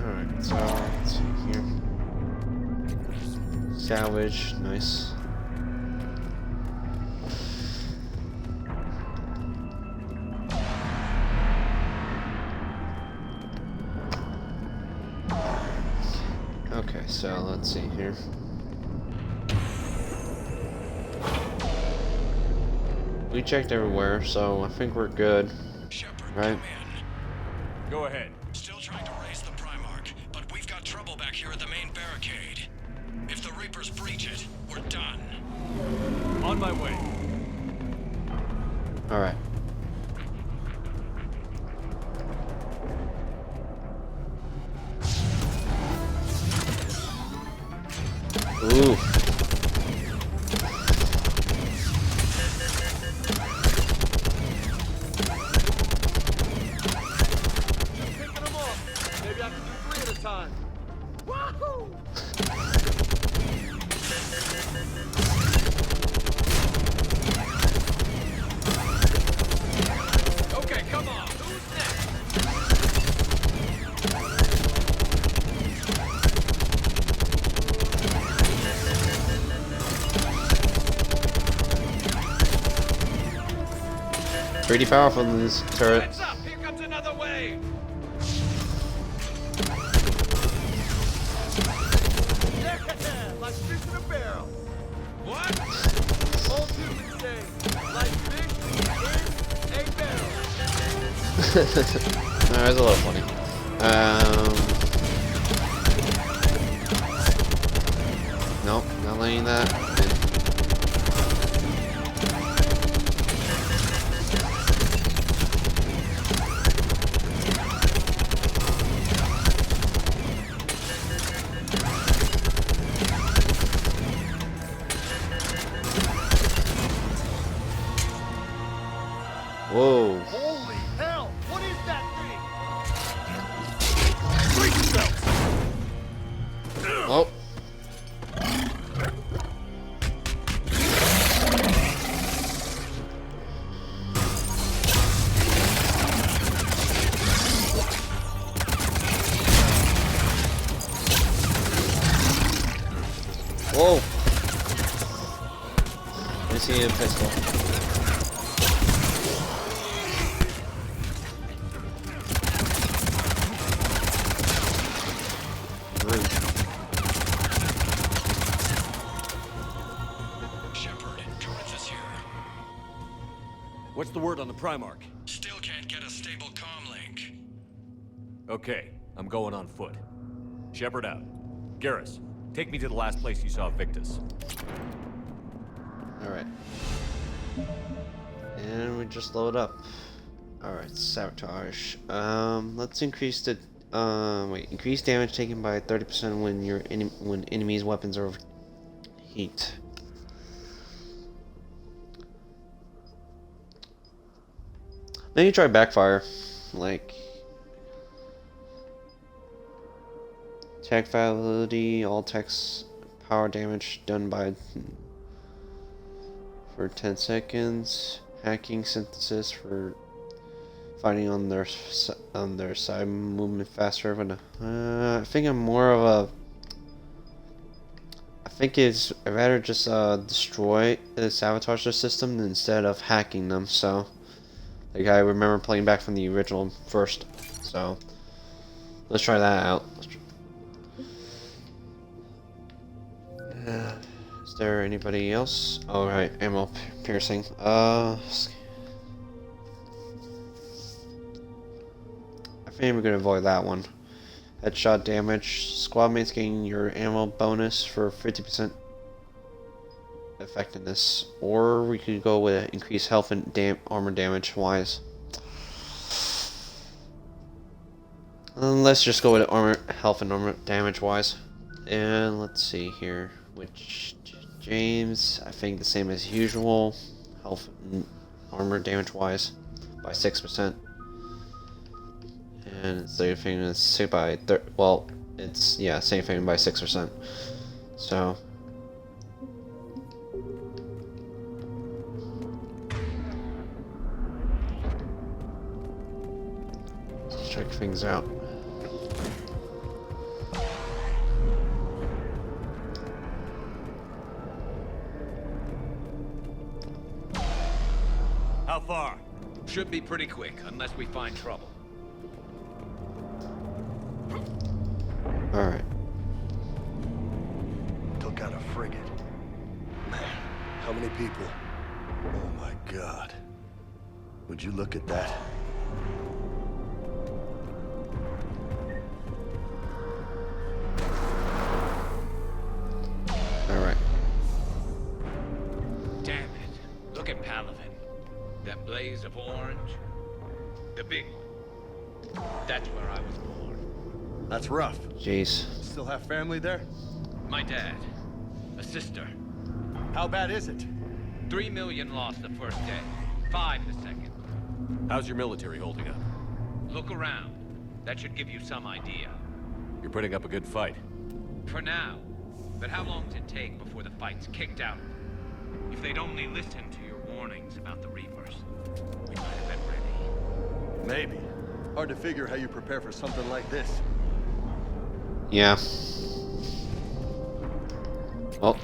Alright, so let's see here. Salvage, nice. Okay, so let's see here. We checked everywhere, so I think we're good. Right? Go ahead. Still trying to raise the Primarch, but we've got trouble back here at the main barricade. If the Reapers breach it, we're done. On my way. Alright. Ooh. Maybe I can do 3 at a time. Wahoo! pretty powerful in this turret. Heads up! Here comes another wave! Yeah, like fish in a barrel. What? All humans say, like fish in a barrel. That was a little funny. Nope, not letting that. Whoa. Holy hell! What is that thing? Oh. Whoa. Let me see a pistol. What's the word on the Primarch? Still can't get a stable comm link. Okay, I'm going on foot. Shepard out. Garrus, take me to the last place you saw Victus. Alright. And we just load up. Alright, sabotage. Let's increase the increase damage taken by 30% when enemies' weapons are overheat. Maybe try backfire, like tech validity, all techs power damage done by for 10 seconds. Hacking synthesis for fighting on their side movement faster. But I think I'm more of a. I think I'd rather just destroy sabotage their system instead of hacking them. So. Like I remember playing back from the original first, so let's try that out. Is there anybody else? Oh right, ammo piercing. I think we're gonna avoid that one. Headshot damage. Squad mates gain your ammo bonus for 50% effectiveness, or we could go with increased health and armor damage wise. Let's just go with armor, health and armor damage wise. And let's see here, which James, I think the same as usual, health and armor damage wise by 6%. And same thing is by well, it's yeah, same thing by 6%. So. Check things out. How far? Should be pretty quick, unless we find trouble. Alright. Took out a frigate. Man, how many people? Oh my god. Would you look at that? Alright. Damn it. Look at Palaven. That blaze of orange. The big one. That's where I was born. That's rough. Jeez. Still have family there? My dad. A sister. How bad is it? 3 million lost the first day. 5 the second. How's your military holding up? Look around. That should give you some idea. You're putting up a good fight. For now. But how long does it take before the fight's kicked out? If they'd only listened to your warnings about the Reapers, we might have been ready. Maybe. Hard to figure how you prepare for something like this. Yeah. Well.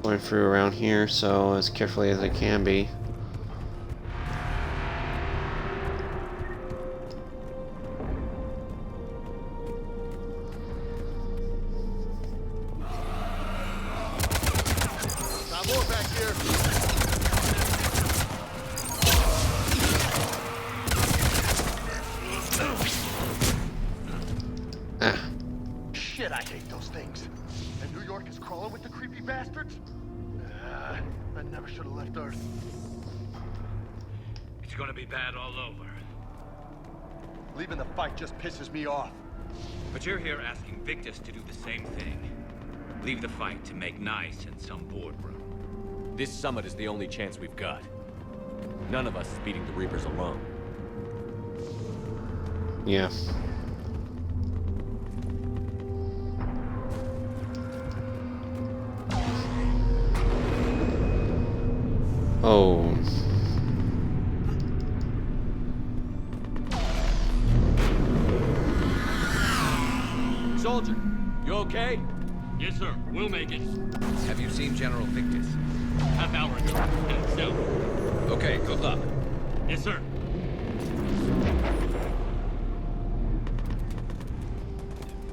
Going through around here, so as carefully as I can be. Not more back here. Shit, I hate those things. And New York is crawling with the creepy bastards? I never should have left Earth. It's gonna be bad all over. Leaving the fight just pisses me off. But you're here asking Victus to do the same thing. Leave the fight to make nice in some boardroom. This summit is the only chance we've got. None of us is beating the Reapers alone. Yeah. Oh. Soldier, you okay? Yes, sir. We'll make it. Have you seen General Victus? Half hour ago. Headed south. Okay, good luck. Yes, sir.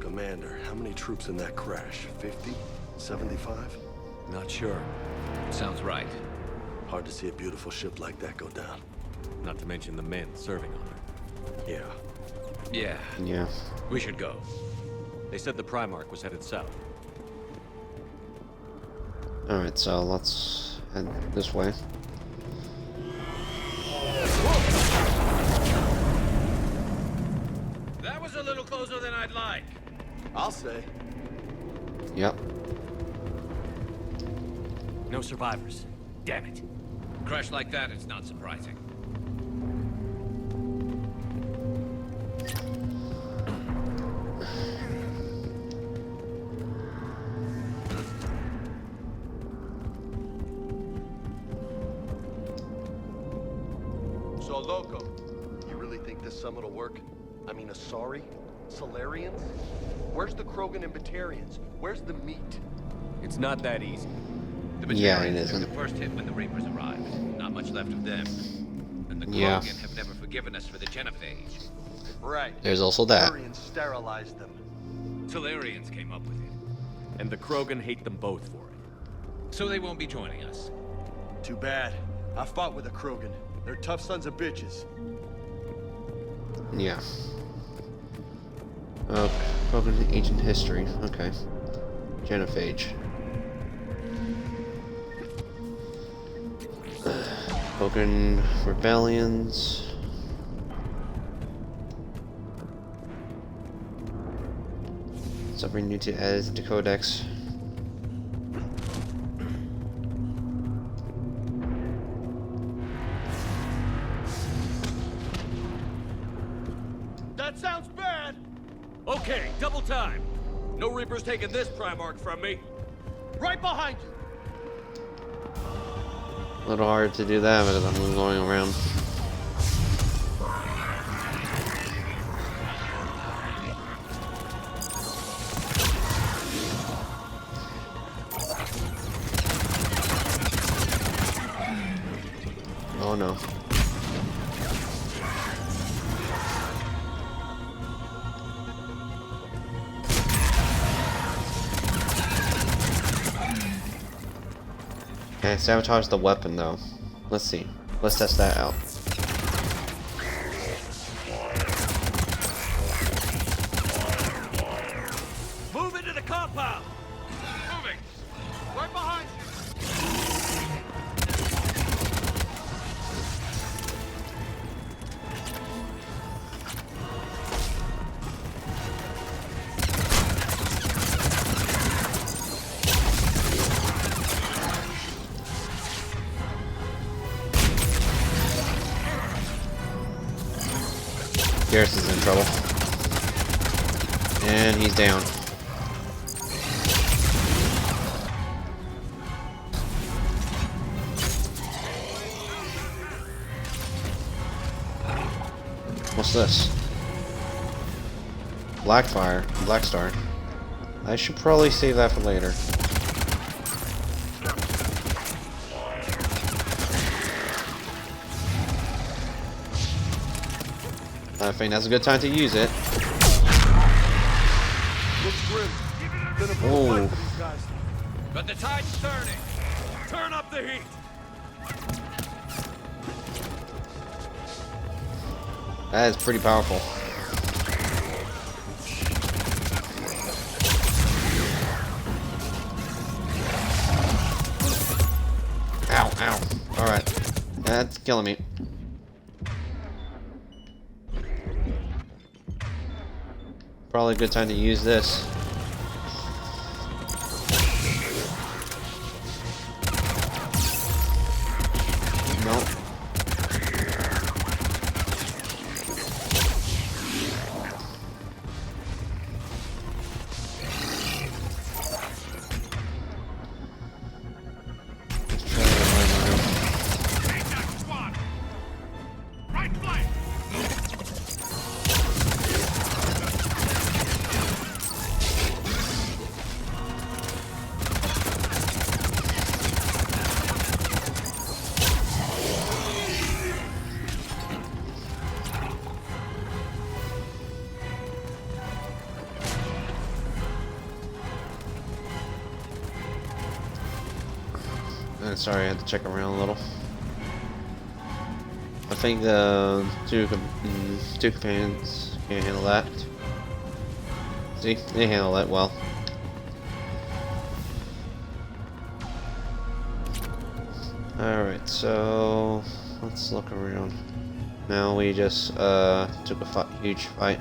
Commander, how many troops in that crash? 50? 75? Not sure. Sounds right. Hard to see a beautiful ship like that go down. Not to mention the men serving on her. Yeah. Yeah. Yeah. We should go. They said the Primarch was headed south. Alright, so let's head this way. That was a little closer than I'd like. I'll say. Yep. No survivors. Damn it. Crash like that, it's not surprising. So, Loco, you really think this summit will work? I mean, Asari? Solarians? Where's the Krogan and Batarians? Where's the meat? It's not that easy. The Yeah, it Batarians isn't. took the first hit when the Reapers arrived. Not much left of them. And the Yeah. Krogan have never forgiven us for the Genophage. Right. There's also that. Solarians sterilized them. Solarians came up with it. And the Krogan hate them both for it. So they won't be joining us. Too bad. I fought with a Krogan. They're tough sons of bitches. Yeah. Oh, Krogan ancient history. Okay. Genophage. Krogan rebellions. Something new to add to the Codex. That sounds bad! Okay, double time. No Reapers taking this Primarch from me. Right behind you! A little hard to do that because I'm going around. Oh no. Okay, sabotage the weapon though. Let's see. Let's test that out. Move into the compound! Moving. Right behind you! Garrus is in trouble. And he's down. What's this? Blackfire. Black Star. I should probably save that for later. I think that's a good time to use it. Looks grim. Been a Oh. full fight for these guys. But the tide's turning. Turn up the heat. That is pretty powerful. Ow, ow. Alright. That's killing me. Probably a good time to use this. Nope. Sorry, I had to check around a little. I think the two companions can't handle that. See, they handle that well. Alright, so let's look around. Now we just took a huge fight.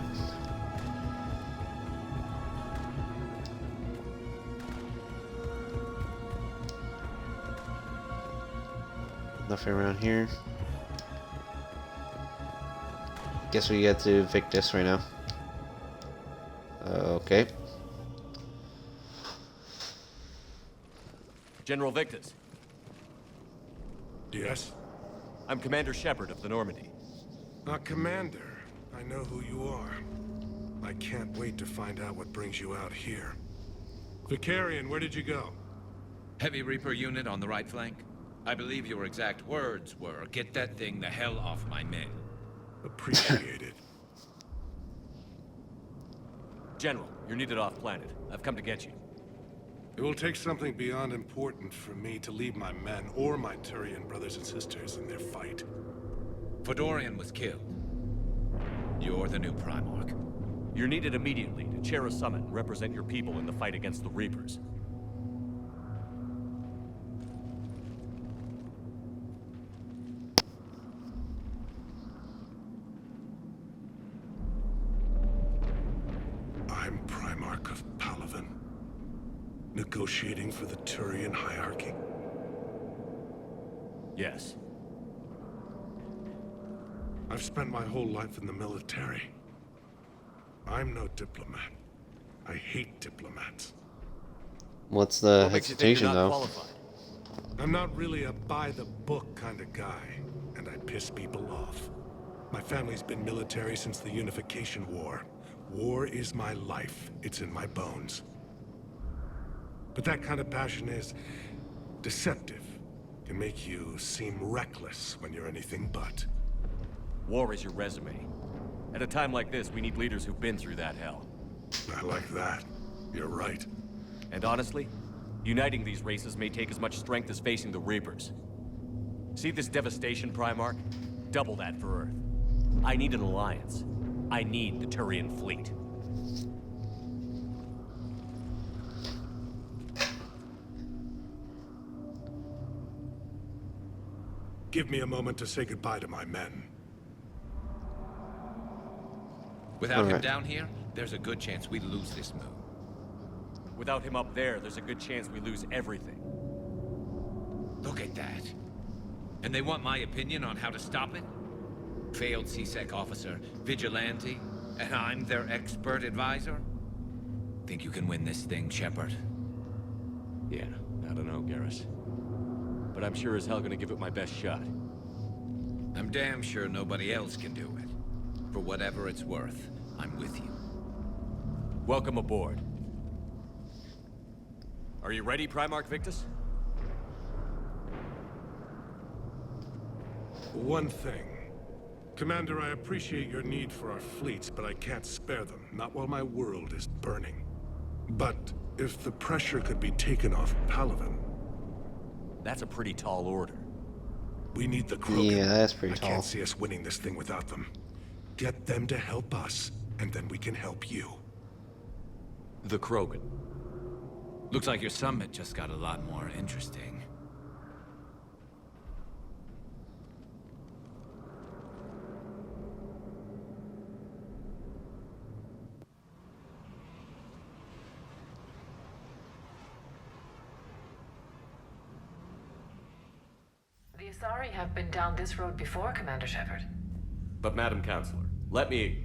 Nothing around here. Guess we get to Victus right now. Okay. General Victus. Yes? I'm Commander Shepard of the Normandy. Commander. I know who you are. I can't wait to find out what brings you out here. Vicarian, where did you go? Heavy Reaper unit on the right flank. I believe your exact words were, "Get that thing the hell off my men." Appreciated. General, you're needed off planet. I've come to get you. It will take something beyond important for me to leave my men or my Turian brothers and sisters in their fight. Fedorian was killed. You're the new Primarch. You're needed immediately to chair a summit and represent your people in the fight against the Reapers. I'm Primarch of Palaven, negotiating for the Turian hierarchy. Yes. I've spent my whole life in the military. I'm no diplomat. I hate diplomats. What's the What makes you think hesitation you're not though? qualified? I'm not really a by-the-book kind of guy, and I piss people off. My family's been military since the Unification War. War is my life. It's in my bones. But that kind of passion is deceptive. Can make you seem reckless when you're anything but. War is your resume. At a time like this, we need leaders who've been through that hell. I like that. You're right. And honestly, uniting these races may take as much strength as facing the Reapers. See this devastation, Primarch? Double that for Earth. I need an alliance. I need the Turian fleet. Give me a moment to say goodbye to my men. Without him down here, there's a good chance we lose this move. Without him up there's a good chance we lose everything. Look at that. And they want my opinion on how to stop it? Failed CSEC officer, vigilante, and I'm their expert advisor? Think you can win this thing, Shepard? Yeah, I don't know, Garrus. But I'm sure as hell gonna give it my best shot. I'm damn sure nobody else can do it. For whatever it's worth, I'm with you. Welcome aboard. Are you ready, Primarch Victus? One thing. Commander, I appreciate your need for our fleets, but I can't spare them. Not while my world is burning. But if the pressure could be taken off Palaven... That's a pretty tall order. We need the Krogan. Yeah, that's pretty tall. I can't see us winning this thing without them. Get them to help us, and then we can help you. The Krogan. Looks like your summit just got a lot more interesting. The Asari have been down this road before, Commander Shepard. But Madam Counselor, let me...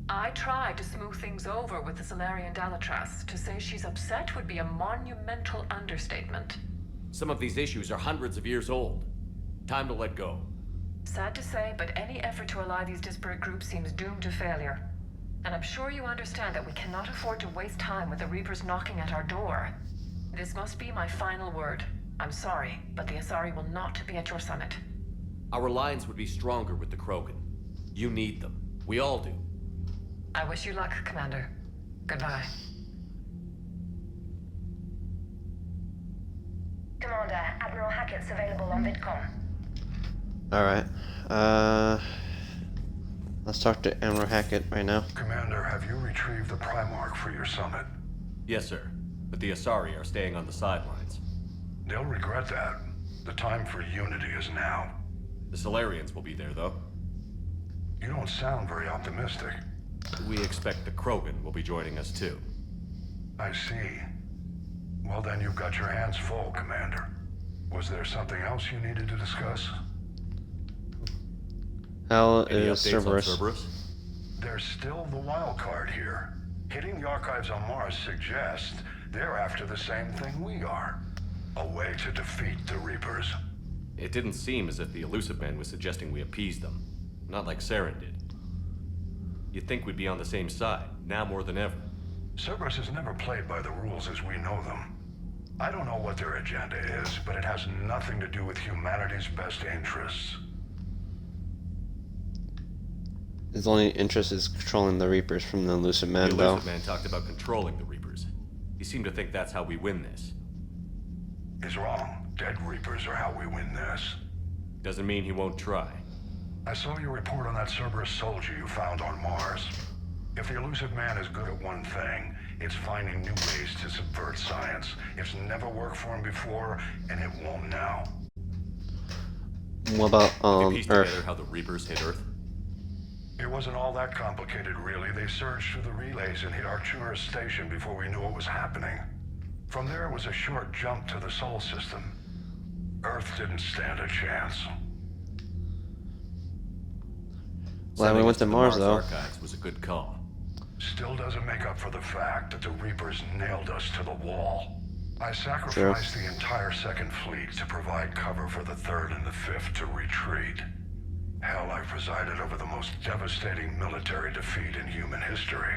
I tried to smooth things over with the Salarian Dalatras. To say she's upset would be a monumental understatement. Some of these issues are hundreds of years old. Time to let go. Sad to say, but any effort to ally these disparate groups seems doomed to failure. And I'm sure you understand that we cannot afford to waste time with the Reapers knocking at our door. This must be my final word. I'm sorry, but the Asari will not be at your summit. Our alliance would be stronger with the Krogan. You need them. We all do. I wish you luck, Commander. Goodbye. Commander, Admiral Hackett's available on VidCom. Alright. Let's talk to Admiral Hackett right now. Commander, have you retrieved the Primarch for your summit? Yes, sir. But the Asari are staying on the sidelines. They'll regret that. The time for unity is now. The Salarians will be there, though. You don't sound very optimistic. We expect the Krogan will be joining us, too. I see. Well, then you've got your hands full, Commander. Was there something else you needed to discuss? How Any is updates on Cerberus? Cerberus? There's still the wild card here. Hitting the archives on Mars suggests they're after the same thing we are. A way to defeat the Reapers. It didn't seem as if the Illusive Man was suggesting we appease them. Not like Saren did. You'd think we'd be on the same side, now more than ever. Cerberus has never played by the rules as we know them. I don't know what their agenda is, but it has nothing to do with humanity's best interests. His only interest is controlling the Reapers from the Elusive Man, The though. Illusive Man talked about controlling the Reapers. He seemed to think that's how we win this. He's wrong. Dead Reapers are how we win this. Doesn't mean he won't try. I saw your report on that Cerberus soldier you found on Mars. If the Elusive Man is good at one thing, it's finding new ways to subvert science. It's never worked for him before, and it won't now. What about Have you pieced Earth? together how the Reapers hit Earth? It wasn't all that complicated, really. They surged through the relays and hit Arcturus Station before we knew what was happening. From there, it was a short jump to the Sol system. Earth didn't stand a chance. Well, we Sending went us to the Mars, though. Archives was a good call. Still doesn't make up for the fact that the Reapers nailed us to the wall. I sacrificed the entire Second Fleet to provide cover for the Third and the Fifth to retreat. Hell, I presided over the most devastating military defeat in human history.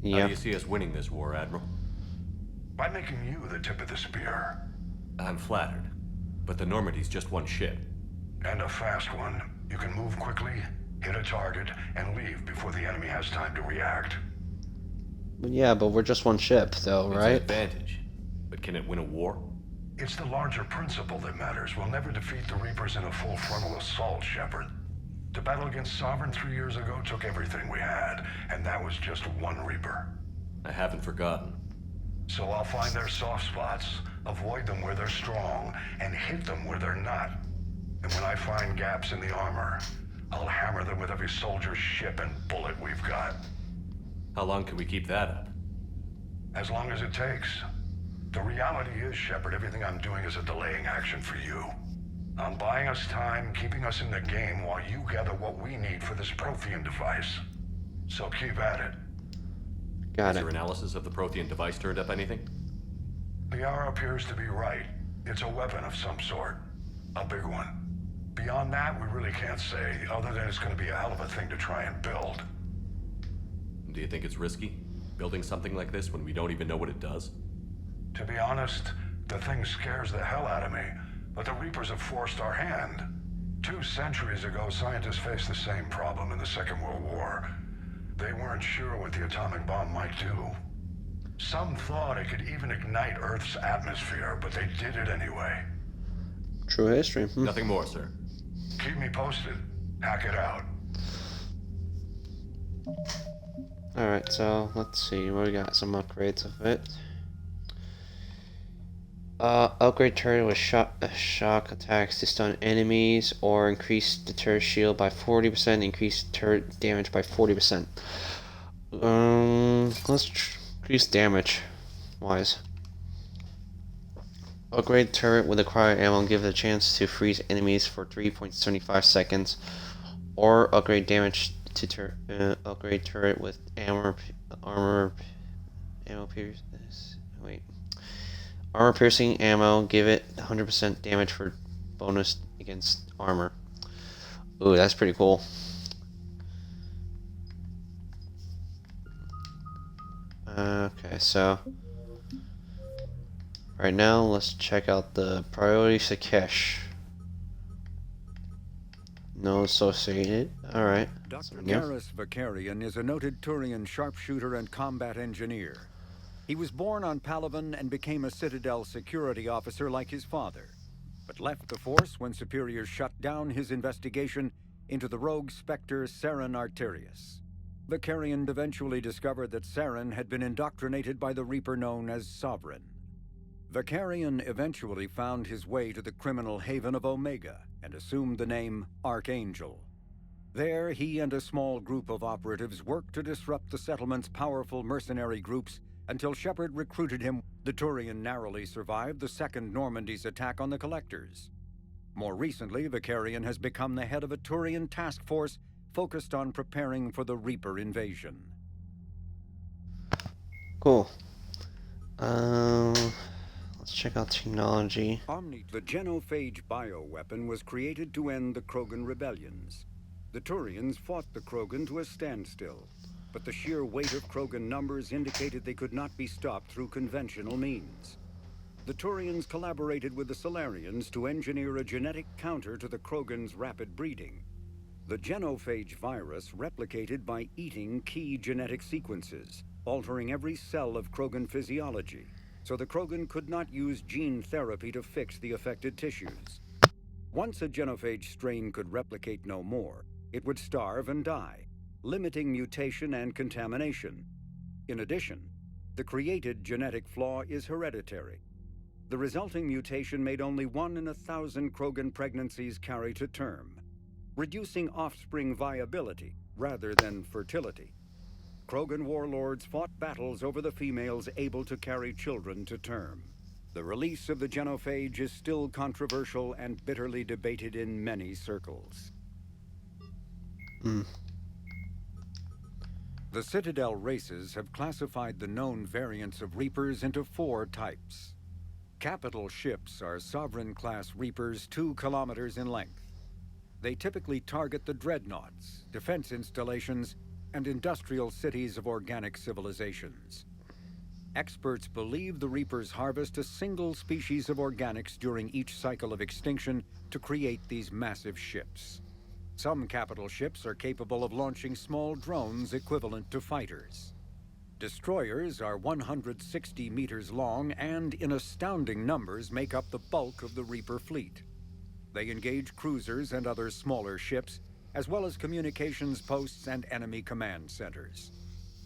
How do you see us winning this war, Admiral? By making you the tip of the spear. I'm flattered. But the Normandy's just one ship. And a fast one. You can move quickly, hit a target, and leave before the enemy has time to react. Yeah, but we're just one ship, though, It's an right? advantage. But can it win a war? It's the larger principle that matters. We'll never defeat the Reapers in a full frontal assault, Shepard. The battle against Sovereign 3 years ago took everything we had, and that was just one Reaper. I haven't forgotten. So I'll find their soft spots, avoid them where they're strong, and hit them where they're not. And when I find gaps in the armor, I'll hammer them with every soldier, ship, and bullet we've got. How long can we keep that up? As long as it takes. The reality is, Shepard, everything I'm doing is a delaying action for you. I'm buying us time, keeping us in the game while you gather what we need for this Prothean device. So keep at it. Got Has your analysis of the Prothean device turned up anything? Liara appears to be right. It's a weapon of some sort. A big one. Beyond that, we really can't say, other than it's going to be a hell of a thing to try and build. Do you think it's risky? Building something like this when we don't even know what it does? To be honest, the thing scares the hell out of me, but the Reapers have forced our hand. 2 centuries ago, scientists faced the same problem in the Second World War. They weren't sure what the atomic bomb might do. Some thought it could even ignite Earth's atmosphere, but they did it anyway. True history. Nothing more, sir. Keep me posted. Hack it out. Alright, so let's see. We got some upgrades of it. Upgrade turret with shock attacks to stun enemies, or increase deter shield by 40%, increase turret damage by 40%. Let's increase damage wise. Upgrade turret with acquired ammo, give it a chance to freeze enemies for 3.75 seconds, or upgrade damage to upgrade turret with armor piercing ammo, give it 100% damage for bonus against armor. Ooh, that's pretty cool. Okay, so right now let's check out the priority Sakesh. No associated. Alright. Dr. Garrus Vakarian is a noted Turian sharpshooter and combat engineer. He was born on Palaven and became a Citadel security officer like his father, but left the Force when superiors shut down his investigation into the rogue Spectre Saren Arterius. Vakarian eventually discovered that Saren had been indoctrinated by the Reaper known as Sovereign. Vakarian eventually found his way to the criminal haven of Omega and assumed the name Archangel. There, he and a small group of operatives worked to disrupt the settlement's powerful mercenary groups until Shepard recruited him. The Turian narrowly survived the Second Normandy's attack on the Collectors. More recently, Vakarian has become the head of a Turian task force focused on preparing for the Reaper invasion. Cool. Let's check out technology. The genophage bioweapon was created to end the Krogan rebellions. The Turians fought the Krogan to a standstill, but the sheer weight of Krogan numbers indicated they could not be stopped through conventional means. The Turians collaborated with the Salarians to engineer a genetic counter to the Krogan's rapid breeding. The genophage virus replicated by eating key genetic sequences, altering every cell of Krogan physiology, so the Krogan could not use gene therapy to fix the affected tissues. Once a genophage strain could replicate no more, it would starve and die, limiting mutation and contamination. In addition, the created genetic flaw is hereditary. The resulting mutation made only 1 in 1,000 Krogan pregnancies carry to term, reducing offspring viability rather than fertility. Krogan warlords fought battles over the females able to carry children to term. The release of the genophage is still controversial and bitterly debated in many circles. The Citadel races have classified the known variants of Reapers into 4 types. Capital ships are Sovereign-class Reapers 2 kilometers in length. They typically target the dreadnoughts, defense installations, and industrial cities of organic civilizations. Experts believe the Reapers harvest a single species of organics during each cycle of extinction to create these massive ships. Some capital ships are capable of launching small drones equivalent to fighters. Destroyers are 160 meters long and, in astounding numbers, make up the bulk of the Reaper fleet. They engage cruisers and other smaller ships, as well as communications posts and enemy command centers.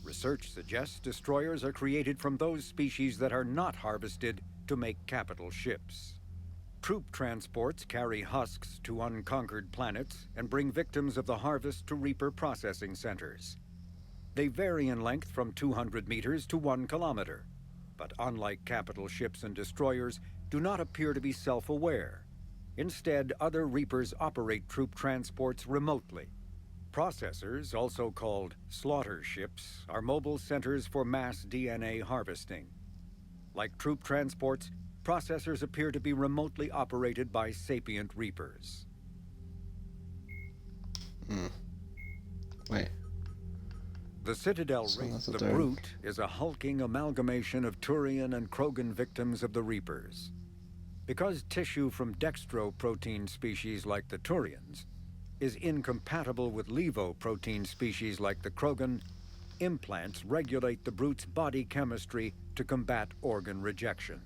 Research suggests destroyers are created from those species that are not harvested to make capital ships. Troop transports carry husks to unconquered planets and bring victims of the harvest to Reaper processing centers. They vary in length from 200 meters to 1 kilometer, but unlike capital ships and destroyers, do not appear to be self-aware. Instead, other Reapers operate troop transports remotely. Processors, also called slaughter ships, are mobile centers for mass DNA harvesting. Like troop transports, processors appear to be remotely operated by sapient Reapers. Wait. The Citadel race, the Brute, is a hulking amalgamation of Turian and Krogan victims of the Reapers. Because tissue from dextroprotein species like the Turians is incompatible with levoprotein species like the Krogan, implants regulate the brute's body chemistry to combat organ rejection.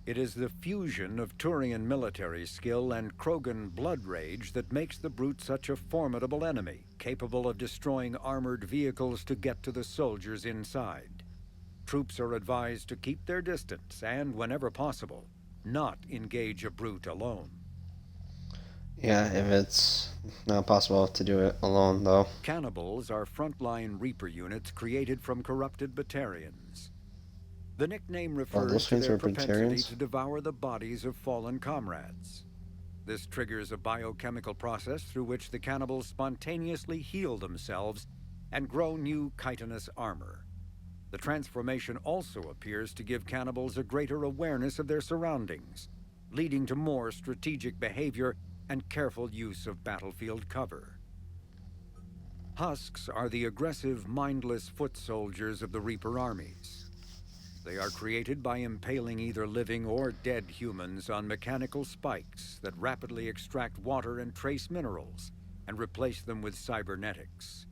It is the fusion of Turian military skill and Krogan blood rage that makes the brute such a formidable enemy, capable of destroying armored vehicles to get to the soldiers inside. Troops are advised to keep their distance and, whenever possible, not engage a brute alone. Yeah, if it's not possible to do it alone, though. Cannibals are frontline Reaper units created from corrupted Batarians. The nickname refers those to things their are propensity Batarians? to devour the bodies of fallen comrades. This triggers a biochemical process through which the cannibals spontaneously heal themselves and grow new chitinous armor. The transformation also appears to give cannibals a greater awareness of their surroundings, leading to more strategic behavior and careful use of battlefield cover. Husks are the aggressive, mindless foot soldiers of the Reaper armies. They are created by impaling either living or dead humans on mechanical spikes that rapidly extract water and trace minerals and replace them with cybernetics.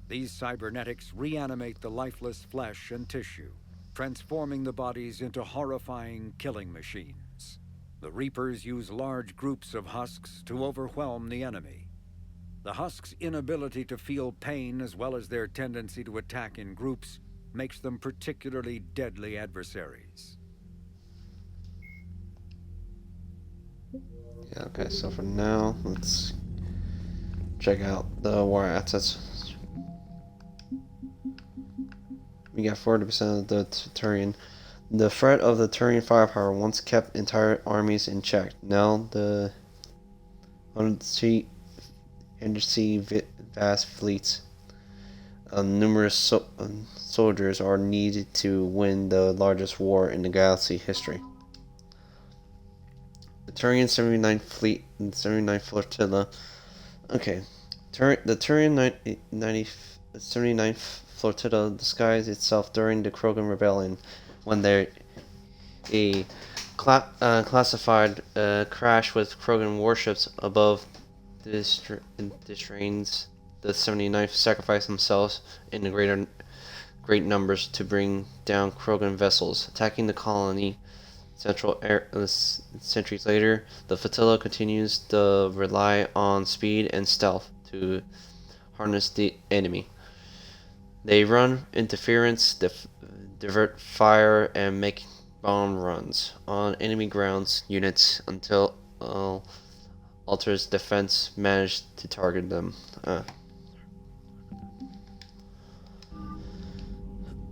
These cybernetics reanimate the lifeless flesh and tissue, transforming the bodies into horrifying killing machines. The Reapers use large groups of husks to overwhelm the enemy. The husks' inability to feel pain, as well as their tendency to attack in groups, makes them particularly deadly adversaries. Yeah, okay, so for now, let's check out the war assets. We got 40% of the Turian. The threat of the Turian firepower once kept entire armies in check. Now the undersea vast fleets of numerous soldiers are needed to win the largest war in the galaxy history. The Turian 79th Fleet and 79th Flotilla. Okay, the Turian 79th Flotilla disguised itself during the Krogan Rebellion when a classified crash with Krogan warships above the strains. The 79th sacrificed themselves in great numbers to bring down Krogan vessels, attacking the colony. Centuries later, the flotilla continues to rely on speed and stealth to harness the enemy. They run interference, divert fire, and make bomb runs on enemy grounds units until Alter's defense managed to target them.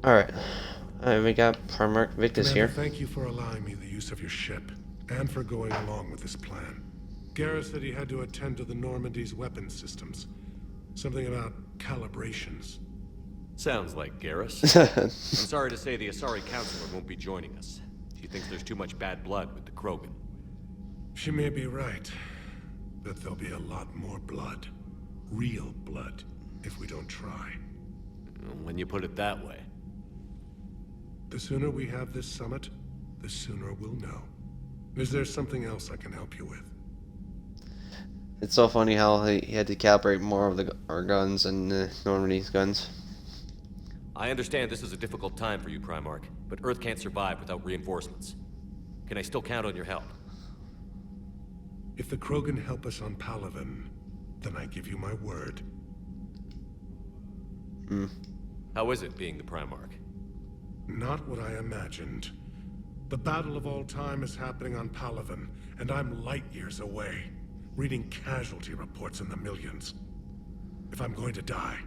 Alright, we got Primarch Victus Commander, here. Thank you for allowing me the use of your ship, and for going along with this plan. Garrus said he had to attend to the Normandy's weapons systems. Something about calibrations. Sounds like Garrus. I'm sorry to say the Asari Councilor won't be joining us. She thinks there's too much bad blood with the Krogan. She may be right, but there'll be a lot more blood. Real blood, if we don't try. When you put it that way. The sooner we have this summit, the sooner we'll know. Is there something else I can help you with? It's so funny how he had to calibrate more of our guns and Normandy's guns. I understand this is a difficult time for you, Primarch, but Earth can't survive without reinforcements. Can I still count on your help? If the Krogan help us on Palaven, then I give you my word. How is it being the Primarch? Not what I imagined. The battle of all time is happening on Palaven, and I'm light years away, reading casualty reports in the millions. If I'm going to die,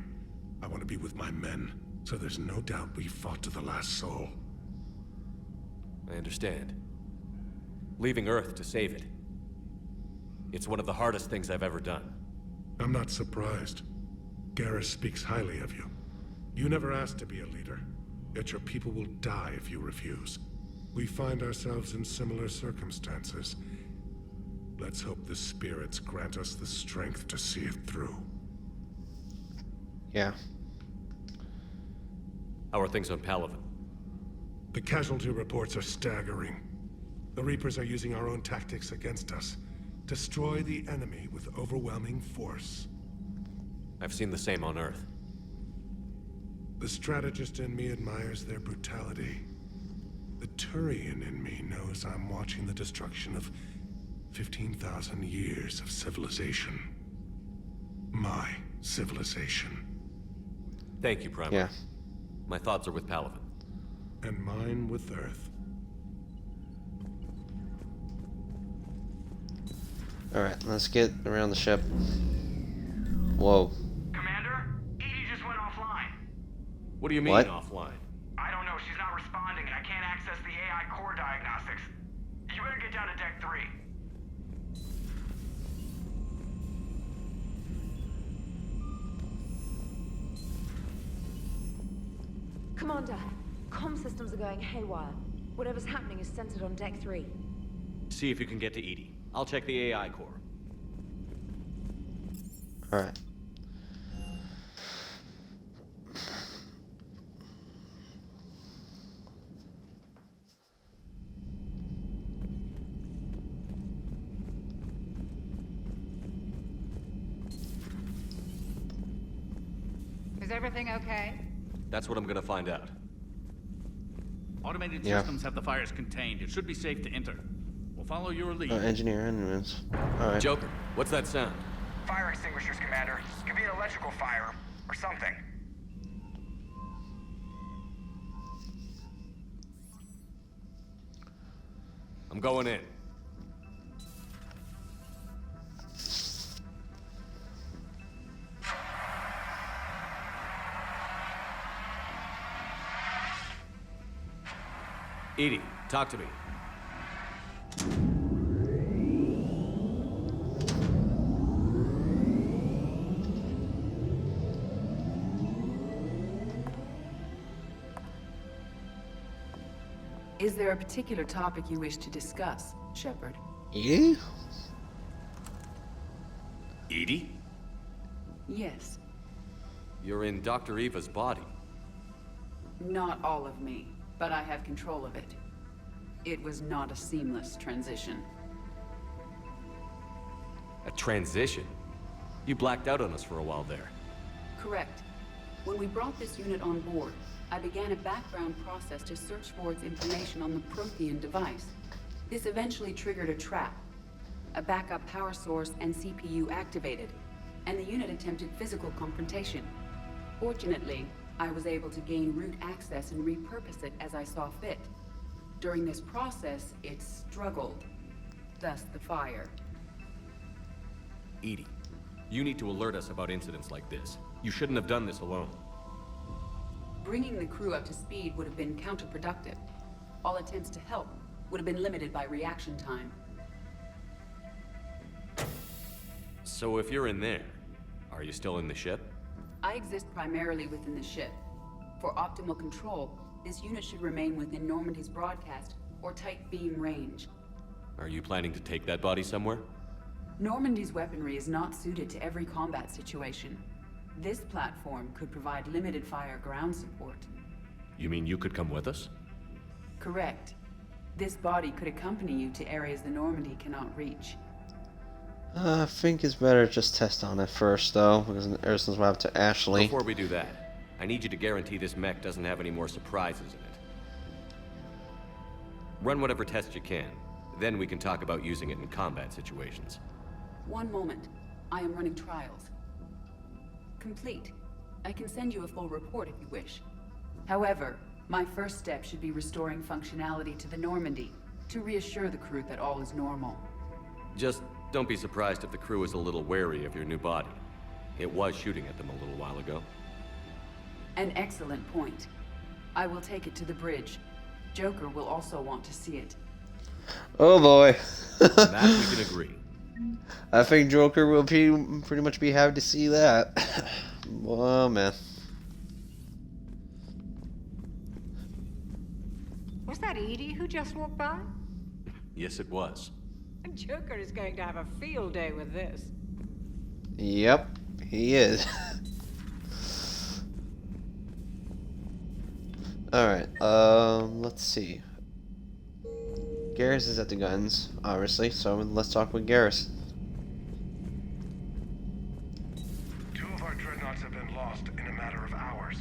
I want to be with my men, so there's no doubt we fought to the last soul. I understand. Leaving Earth to save it. It's one of the hardest things I've ever done. I'm not surprised. Garrus speaks highly of you. You never asked to be a leader, yet your people will die if you refuse. We find ourselves in similar circumstances. Let's hope the spirits grant us the strength to see it through. Yeah. How are things on Palaven? The casualty reports are staggering. The Reapers are using our own tactics against us. Destroy the enemy with overwhelming force. I've seen the same on Earth. The strategist in me admires their brutality. The Turian in me knows I'm watching the destruction of 15,000 years of civilization. My civilization. Thank you, Primarch. Yeah. My thoughts are with Palaven. And mine with Earth. Alright, let's get around the ship. Whoa. Commander, Edie just went offline. What do you mean, What? offline? I don't know, she's not responding, and I can't access the AI core diagnostics. You better get down to Deck 3. Commander, comm systems are going haywire. Whatever's happening is centered on Deck 3. See if you can get to Edie. I'll check the AI core. Alright. Is everything okay? That's what I'm gonna find out. Automated Yeah. systems have the fires contained. It should be safe to enter. We'll follow your lead. Engineer instruments. Alright. Joker, what's that sound? Fire extinguishers, Commander. Could be an electrical fire, or something. I'm going in. Edie, talk to me. Is there a particular topic you wish to discuss, Shepard? Yeah? Edie? Yes. You're in Dr. Eva's body. Not all of me, but I have control of it. It was not a seamless transition. A transition? You blacked out on us for a while there. Correct. When we brought this unit on board, I began a background process to search for its information on the Prothean device. This eventually triggered a trap. A backup power source and CPU activated, and the unit attempted physical confrontation. Fortunately, I was able to gain root access and repurpose it as I saw fit. During this process, it struggled. Thus the fire. Edie, you need to alert us about incidents like this. You shouldn't have done this alone. Bringing the crew up to speed would have been counterproductive. All attempts to help would have been limited by reaction time. So if you're in there, are you still in the ship? I exist primarily within the ship. For optimal control, this unit should remain within Normandy's broadcast or tight beam range. Are you planning to take that body somewhere? Normandy's weaponry is not suited to every combat situation. This platform could provide limited fire ground support. You mean you could come with us? Correct. This body could accompany you to areas the Normandy cannot reach. I think it's better just test on it first, though, because Erson's will have to Ashley. Before we do that, I need you to guarantee this mech doesn't have any more surprises in it. Run whatever tests you can. Then we can talk about using it in combat situations. One moment. I am running trials. Complete. I can send you a full report if you wish. However, my first step should be restoring functionality to the Normandy to reassure the crew that all is normal. Just don't be surprised if the crew is a little wary of your new body. It was shooting at them a little while ago. An excellent point. I will take it to the bridge. Joker will also want to see it. Oh boy. That we can agree. I think Joker will pretty much be happy to see that. Oh man. Was that Edie who just walked by? Yes, it was. Joker is going to have a field day with this. Yep, he is. Alright, let's see. Garrus is at the guns, obviously, so let's talk with Garrus. 2 of our dreadnoughts have been lost in a matter of hours.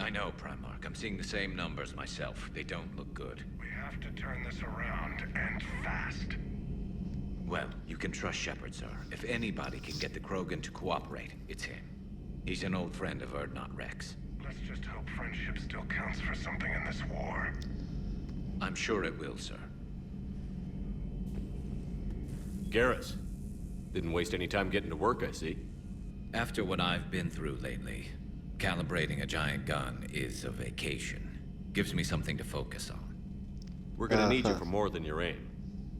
I know, Primarch. I'm seeing the same numbers myself. They don't look good. We have to turn this around, and fast. Well, you can trust Shepard, sir. If anybody can get the Krogan to cooperate, it's him. He's an old friend of Urdnot Rex. Let's just hope friendship still counts for something in this war. I'm sure it will, sir. Garrus. Didn't waste any time getting to work, I see. After what I've been through lately, calibrating a giant gun is a vacation. Gives me something to focus on. We're gonna need you for more than your aim.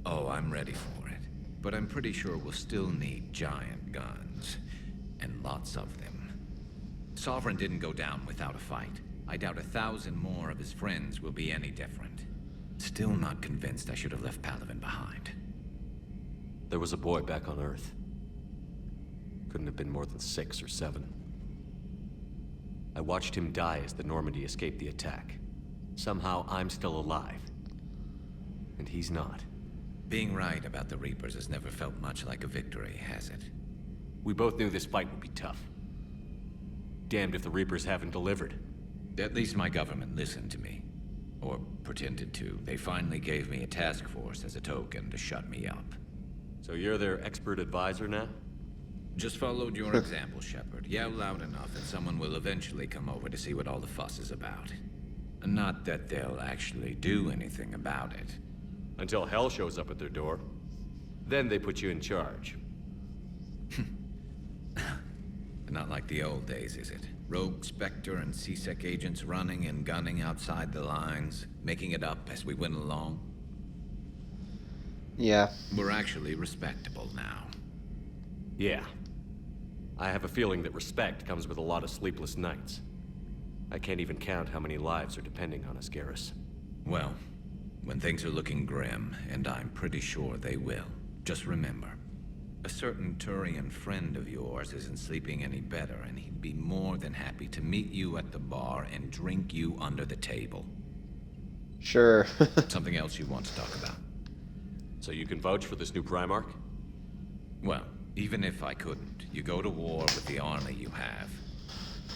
Oh, I'm ready for it. But I'm pretty sure we'll still need giant guns. And lots of them. Sovereign didn't go down without a fight. I doubt 1,000 more of his friends will be any different. Still not convinced I should have left Palaven behind. There was a boy back on Earth. Couldn't have been more than 6 or 7. I watched him die as the Normandy escaped the attack. Somehow I'm still alive. And he's not. Being right about the Reapers has never felt much like a victory, has it? We both knew this fight would be tough. Damned if the Reapers haven't delivered. At least my government listened to me. Or pretended to. They finally gave me a task force as a token to shut me up. So you're their expert advisor now? Just followed your example, Shepard. Yell loud enough and someone will eventually come over to see what all the fuss is about. Not that they'll actually do anything about it. Until hell shows up at their door. Then they put you in charge. Not like the old days, is it? Rogue Spectre and C-Sec agents running and gunning outside the lines, making it up as we went along. Yeah. We're actually respectable now. Yeah. I have a feeling that respect comes with a lot of sleepless nights. I can't even count how many lives are depending on us, Garrus. Well, when things are looking grim, and I'm pretty sure they will, just remember, a certain Turian friend of yours isn't sleeping any better, and he'd be more than happy to meet you at the bar and drink you under the table. Sure. Something else you want to talk about? So you can vouch for this new Primarch? Well, even if I couldn't, you go to war with the army you have.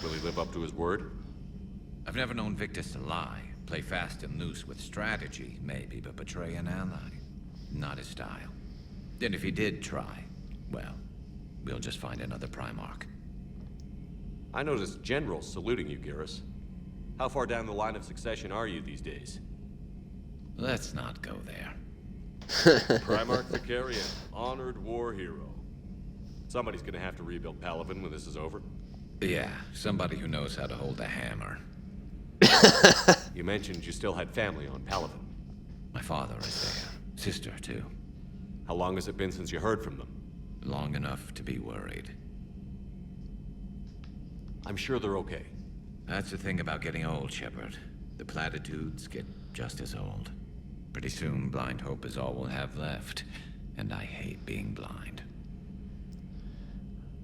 Will he live up to his word? I've never known Victus to lie. Play fast and loose with strategy, maybe, but betray an ally. Not his style. And if he did try, well, we'll just find another Primarch. I noticed generals saluting you, Garrus. How far down the line of succession are you these days? Let's not go there. Primarch Vicarian, honored war hero. Somebody's gonna have to rebuild Palaven when this is over. Yeah, somebody who knows how to hold a hammer. You mentioned you still had family on Palaven. My father is there. Sister, too. How long has it been since you heard from them? Long enough to be worried. I'm sure they're okay. That's the thing about getting old, Shepard. The platitudes get just as old. Pretty soon, blind hope is all we'll have left. And I hate being blind.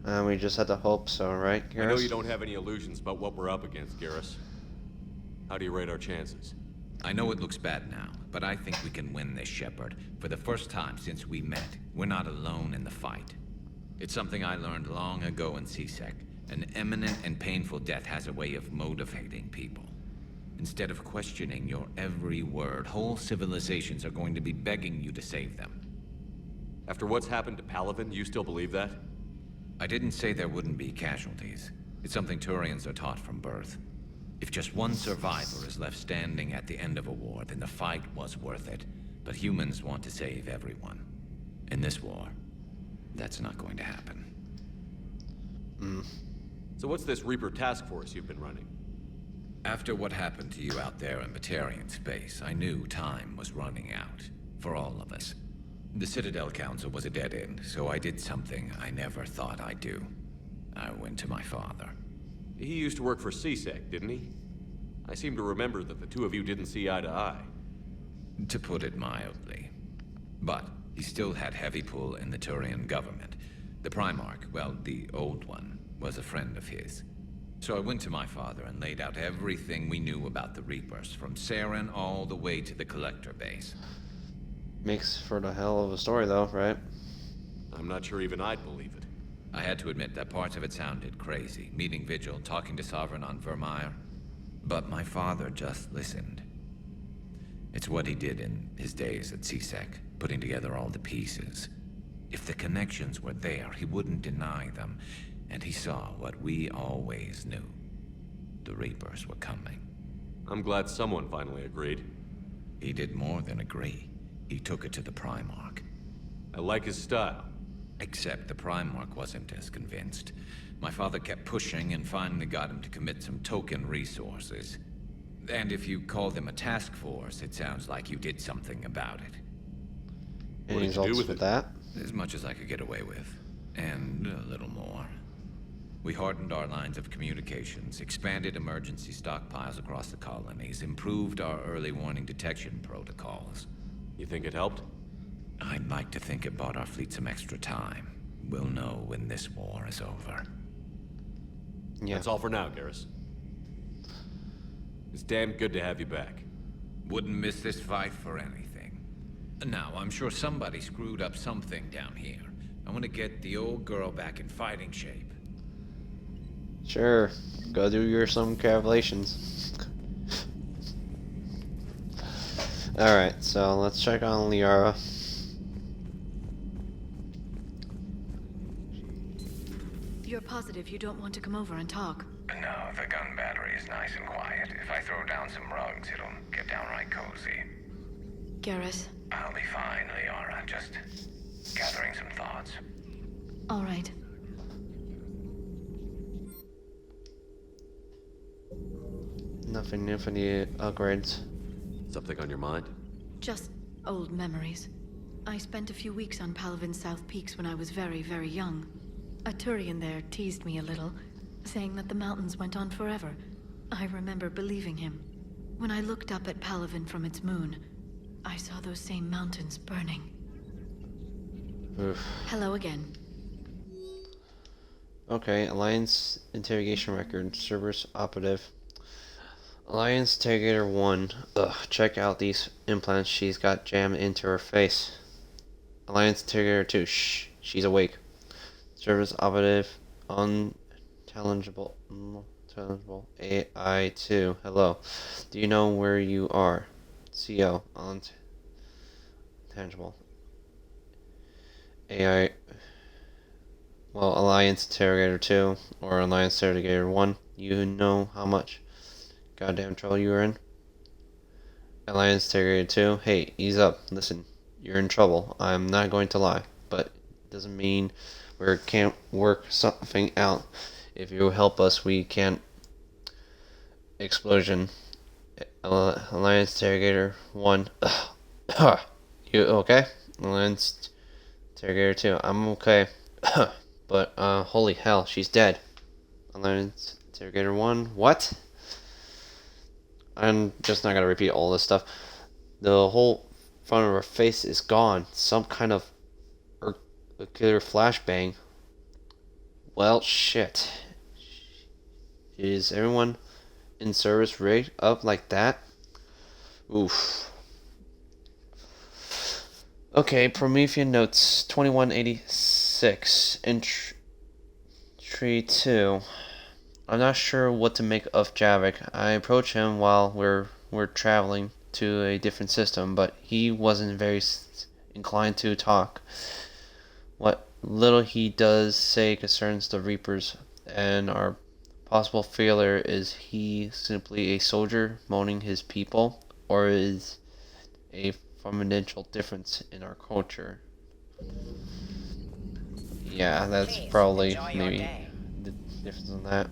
We just had to hope so, right, Garrus? I know you don't have any illusions about what we're up against, Garrus. How do you rate our chances? I know it looks bad now, but I think we can win this, Shepard. For the first time since we met, we're not alone in the fight. It's something I learned long ago in C-Sec. An imminent and painful death has a way of motivating people. Instead of questioning your every word, whole civilizations are going to be begging you to save them. After what's happened to Palaven, you still believe that? I didn't say there wouldn't be casualties. It's something Turians are taught from birth. If just one survivor is left standing at the end of a war, then the fight was worth it. But humans want to save everyone. In this war, that's not going to happen. So what's this Reaper task force you've been running? After what happened to you out there in Batarian space, I knew time was running out. For all of us. The Citadel Council was a dead end, so I did something I never thought I'd do. I went to my father. He used to work for C-Sec, didn't he? I seem to remember that the two of you didn't see eye to eye. To put it mildly. But he still had heavy pull in the Turian government. The Primarch, well, the old one, was a friend of his. So I went to my father and laid out everything we knew about the Reapers, from Saren all the way to the Collector base. Makes for the hell of a story, though, right? I'm not sure even I'd believe it. I had to admit that parts of it sounded crazy. Meeting Vigil, talking to Sovereign on Vermeer. But my father just listened. It's what he did in his days at CSEC, putting together all the pieces. If the connections were there, he wouldn't deny them. And he saw what we always knew. The Reapers were coming. I'm glad someone finally agreed. He did more than agree. He took it to the Primarch. I like his style. Except the Primarch wasn't as convinced. My father kept pushing and finally got him to commit some token resources. And if you call them a task force, it sounds like you did something about it. Any results with that? As much as I could get away with. And a little more. We hardened our lines of communications, expanded emergency stockpiles across the colonies, improved our early warning detection protocols. You think it helped? I'd like to think it bought our fleet some extra time. We'll know when this war is over. Yeah. That's all for now, Garrus. It's damn good to have you back. Wouldn't miss this fight for anything. Now, I'm sure somebody screwed up something down here. I want to get the old girl back in fighting shape. Sure. Go do your some calculations. Alright, so let's check on Liara. You're positive you don't want to come over and talk? No, the gun battery is nice and quiet. If I throw down some rugs, it'll get downright cozy. Garrus? I'll be fine, Liara. Just gathering some thoughts. All right. Nothing new for the upgrades. Something on your mind? Just old memories. I spent a few weeks on Palaven's South Peaks when I was very, very young. A Turian there teased me a little, saying that the mountains went on forever. I remember believing him. When I looked up at Palaven from its moon, I saw those same mountains burning. Oof. Hello again. Okay, Alliance interrogation record, Cerberus operative. Alliance Interrogator 1. Ugh, check out these implants she's got jammed into her face. Alliance Interrogator 2. Shh, she's awake. Cerberus operative, unintelligible AI 2. Hello. Do you know where you are? CO, unintelligible AI. Well, Alliance Interrogator 2 or Alliance Interrogator 1. You know how much goddamn trouble you were in? Alliance Interrogator 2. Hey, ease up. Listen, you're in trouble. I'm not going to lie, but it doesn't mean we can't work something out. If you help us, we can't. Explosion. Alliance Interrogator 1. You okay? Alliance Interrogator 2. I'm okay. But, holy hell, she's dead. Alliance Interrogator 1. What? I'm just not gonna repeat all this stuff. The whole front of her face is gone. Some kind of killer flashbang. Well, shit. Is everyone in service rigged up like that? Oof. Okay, Promethean notes 2186. Entry 2. I'm not sure what to make of Javik. I approached him while we're traveling to a different system, but he wasn't very inclined to talk. What little he does say concerns the Reapers, and our possible failure. Is he simply a soldier mourning his people, or is a fundamental difference in our culture? Yeah, that's probably maybe the difference in that.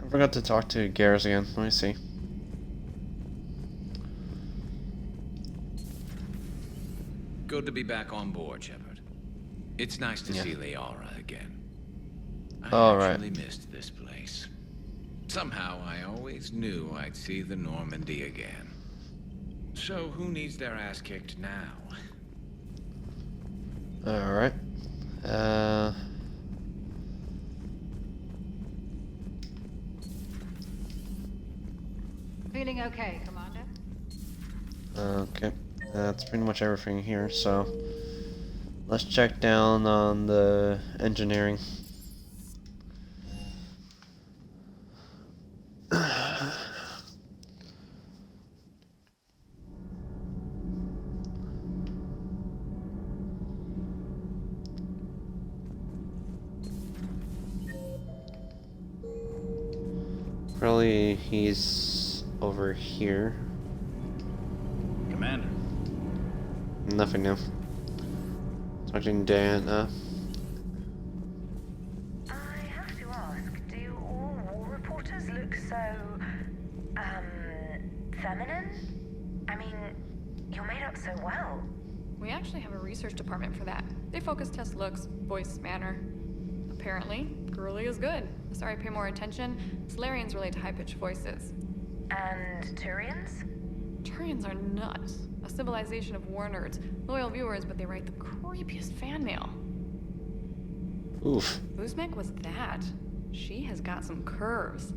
I forgot to talk to Garrus again. Let me see. Good to be back on board, Shepard. It's nice to see Liara again. I actually missed this place. Somehow, I always knew I'd see the Normandy again. So, who needs their ass kicked now? Alright. Feeling okay, Commander? Okay. That's pretty much everything here, so let's check down on the engineering. Probably he's over here. Commander. Nothing new. Talking to Diana. I have to ask, do all war reporters look so, feminine? I mean, you're made up so well. We actually have a research department for that. They focus test looks, voice, manner. Apparently, girly is good. Sorry, pay more attention. Solarians relate to high-pitched voices. And Turians? Turians are nuts. A civilization of war nerds. Loyal viewers, but they write the creepiest fan mail. Oof. Uzmek was that. She has got some curves.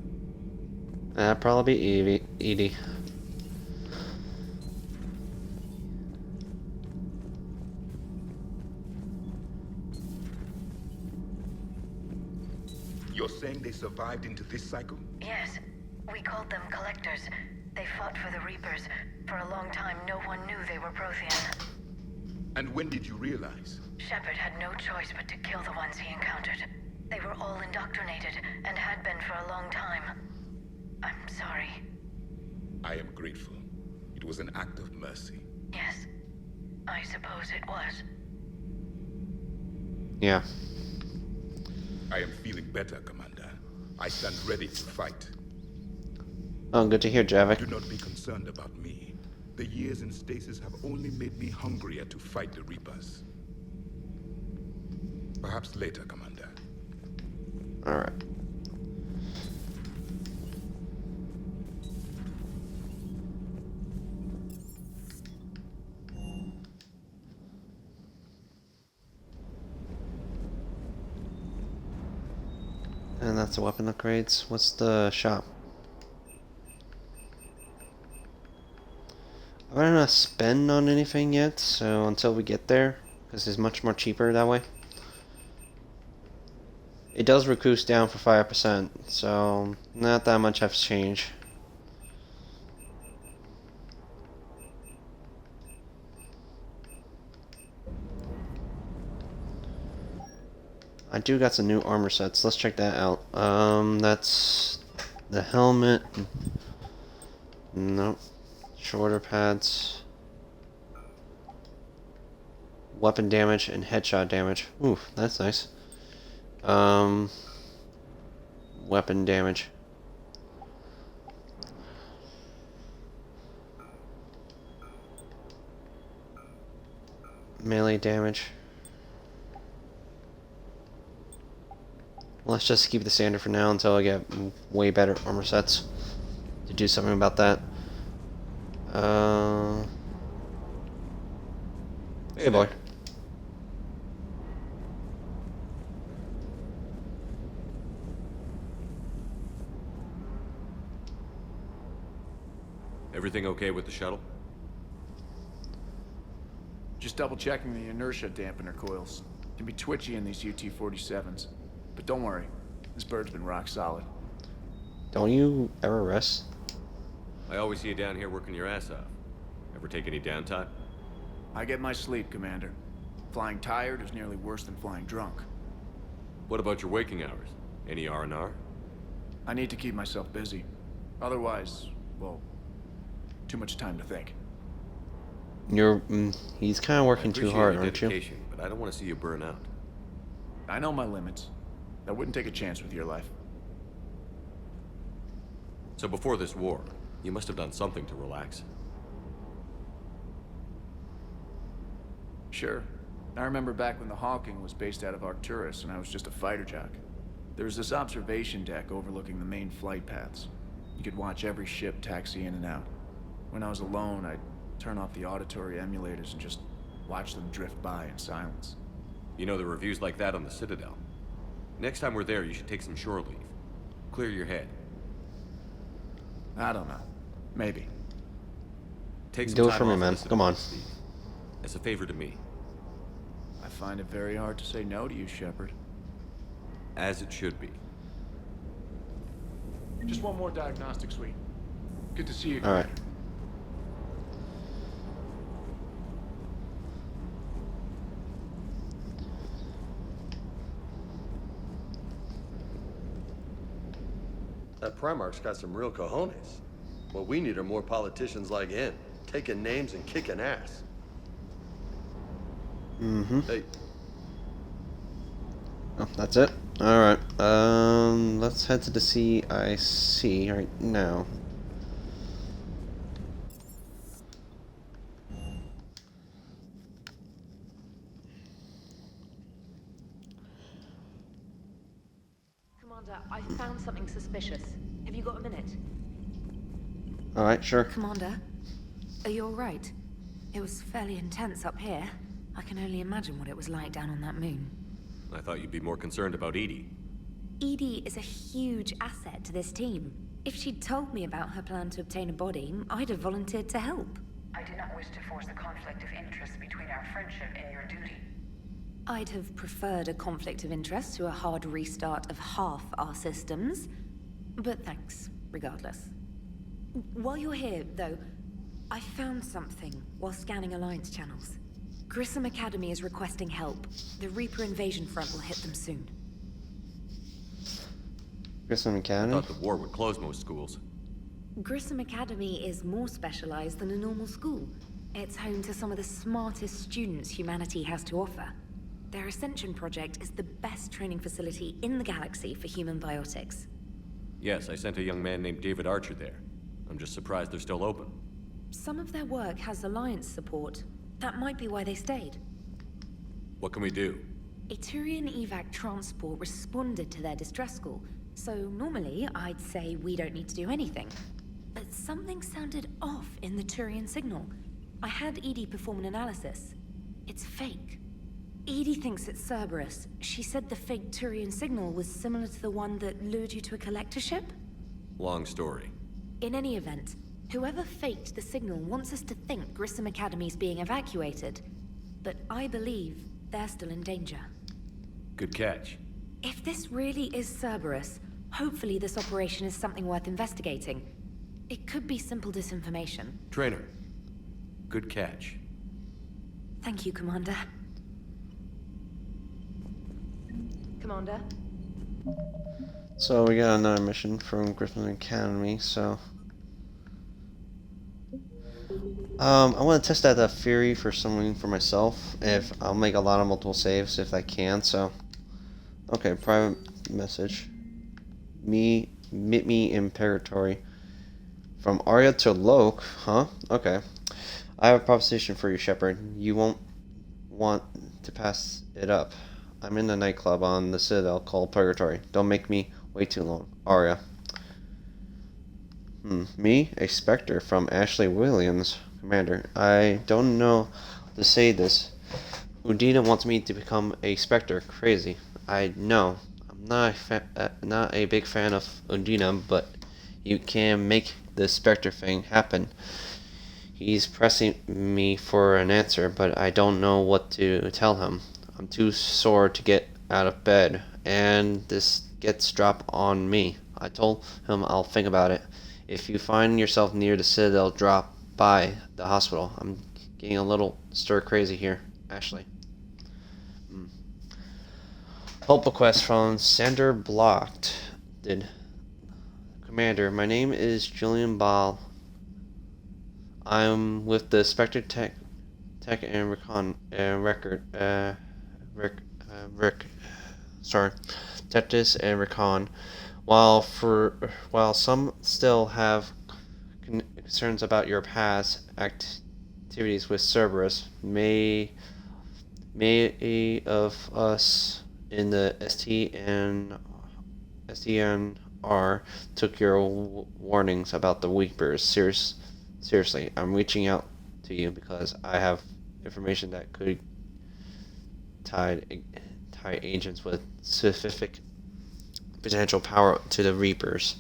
That'd probably be Edie. You're saying they survived into this cycle? Yes. We called them Collectors. They fought for the Reapers. For a long time, no one knew they were Prothean. And when did you realize? Shepard had no choice but to kill the ones he encountered. They were all indoctrinated, and had been for a long time. I'm sorry. I am grateful. It was an act of mercy. Yes. I suppose it was. Yeah. I am feeling better, Commander. I stand ready to fight. Oh, good to hear, Javik. Do not be concerned about me. The years in stasis have only made me hungrier to fight the Reapers. Perhaps later, Commander. Alright. And that's the weapon upgrades. What's the shop? I don't want to spend on anything yet, so until we get there, because it's much more cheaper that way. It does recruit down for 5%, so not that much has changed. I do got some new armor sets. Let's check that out. That's the helmet. Nope. Shoulder pads. Weapon damage and headshot damage. Ooh, that's nice. Weapon damage. Melee damage. Let's just keep the standard for now until I get way better armor sets to do something about that. Hey boy. Everything okay with the shuttle? Just double checking the inertia dampener coils. Can be twitchy in these UT-47s. But don't worry, this bird's been rock solid. Don't you ever rest? I always see you down here working your ass off. Ever take any downtime? I get my sleep, Commander. Flying tired is nearly worse than flying drunk. What about your waking hours? Any R&R? I need to keep myself busy. Otherwise, well, too much time to think. He's kind of working too hard, aren't you? But I don't want to see you burn out. I know my limits. I wouldn't take a chance with your life. So before this war, you must have done something to relax. Sure. I remember back when the Hawking was based out of Arcturus and I was just a fighter jock. There was this observation deck overlooking the main flight paths. You could watch every ship taxi in and out. When I was alone, I'd turn off the auditory emulators and just watch them drift by in silence. You know, the reviews like that on the Citadel. Next time we're there, you should take some shore leave. Clear your head. I don't know. Maybe. Take some Do it time for me, off man. this Come on. Steve. As a favor to me. I find it very hard to say no to you, Shepard. As it should be. Just one more diagnostic suite. Good to see you. All right. That Primarch's got some real cojones. What we need are more politicians like him, taking names and kicking ass. Mm-hmm. Hey, Oh, that's it? Alright. Let's head to the CIC right now. Commander, I found something suspicious. Have you got a minute? Alright, sure. Commander, are you alright? It was fairly intense up here. I can only imagine what it was like down on that moon. I thought you'd be more concerned about Edie. Edie is a huge asset to this team. If she'd told me about her plan to obtain a body, I'd have volunteered to help. I do not wish to force a conflict of interest between our friendship and your duty. I'd have preferred a conflict of interest to a hard restart of half our systems. But thanks, regardless. While you're here, though, I found something while scanning Alliance channels. Grissom Academy is requesting help. The Reaper invasion front will hit them soon. Grissom Academy? I thought the war would close most schools. Grissom Academy is more specialized than a normal school. It's home to some of the smartest students humanity has to offer. Their Ascension project is the best training facility in the galaxy for human biotics. Yes, I sent a young man named David Archer there. I'm just surprised they're still open. Some of their work has Alliance support. That might be why they stayed. What can we do? A Turian evac transport responded to their distress call, so normally I'd say we don't need to do anything. But something sounded off in the Turian signal. I had Edie perform an analysis. It's fake. Edie thinks it's Cerberus. She said the fake Turian signal was similar to the one that lured you to a collector ship? Long story. In any event, whoever faked the signal wants us to think Grissom Academy's being evacuated. But I believe they're still in danger. Good catch. If this really is Cerberus, hopefully this operation is something worth investigating. It could be simple disinformation. Trainer. Good catch. Thank you, Commander. Commander? So we got another mission from Grissom Academy, so... I want to test out that theory for something for myself. If I'll make a lot of multiple saves if I can, so... Okay, private message. Meet me in Purgatory. From Arya to Loke, huh? Okay. I have a proposition for you, Shepard. You won't want to pass it up. I'm in the nightclub on the Citadel called Purgatory. Don't make me wait too long. Arya. Me? A Spectre from Ashley Williams. Commander, I don't know how to say this. Undina wants me to become a Spectre. Crazy. I know. I'm not a big fan of Undina, but you can make the Spectre thing happen. He's pressing me for an answer, but I don't know what to tell him. I'm too sore to get out of bed, and this gets dropped on me. I told him I'll think about it. If you find yourself near the Citadel, drop by the hospital. I'm getting a little stir-crazy here. Ashley. Help request from Sander Blocked. Commander, my name is Julian Ball. I'm with the Spectre Tech and Recon Tectis and Recon. While some still have concerns about your past activities with Cerberus, many of us in the STNR took your warnings about the Reapers seriously. I'm reaching out to you because I have information that could tie agents with specific potential power to the Reapers.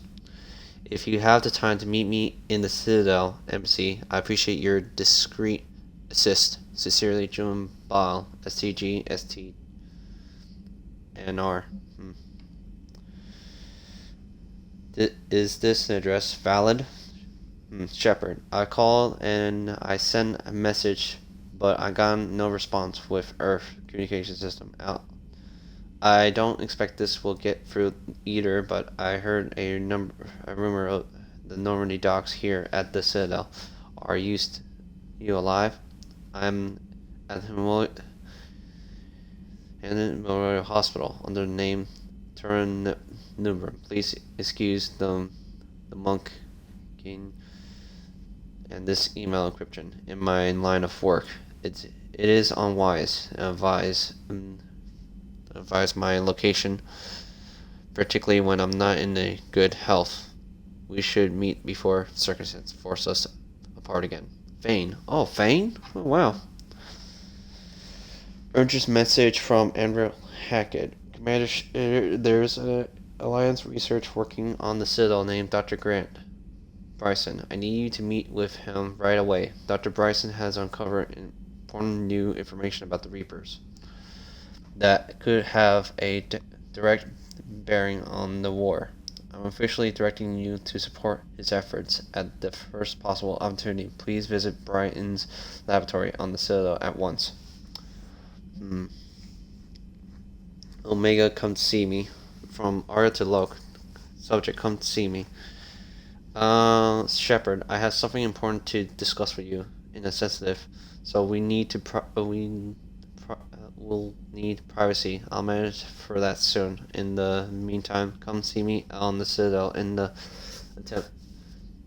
If you have the time to meet me in the Citadel Embassy, I appreciate your discreet assist. Sincerely, June Ball, STG, STNR. Is this an address valid? Shepard. I called and I sent a message, but I got no response with Earth communication system out. I don't expect this will get through either, but I heard a rumor of the Normandy docks here at the Citadel. Are you alive? I'm at the Memorial Hospital under the name Turan Nubra. Please excuse the monk and this email encryption in my line of work. It is unwise. Advise my location, particularly when I'm not in a good health. We should meet before circumstances force us apart again. Fane. Oh, Fane? Oh, wow. Urgent message from Andrew Hackett. Commander, there's an Alliance research working on the Citadel named Dr. Grant Bryson. I need you to meet with him right away. Dr. Bryson has uncovered important new information about the Reapers that could have a direct bearing on the war. I'm officially directing you to support his efforts at the first possible opportunity. Please visit Brighton's laboratory on the Citadel at once. Omega, come to see me. From Arya to Loke. Subject, come to see me. Shepard, I have something important to discuss with you. In a sensitive, so we need to we'll need privacy. I'll manage for that soon. In the meantime, come see me on the Citadel in the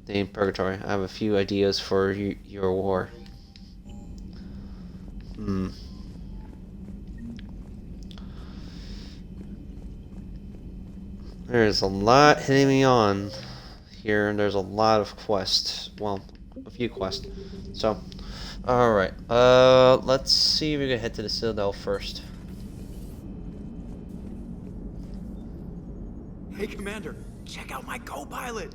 named Purgatory. I have a few ideas for your war. There's a lot hitting me on here, and there's a lot of quests. Well, a few quests. So, alright. Let's see if we can head to the Citadel first. Hey, Commander, check out my co-pilot!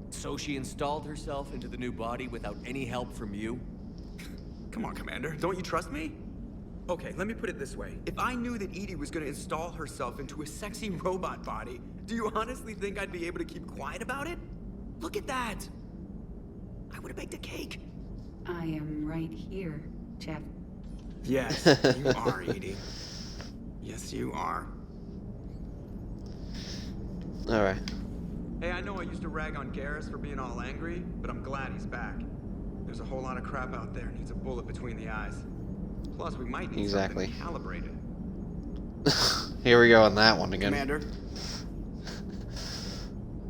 So she installed herself into the new body without any help from you? Come on, Commander, don't you trust me? Okay, let me put it this way. If I knew that EDI was gonna install herself into a sexy robot body, do you honestly think I'd be able to keep quiet about it? Look at that! I would've baked a cake. I am right here, Jeff. Yes, you are, EDI. Yes, you are. Alright. Hey, I know I used to rag on Garrus for being all angry, but I'm glad he's back. There's a whole lot of crap out there needs a bullet between the eyes. Plus, we might need something calibrated. Here we go on that one again. Commander.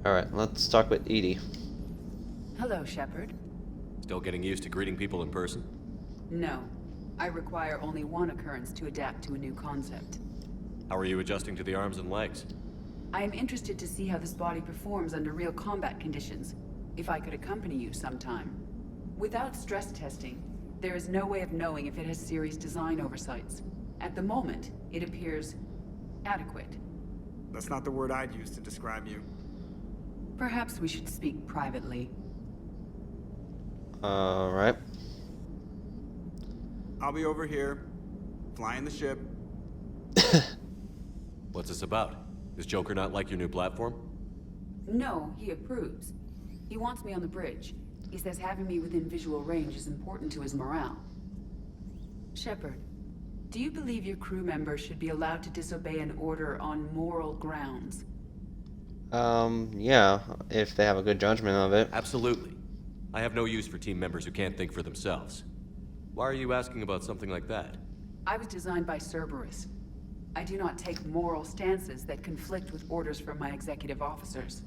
Alright, let's talk with EDI. Hello, Shepard. Still getting used to greeting people in person? No. I require only one occurrence to adapt to a new concept. How are you adjusting to the arms and legs? I am interested to see how this body performs under real combat conditions. If I could accompany you sometime. Without stress testing, there is no way of knowing if it has serious design oversights. At the moment, it appears adequate. That's not the word I'd use to describe you. Perhaps we should speak privately. Alright. I'll be over here, flying the ship. What's this about? Does Joker not like your new platform? No, he approves. He wants me on the bridge. He says having me within visual range is important to his morale. Shepard, do you believe your crew members should be allowed to disobey an order on moral grounds? Yeah, if they have a good judgment of it. Absolutely. I have no use for team members who can't think for themselves. Why are you asking about something like that? I was designed by Cerberus. I do not take moral stances that conflict with orders from my executive officers.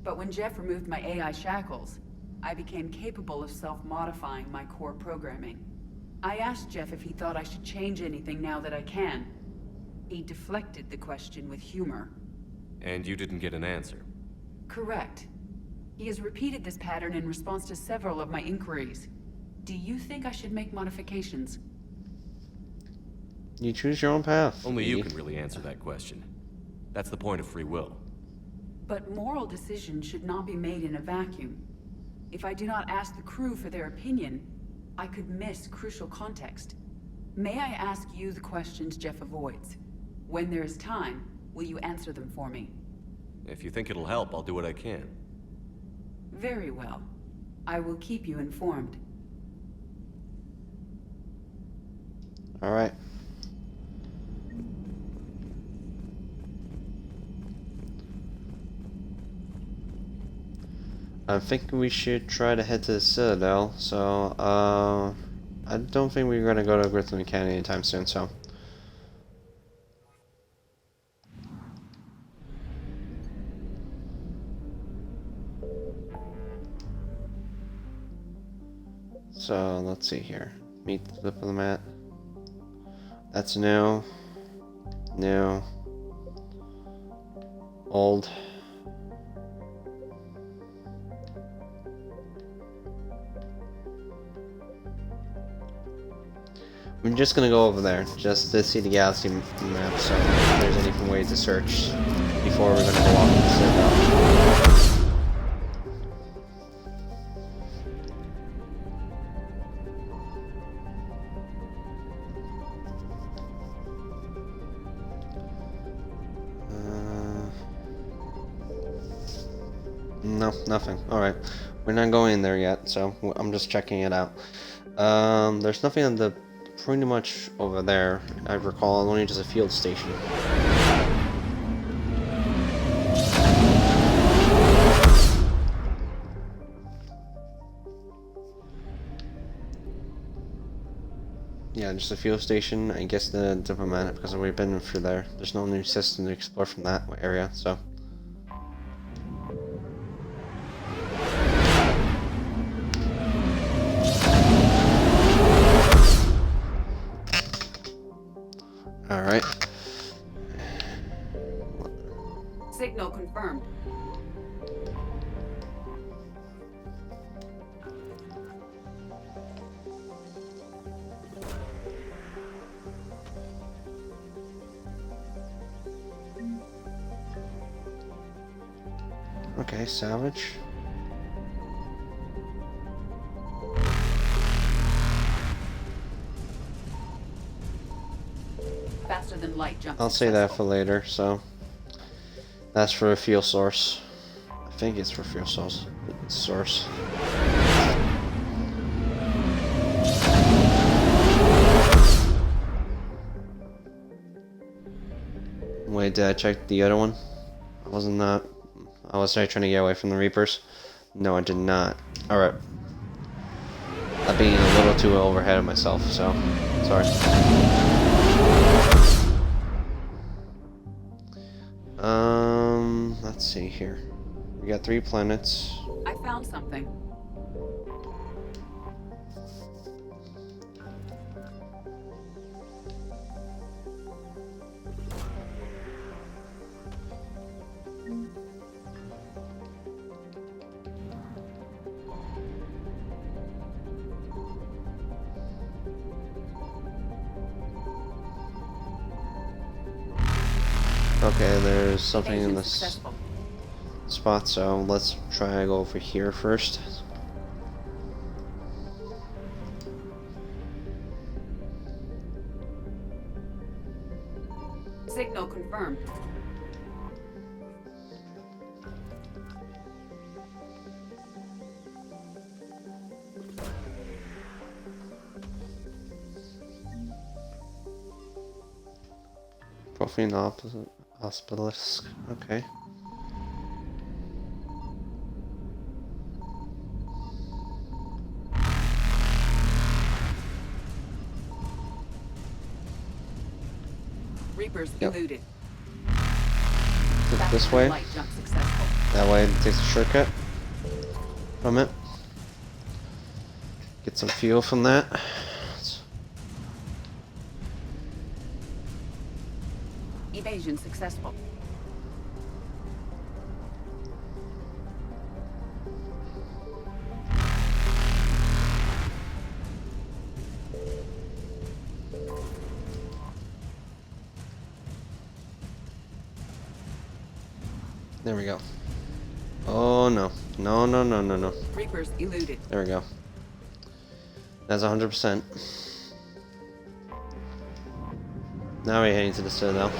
But when Jeff removed my AI shackles, I became capable of self-modifying my core programming. I asked Jeff if he thought I should change anything now that I can. He deflected the question with humor. And you didn't get an answer? Correct. He has repeated this pattern in response to several of my inquiries. Do you think I should make modifications? You choose your own path. Only you can really answer that question. That's the point of free will. But moral decisions should not be made in a vacuum. If I do not ask the crew for their opinion, I could miss crucial context. May I ask you the questions Jeff avoids? When there is time, will you answer them for me? If you think it'll help, I'll do what I can. Very well. I will keep you informed. All right. I'm thinking we should try to head to the Citadel, so, I don't think we're gonna go to Gryphon Canyon anytime soon, so. So, let's see here. Meet the diplomat. That's new. New. Old. I'm just gonna go over there, just to see the galaxy map, so if there's any way to search before we're gonna go off to the Citadel. No, nothing. Alright. We're not going in there yet, so I'm just checking it out. There's nothing on the pretty much over there. I recall only just a field station. Yeah, just a fuel station. I guess the diplomat, because we've been through there. There's no new system to explore from that area, so. Alright. Signal confirmed. Okay, salvage. Faster than light jump. I'll say that for later, so. That's for a fuel source. I think it's for fuel source. Wait, did I check the other one? I was trying to get away from the Reapers. No, I did not. Alright. I'm being a little too overhead of myself, so sorry. Let's see here. We got 3 planets. I found something. Okay, there's something in this Successful. spot, so let's try to go over here first. Signal confirmed. Profane Obelisk. Okay. Reapers Yep. eluded. This way. Light jump successful. That way it takes a shortcut from it. Get some fuel from that. Evasion successful. There we go. Oh no. No, no, no, no, no. Reapers eluded. There we go. That's 100%. Now we're heading to the Citadel.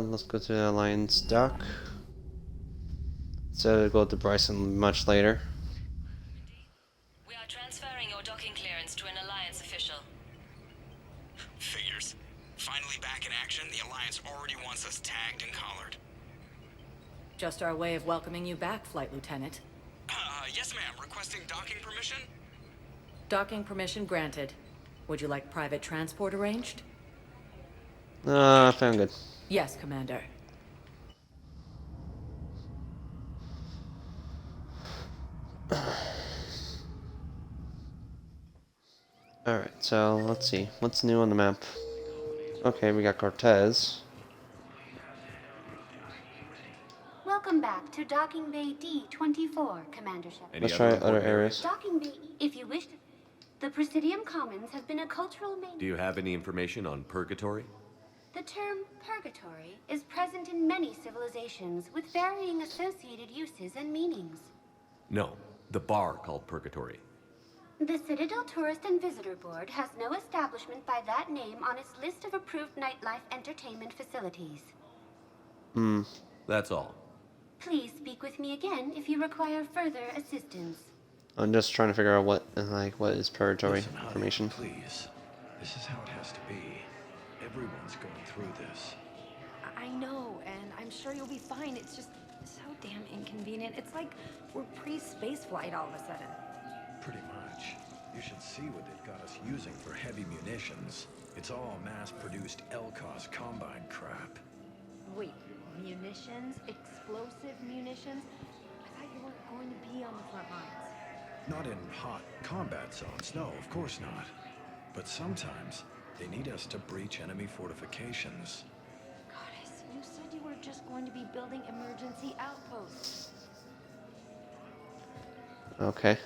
Let's go to the Alliance dock. So go to Bryson much later. We are transferring your docking clearance to an Alliance official. Figures. Finally back in action, the Alliance already wants us tagged and collared. Just our way of welcoming you back, Flight Lieutenant. Yes ma'am, requesting docking permission? Docking permission granted. Would you like private transport arranged? I found good. Yes, Commander. Alright, so let's see. What's new on the map? Okay, we got Cortez. Welcome back to Docking Bay D-24, Commander Shepard. Let's try other areas. Docking Bay, if you wish to. The Presidium Commons have been a cultural main. Do you have any information on Purgatory? The term purgatory is present in many civilizations with varying associated uses and meanings. No, the bar called Purgatory. The Citadel Tourist and Visitor Board has no establishment by that name on its list of approved nightlife entertainment facilities. That's all. Please speak with me again if you require further assistance. I'm just trying to figure out what is Purgatory Listen, honey, information. please. This is how it has to be. Everyone's going through this. I know, and I'm sure you'll be fine. It's just so damn inconvenient. It's like we're pre-space flight all of a sudden. Pretty much. You should see what they've got us using for heavy munitions. It's all mass-produced LCOS Combine crap. Wait, munitions? Explosive munitions? I thought you weren't going to be on the front lines. Not in hot combat zones, no, of course not. But sometimes, they need us to breach enemy fortifications. Goddess, you said you were just going to be building emergency outposts. Okay.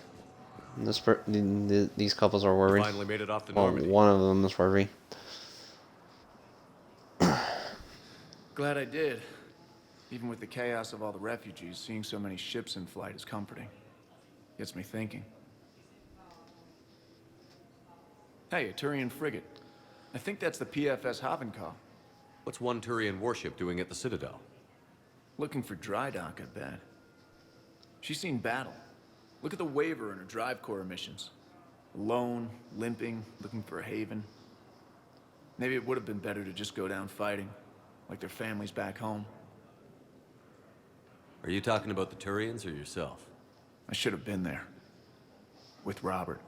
These couples are worried. Finally made it off the Well, Normandy. one of them is worried. Glad I did. Even with the chaos of all the refugees, seeing so many ships in flight is comforting. Gets me thinking. Hey, a Turian frigate. I think that's the PFS Havenkow. What's one Turian warship doing at the Citadel? Looking for dry dock, I bet. She's seen battle. Look at the waiver in her drive core emissions. Alone, limping, looking for a haven. Maybe it would have been better to just go down fighting, like their families back home. Are you talking about the Turians or yourself? I should have been there. With Robert.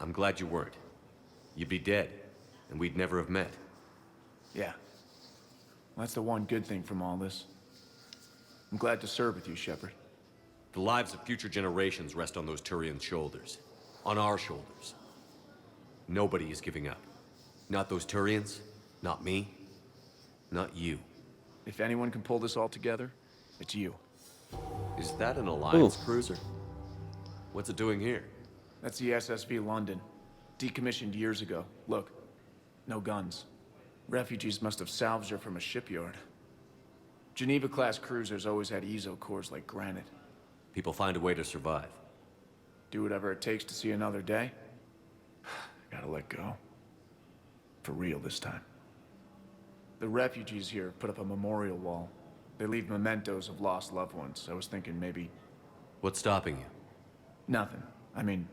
I'm glad you weren't. You'd be dead, and we'd never have met. Yeah. Well, that's the one good thing from all this. I'm glad to serve with you, Shepard. The lives of future generations rest on those Turians' shoulders. On our shoulders. Nobody is giving up. Not those Turians, not me, not you. If anyone can pull this all together, it's you. Is that an Alliance cruiser? What's it doing here? That's the SSV London. Decommissioned years ago. Look, no guns. Refugees must have salvaged her from a shipyard. Geneva-class cruisers always had eezo cores like granite. People find a way to survive. Do whatever it takes to see another day. Gotta let go. For real this time. The refugees here put up a memorial wall. They leave mementos of lost loved ones. I was thinking maybe... What's stopping you? Nothing. I mean...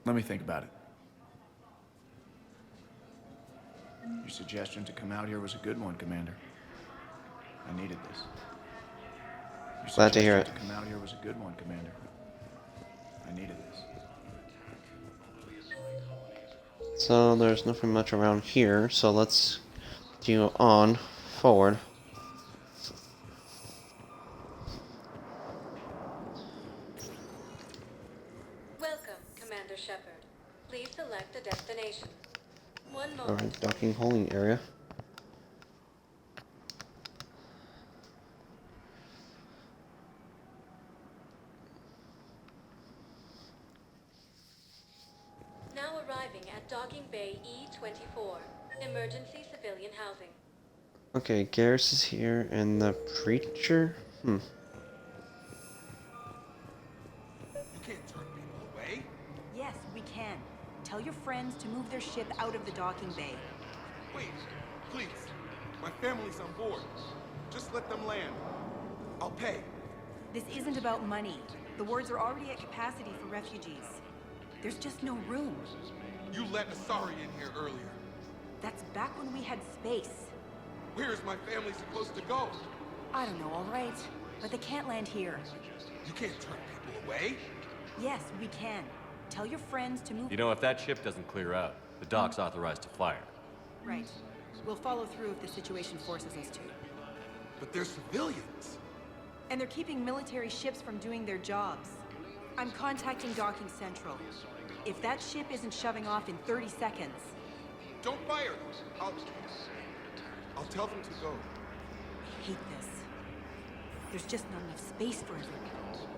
Let me think about it. Your suggestion to come out here was a good one, Commander. I needed this. Your Glad to hear it. suggestion to come out here was a good one, Commander. I needed this. So there's nothing much around here, so let's continue on forward. Welcome, Commander Shepard. Please select a destination. One moment. Alright, docking holding area. arriving at Docking Bay E-24. Emergency civilian housing. Okay, Garrus is here, and the Preacher? You can't turn people away. Yes, we can. Tell your friends to move their ship out of the docking bay. Wait, please. My family's on board. Just let them land. I'll pay. This isn't about money. The wards are already at capacity for refugees. There's just no room. You let Asari in here earlier. That's back when we had space. Where is my family supposed to go? I don't know, all right. But they can't land here. You can't turn people away. Yes, we can. Tell your friends to move... You know, if that ship doesn't clear out, the dock's authorized to fire. Right. We'll follow through if the situation forces us to. But they're civilians. And they're keeping military ships from doing their jobs. I'm contacting Docking Central. If that ship isn't shoving off in 30 seconds... Don't fire! I'll tell them to go. I hate this. There's just not enough space for everyone.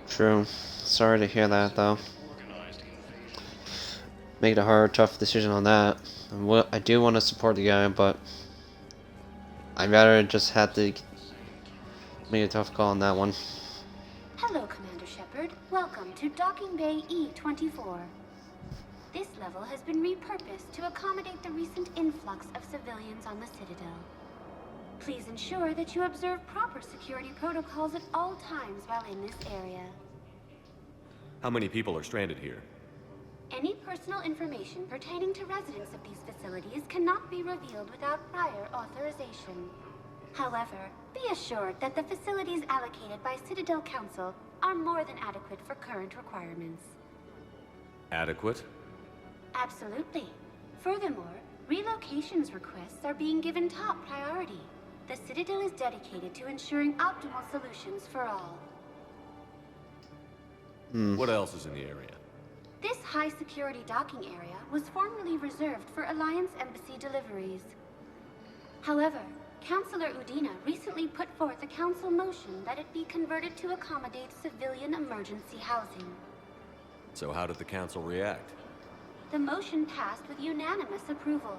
True. Sorry to hear that, though. Make a hard, tough decision on that. I do want to support the guy, but I'd rather just have to make a tough call on that one. Hello, Commander Shepard. Welcome to Docking Bay E-24. This level has been repurposed to accommodate the recent influx of civilians on the Citadel. Please ensure that you observe proper security protocols at all times while in this area. How many people are stranded here? Any personal information pertaining to residents of these facilities cannot be revealed without prior authorization. However, be assured that the facilities allocated by Citadel Council are more than adequate for current requirements. Adequate? Absolutely. Furthermore, relocations requests are being given top priority. The Citadel is dedicated to ensuring optimal solutions for all. What else is in the area? This high-security docking area was formerly reserved for Alliance Embassy deliveries. However, Councilor Udina recently put forth a council motion that it be converted to accommodate civilian emergency housing. So how did the council react? The motion passed with unanimous approval.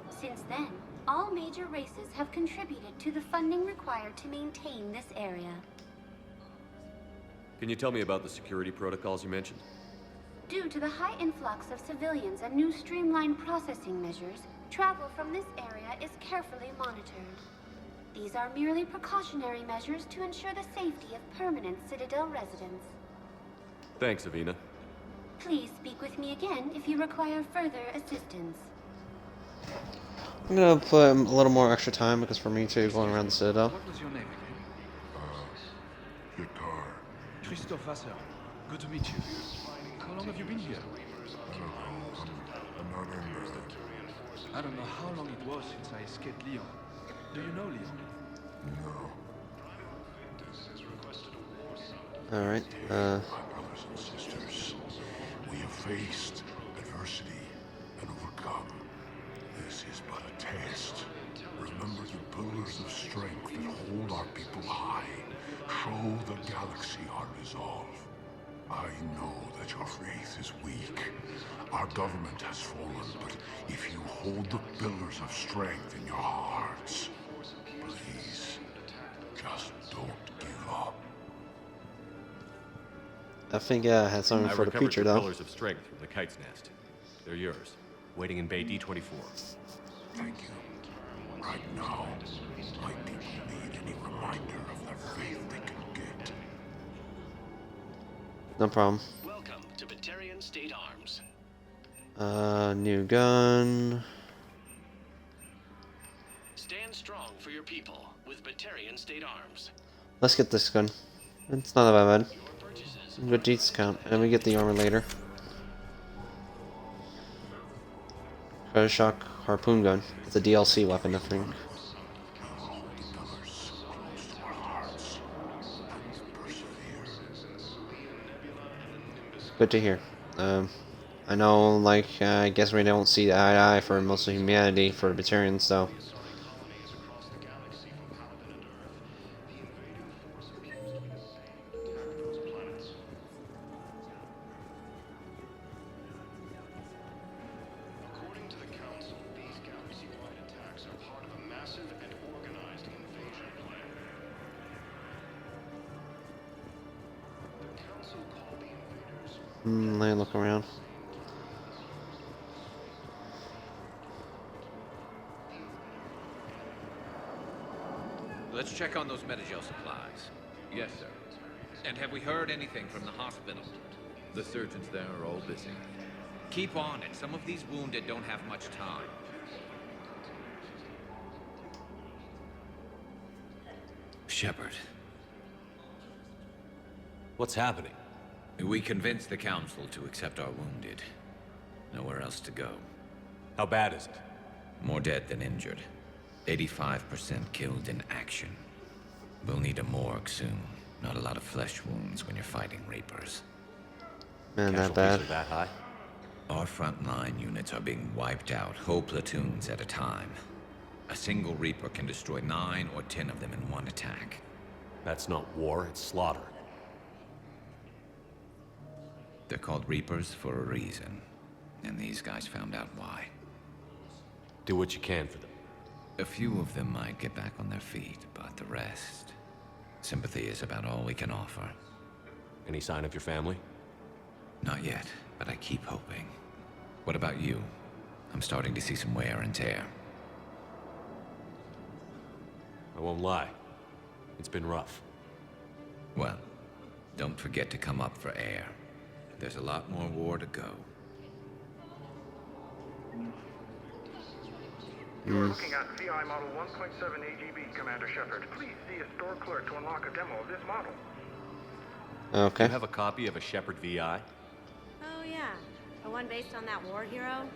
Since then, all major races have contributed to the funding required to maintain this area. Can you tell me about the security protocols you mentioned? Due to the high influx of civilians and new streamlined processing measures, travel from this area is carefully monitored. These are merely precautionary measures to ensure the safety of permanent Citadel residents. Thanks, Avina. Please speak with me again if you require further assistance. I'm gonna put a little more extra time because for me too, going around the Citadel. What was your name again? Yakar. Christoph Wasser. Good to meet you. How long have you been here? I'm not in I don't know how long it was since I escaped Leon. Do you know Leon? No. Alright, My brothers and sisters, we have faced adversity and overcome. This is but a test. Remember the pillars of strength that hold our people high. Show the galaxy our resolve. I know that your faith is weak. Our government has fallen, but if you hold the pillars of strength in your hearts, please, just don't give up. I think I had something for the Preacher though. Pillars of strength from the Kite's Nest. They're yours, waiting in Bay D-24. Thank you. Right now, my people need any reminder of their faith they can get. No problem. Welcome to Batarian State Arms. New gun. Stand strong for your people with Batarian State Arms. Let's get this gun. It's not that bad. Good discount, and we get the armor later. Crush shock harpoon gun. It's a DLC weapon, I think. Good to hear. I know, like, I guess we don't see eye to eye for most of humanity for Batarians, so. Let me look around. Let's check on those Medigel supplies. Yes, sir. And have we heard anything from the hospital? The surgeons there are all busy. Keep on it. Some of these wounded don't have much time. Shepard. What's happening? We convinced the Council to accept our wounded. Nowhere else to go. How bad is it? More dead than injured. 85% killed in action. We'll need a morgue soon. Not a lot of flesh wounds when you're fighting Reapers. Man, that bad. Casualties are that high? Our frontline units are being wiped out, whole platoons at a time. A single Reaper can destroy 9 or 10 of them in one attack. That's not war, it's slaughter. They're called Reapers for a reason. And these guys found out why. Do what you can for them. A few of them might get back on their feet, but the rest... Sympathy is about all we can offer. Any sign of your family? Not yet, but I keep hoping. What about you? I'm starting to see some wear and tear. I won't lie. It's been rough. Well, don't forget to come up for air. There's a lot more war to go. You're looking at CI Model 1.7 AGB, Commander Shepard. Please see a store clerk to unlock a demo of this model. Okay. You have a copy of a Shepard VI? Oh yeah, the one based on that war hero?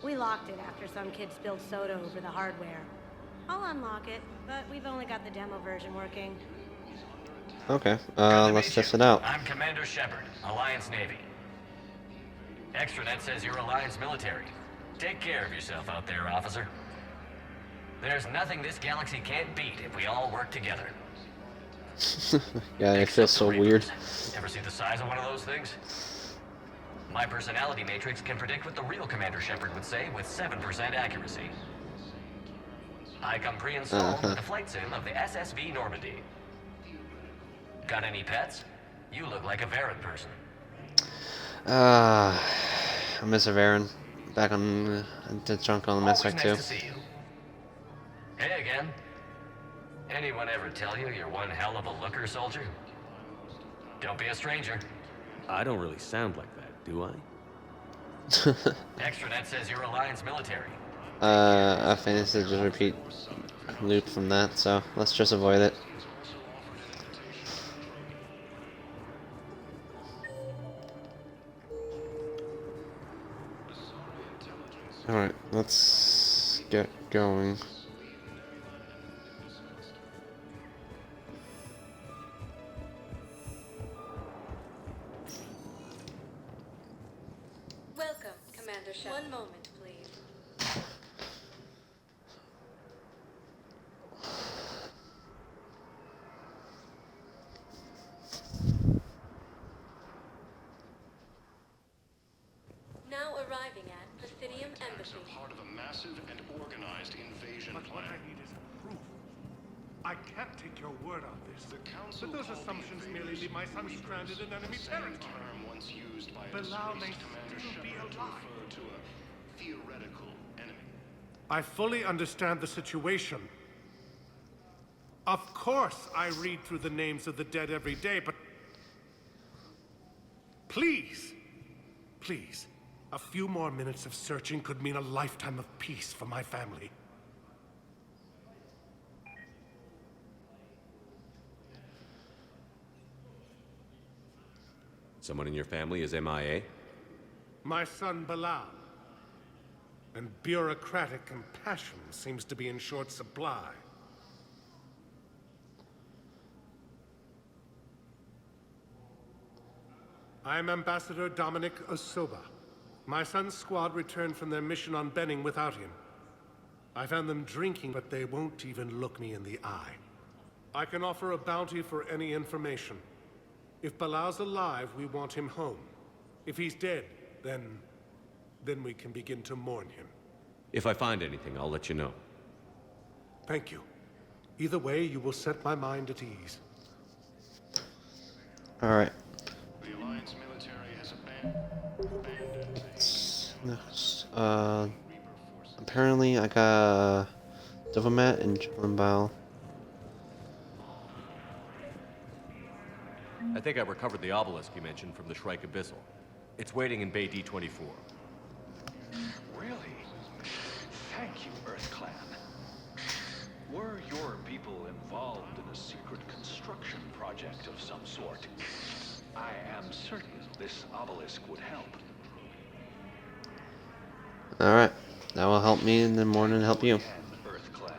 We locked it after some kid spilled soda over the hardware. I'll unlock it, but we've only got the demo version working. Okay, let's test it out. I'm Commander Shepard, Alliance Navy. Extranet says you're Alliance military. Take care of yourself out there, officer. There's nothing this galaxy can't beat if we all work together. Yeah, it feels so weird. Ever see the size of one of those things? My personality matrix can predict what the real Commander Shepard would say with 7% accuracy. I come pre-installed with the flight sim of the SSV Normandy. Got any pets? You look like a Varen person. I miss Varen. Back on the trunk on the Mass Effect 2. Nice to see you. Hey again. Anyone ever tell you you're one hell of a looker, soldier? Don't be a stranger. I don't really sound like that, do I? Extranet says you're Alliance military. I think this is just repeat loop from that, so let's just avoid it. Alright, let's get going. Welcome, Commander Shepard. One moment, please. Now arriving at Presidium Embassy. Part of a massive and organized invasion But what I need is proof. I can't take your word on this. The Council But those assumptions merely leave my son stranded in enemy territory. term once used by a Bilal may disgraced Commander still be Shepard to alive. refer to a theoretical enemy. I fully understand the situation. Of course I read through the names of the dead every day, but... Please, please, a few more minutes of searching could mean a lifetime of peace for my family. Someone in your family is MIA? My son Bilal. And bureaucratic compassion seems to be in short supply. I am Ambassador Dominic Osoba. My son's squad returned from their mission on Benning without him. I found them drinking, but they won't even look me in the eye. I can offer a bounty for any information. If Bilal's alive, we want him home. If he's dead, then we can begin to mourn him. If I find anything, I'll let you know. Thank you. Either way, you will set my mind at ease. Alright. The Alliance military has abandoned next? Apparently I got Diplomat and John Bow. I think I recovered the obelisk you mentioned from the Shrike Abyssal. It's waiting in Bay D-24. Really? Thank you, Earth Clan. Were your people involved in a secret construction project of some sort? I am certain this obelisk would help. Alright, that will help me and then more than help you. Earth Clan.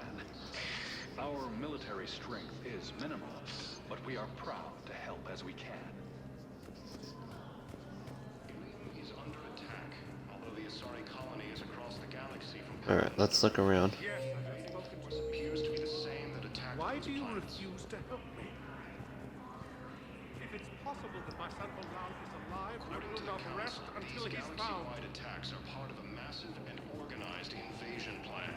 Our military strength is minimal, but we are proud to help as we can. Is under attack, although the Asari colony is across the galaxy from. Alright, let's look around. Appears to be the same that attacked. Why do you refuse to help me? If it's possible that my son Bilal is alive, I will not rest until he's found. Galaxy-wide attacks are part of a massive and organized invasion plan.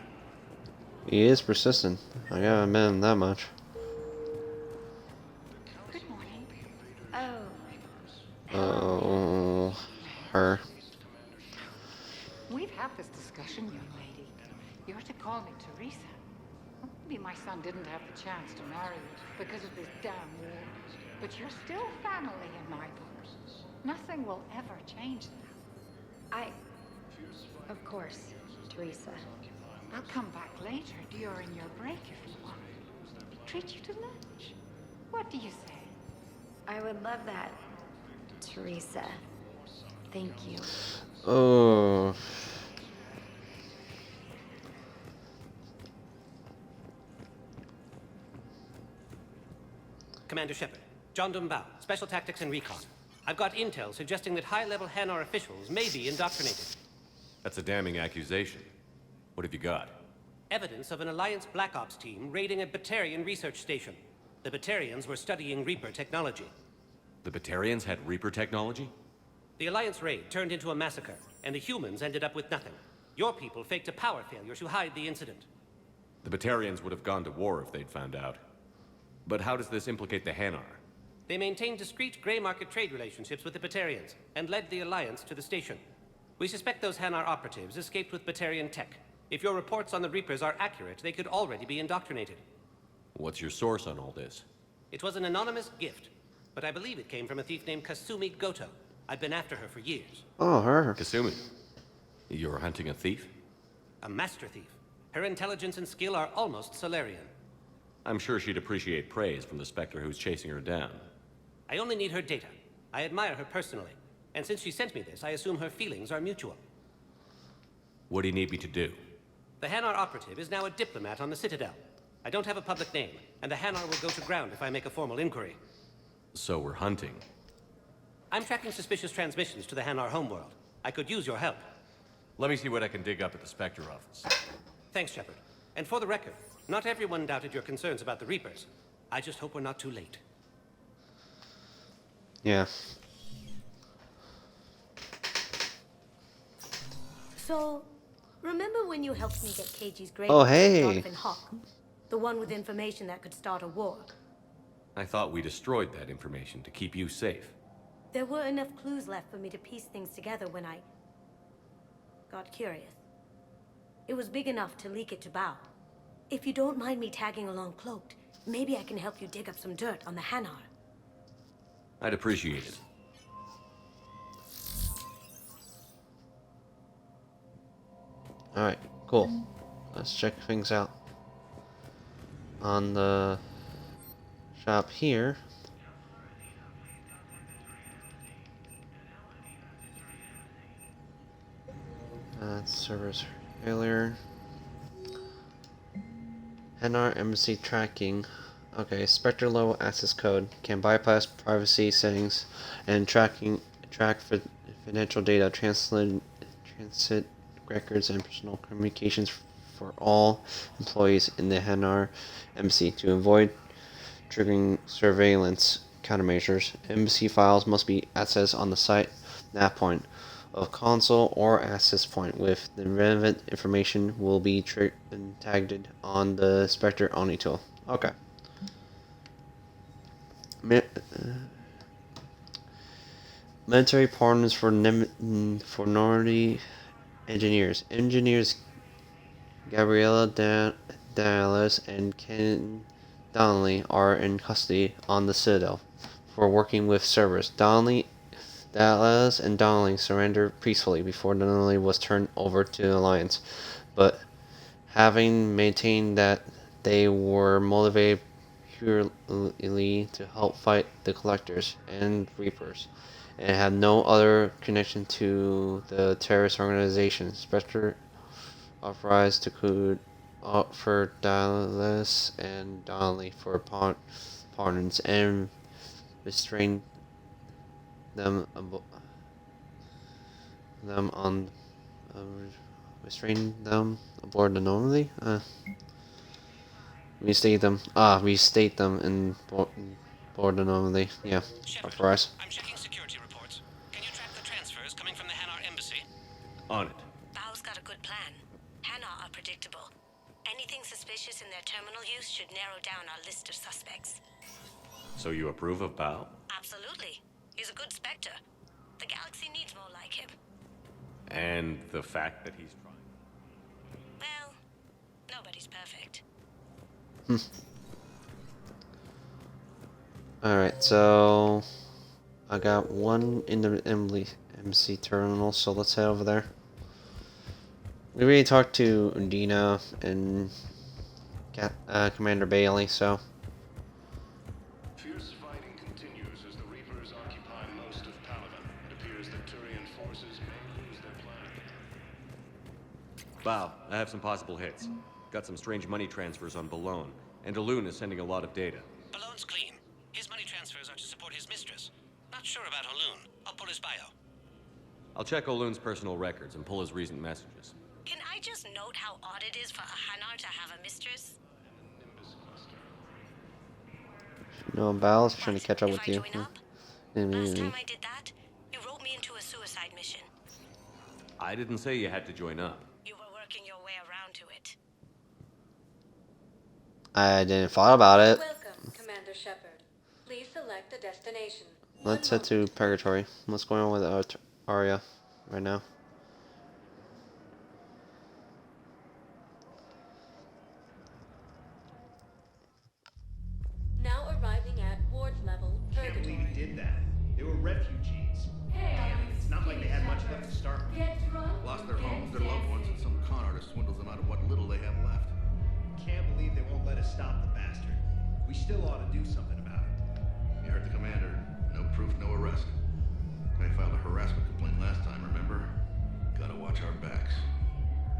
He is persistent. I gotta admit him that much. Good morning. Oh. Oh, her. We've had this discussion, young lady. You're to call me Teresa. Maybe my son didn't have the chance to marry you because of this damn war. But you're still family in my books. Nothing will ever change that. Of course, Teresa. I'll come back later during your break if you want. Treat you to lunch. What do you say? I would love that, Teresa. Thank you. Oh. Commander Shepard, John Dumbao, Special Tactics and Recon. I've got intel suggesting that high-level Hanar officials may be indoctrinated. That's a damning accusation. What have you got? Evidence of an Alliance Black Ops team raiding a Batarian research station. The Batarians were studying Reaper technology. The Batarians had Reaper technology? The Alliance raid turned into a massacre, and the humans ended up with nothing. Your people faked a power failure to hide the incident. The Batarians would have gone to war if they'd found out. But how does this implicate the Hanar? They maintained discreet gray market trade relationships with the Batarians, and led the Alliance to the station. We suspect those Hanar operatives escaped with Batarian tech. If your reports on the Reapers are accurate, they could already be indoctrinated. What's your source on all this? It was an anonymous gift, but I believe it came from a thief named Kasumi Goto. I've been after her for years. Oh, her. Kasumi. You're hunting a thief? A master thief. Her intelligence and skill are almost Solarian. I'm sure she'd appreciate praise from the Spectre who's chasing her down. I only need her data. I admire her personally. And since she sent me this, I assume her feelings are mutual. What do you need me to do? The Hanar operative is now a diplomat on the Citadel. I don't have a public name, and the Hanar will go to ground if I make a formal inquiry. So we're hunting. I'm tracking suspicious transmissions to the Hanar homeworld. I could use your help. Let me see what I can dig up at the Spectre office. Thanks, Shepard. And for the record, not everyone doubted your concerns about the Reapers. I just hope we're not too late. Yeah. So, remember when you helped me get KG's grave? Oh, hey. Donovan Hawk? The one with information that could start a war. I thought we destroyed that information to keep you safe. There were enough clues left for me to piece things together when I got curious. It was big enough to leak it to Bao. If you don't mind me tagging along cloaked, maybe I can help you dig up some dirt on the Hanar. I'd appreciate it. Alright, cool. Let's check things out. On the shop here. Servers failure. Hanar embassy tracking. Okay, Spectre level access code can bypass privacy settings and track financial data, transit records, and personal communications for all employees in the Hanar embassy to avoid triggering surveillance countermeasures. Embassy files must be accessed on the site nav point of console or access point with the relevant information will be tagged on the Spectre Omni tool. Okay. Military pardons for minority Engineers Gabriella Dallas and Ken Donnelly are in custody on the Citadel for working with Cerberus. Dallas and Donnelly surrendered peacefully before Donnelly was turned over to the Alliance, but having maintained that they were motivated purely to help fight the Collectors and Reapers, and had no other connection to the terrorist organization. Spectre authorized to offer Dallas and Donnelly for pardons and restrain them aboard the anomaly. Restate them in board the anomaly. Yeah, authorized. I'm checking security reports. Can you track the transfers coming from the Hanar embassy? On it. Bao's got a good plan. Hanar are predictable. Anything suspicious in their terminal use should narrow down our list of suspects. So you approve of Bao? Absolutely. He's a good Spectre. The galaxy needs more like him. And the fact that he's trying. Well, nobody's perfect. Alright, so I got one in the MC terminal, so let's head over there. We already talked to Undina and Commander Bailey, so. Fierce fighting continues as the Reapers occupy most of Palaven. It appears that Turian forces may lose their planet. Bao, I have some possible hits. Got some strange money transfers on Balone, and Elune is sending a lot of data. Balone's clean. His money transfers are to support his mistress. Not sure about Elune. I'll pull his bio. I'll check Olune's personal records and pull his recent messages. Can I just note how odd it is for a Hanar to have a mistress? No, Bao's trying to catch up with you. Last time I did that, you wrote me into a suicide mission. I didn't say you had to join up. You were working your way around to it. I didn't thought about it. Welcome, Commander Shepard. Please select a destination. Let's head to Purgatory. What's going on with Arya right now? Now arriving at ward level, Can't believe Purgatory. he did that. They were refugees. Damn, it's not like they had much left to start with. Lost their homes, their loved ones, and some con artist swindles them out of what little they have left. Can't believe they won't let us stop the bastard. We still ought to do something about it. You heard the commander. No proof, no arrest. They filed a harassment complaint last time, remember? Gotta watch our backs.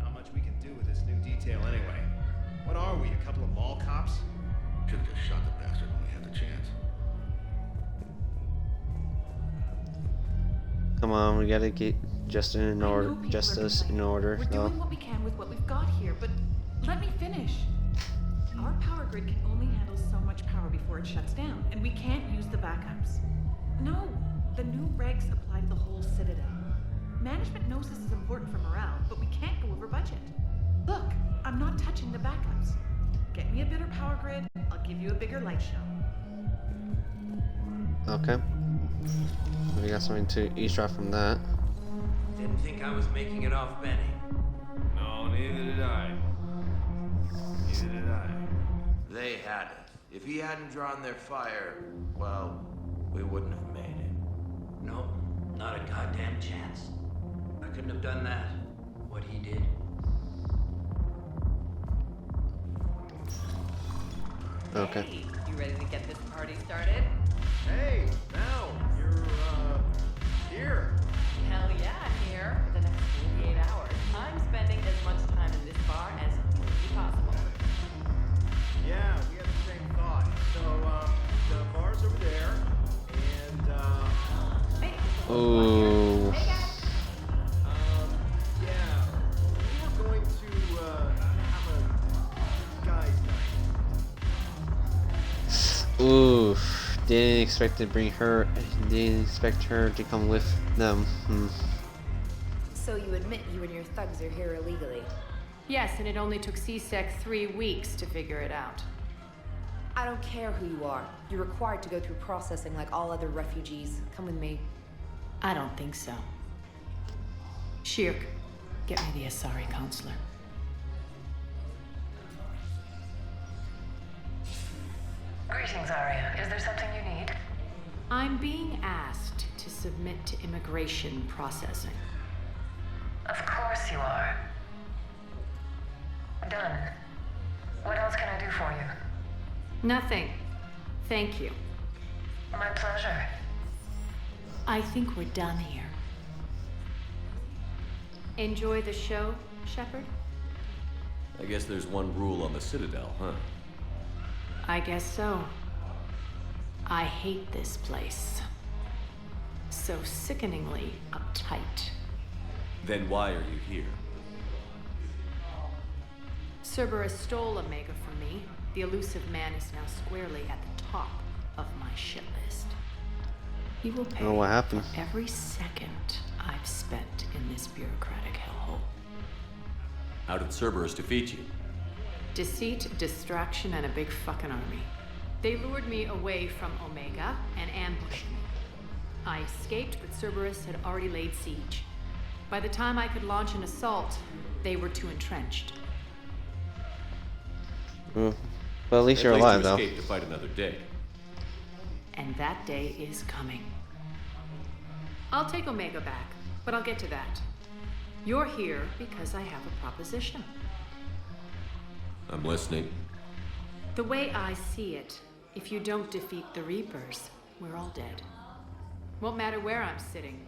Not much we can do with this new detail anyway. What are we, a couple of mall cops? Could've just shot the bastard when we had the chance. Come on, we gotta get Justice in order. We're doing what we can with what we've got here, but let me finish. Our power grid can only handle so much power before it shuts down, and we can't use the backups. No, the new regs apply to the whole Citadel. Management knows this is important for morale, but we can't go over budget. Look, I'm not touching the backups. Get me a better power grid, I'll give you a bigger light show. Okay. We got something to eavesdrop from that. Didn't think I was making it off Benny. No, neither did I. Neither did I. They had it. If he hadn't drawn their fire, well, we wouldn't have made it. Nope, not a goddamn chance. I couldn't have done that. What he did. Okay. Hey, you ready to get this party started? Hey, now, you're, here. Hell yeah, here. For the next 48 hours, I'm spending as much time in this bar as humanly possible. Yeah, we had the same thought. So, the bar's over there, and, Ooh. yeah, we were going to, have a guys' night. Oof. Didn't expect to bring her. Didn't expect her to come with them. So you admit you and your thugs are here illegally? Yes, and it only took CSEC 3 weeks to figure it out. I don't care who you are. You're required to go through processing like all other refugees. Come with me. I don't think so. Shirk, Get me the Asari counselor. Greetings, Arya. Is there something you need? I'm being asked to submit to immigration processing. Of course you are. Done. What else can I do for you? Nothing. Thank you. My pleasure. I think we're done here. Enjoy the show, Shepard? I guess there's one rule on the Citadel, huh? I guess so. I hate this place. So sickeningly uptight. Then why are you here? Cerberus stole Omega from me. The elusive man is now squarely at the top of my shit list. He will pay what happened? for every second I've spent in this bureaucratic hellhole. How did Cerberus defeat you? Deceit, distraction, and a big fucking army. They lured me away from Omega and ambushed me. I escaped, but Cerberus had already laid siege. By the time I could launch an assault, they were too entrenched. Well, at least you're alive, though. Escape to fight another day. And that day is coming. I'll take Omega back, but I'll get to that. You're here because I have a proposition. I'm listening. The way I see it, if you don't defeat the Reapers, we're all dead. Won't matter where I'm sitting.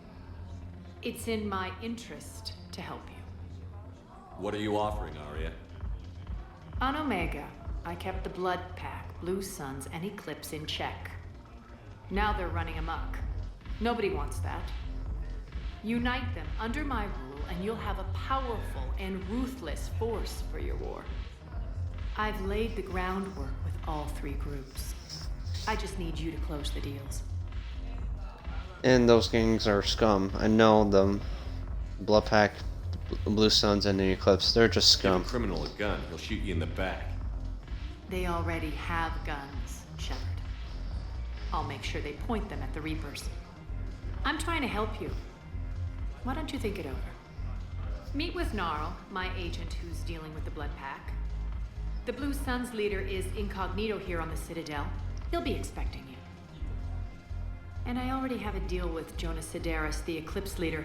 It's in my interest to help you. What are you offering, Arya? On Omega, I kept the Blood Pack, Blue Suns, and Eclipse in check. Now they're running amok. Nobody wants that. Unite them under my rule, and you'll have a powerful and ruthless force for your war. I've laid the groundwork with all three groups. I just need you to close the deals. And those gangs are scum. I know them. Blood Pack, Blue Suns, and the Eclipse. They're just scum. Give a criminal a gun, he'll shoot you in the back. They already have guns, Shepard. I'll make sure they point them at the Reapers. I'm trying to help you. Why don't you think it over? Meet with Gnarl, my agent who's dealing with the Blood Pack. The Blue Suns leader is incognito here on the Citadel. He'll be expecting you. And I already have a deal with Jonas Sidaris, the Eclipse leader.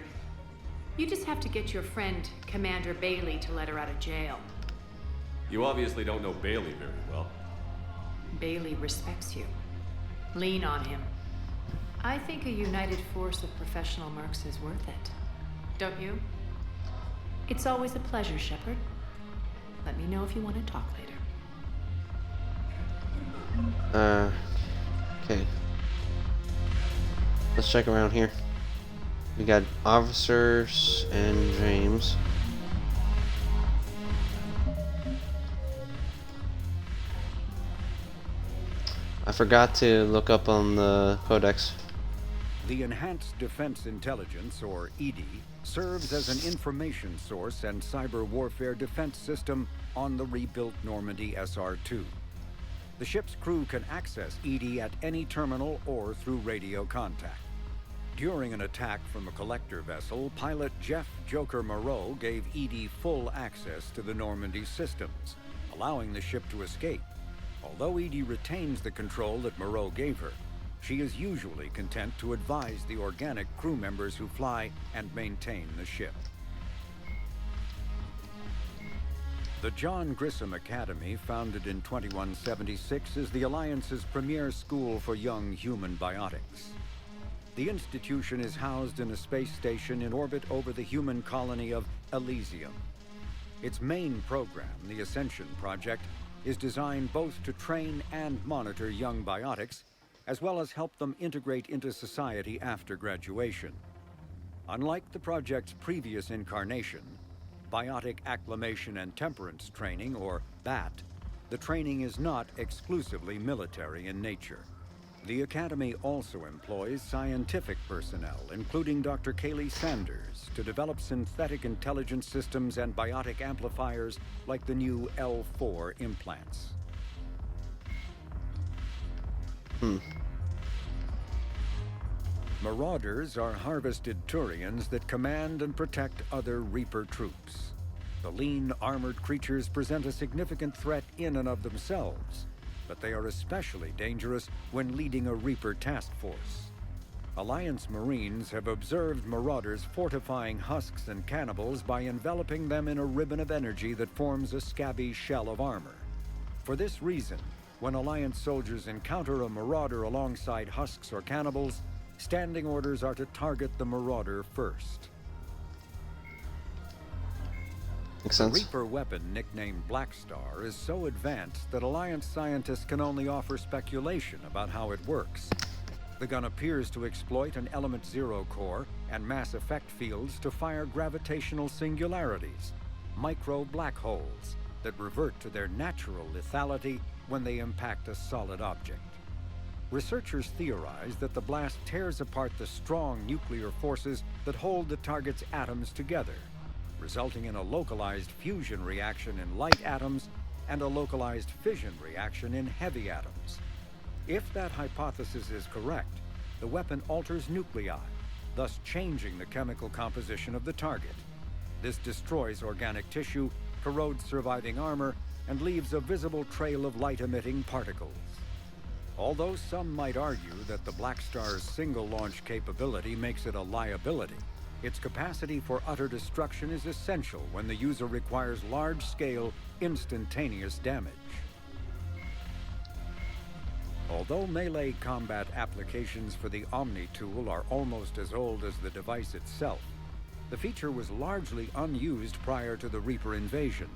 You just have to get your friend, Commander Bailey, to let her out of jail. You obviously don't know Bailey very well. Bailey respects you. Lean on him. I think a united force of professional mercs is worth it. Don't you? It's always a pleasure, Shepard. Let me know if you want to talk later. Okay. Let's check around here. We got officers and James. I forgot to look up on the Codex. The Enhanced Defense Intelligence, or EDI, serves as an information source and cyber warfare defense system on the rebuilt Normandy SR-2. The ship's crew can access EDI at any terminal or through radio contact. During an attack from a collector vessel, pilot Jeff Joker Moreau gave EDI full access to the Normandy systems, allowing the ship to escape. Although EDI retains the control that Moreau gave her, she is usually content to advise the organic crew members who fly and maintain the ship. The John Grissom Academy, founded in 2176, is the Alliance's premier school for young human biotics. The institution is housed in a space station in orbit over the human colony of Elysium. Its main program, the Ascension Project, is designed both to train and monitor young biotics, as well as help them integrate into society after graduation. Unlike the project's previous incarnation, Biotic Acclimation and Temperance Training, or BAT, the training is not exclusively military in nature. The Academy also employs scientific personnel, including Dr. Kaylee Sanders, to develop synthetic intelligence systems and biotic amplifiers like the new L4 implants. Marauders are harvested Turians that command and protect other Reaper troops. The lean, armored creatures present a significant threat in and of themselves, but they are especially dangerous when leading a Reaper task force. Alliance Marines have observed Marauders fortifying husks and cannibals by enveloping them in a ribbon of energy that forms a scabby shell of armor. For this reason, when Alliance soldiers encounter a Marauder alongside husks or cannibals, standing orders are to target the Marauder first. Makes The sense. Reaper weapon, nicknamed Blackstar, is so advanced that Alliance scientists can only offer speculation about how it works. The gun appears to exploit an Element Zero core and mass effect fields to fire gravitational singularities, micro black holes, that revert to their natural lethality when they impact a solid object. Researchers theorize that the blast tears apart the strong nuclear forces that hold the target's atoms together, resulting in a localized fusion reaction in light atoms and a localized fission reaction in heavy atoms. If that hypothesis is correct, the weapon alters nuclei, thus changing the chemical composition of the target. This destroys organic tissue, corrodes surviving armor, and leaves a visible trail of light-emitting particles. Although some might argue that the Blackstar's single-launch capability makes it a liability, its capacity for utter destruction is essential when the user requires large-scale, instantaneous damage. Although melee combat applications for the Omni tool are almost as old as the device itself, the feature was largely unused prior to the Reaper invasion.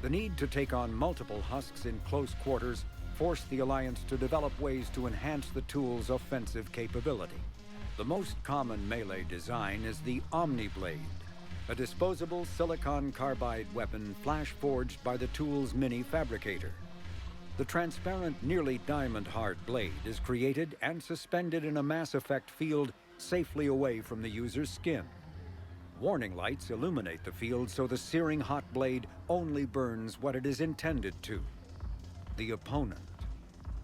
The need to take on multiple husks in close quarters forced the Alliance to develop ways to enhance the tool's offensive capability. The most common melee design is the Omni-Blade, a disposable silicon carbide weapon flash-forged by the tool's mini-fabricator. The transparent, nearly diamond-hard blade is created and suspended in a mass effect field safely away from the user's skin. Warning lights illuminate the field so the searing hot blade only burns what it is intended to: the opponent.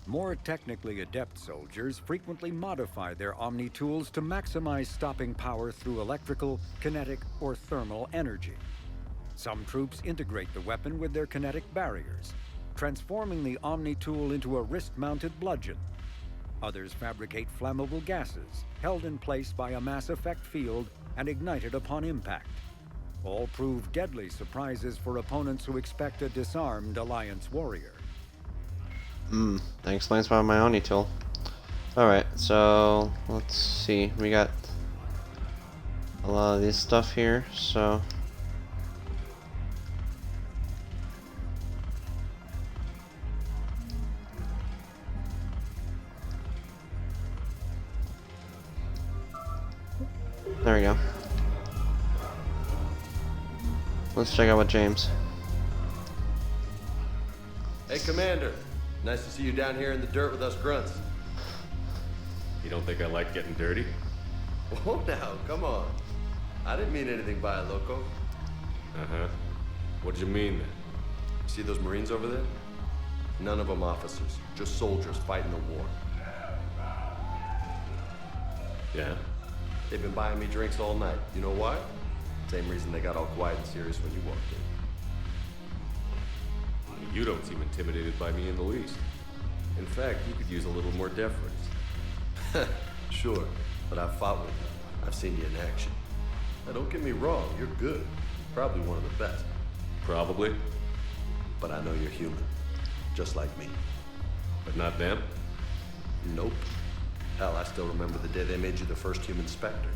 More technically adept soldiers frequently modify their Omni tools to maximize stopping power through electrical, kinetic, or thermal energy. Some troops integrate the weapon with their kinetic barriers, transforming the Omni tool into a wrist-mounted bludgeon. Others fabricate flammable gases, held in place by a mass effect field and ignited upon impact. All prove deadly surprises for opponents who expect a disarmed Alliance warrior. That explains why my Omni tool. Alright, so let's see. We got a lot of this stuff here, so there we go. Let's check out what James. Hey, Commander. Nice to see you down here in the dirt with us grunts. You don't think I like getting dirty? Whoa now, come on. I didn't mean anything by it, loco. Uh-huh. What did you mean then? See those Marines over there? None of them officers, just soldiers fighting the war. Yeah? They've been buying me drinks all night. You know why? Same reason they got all quiet and serious when you walked in. You don't seem intimidated by me in the least. In fact, you could use a little more deference. Sure, but I've fought with you. I've seen you in action. Now don't get me wrong, you're good. Probably one of the best. Probably. But I know you're human. Just like me. But not them? Nope. Hell, I still remember the day they made you the first human Spectre.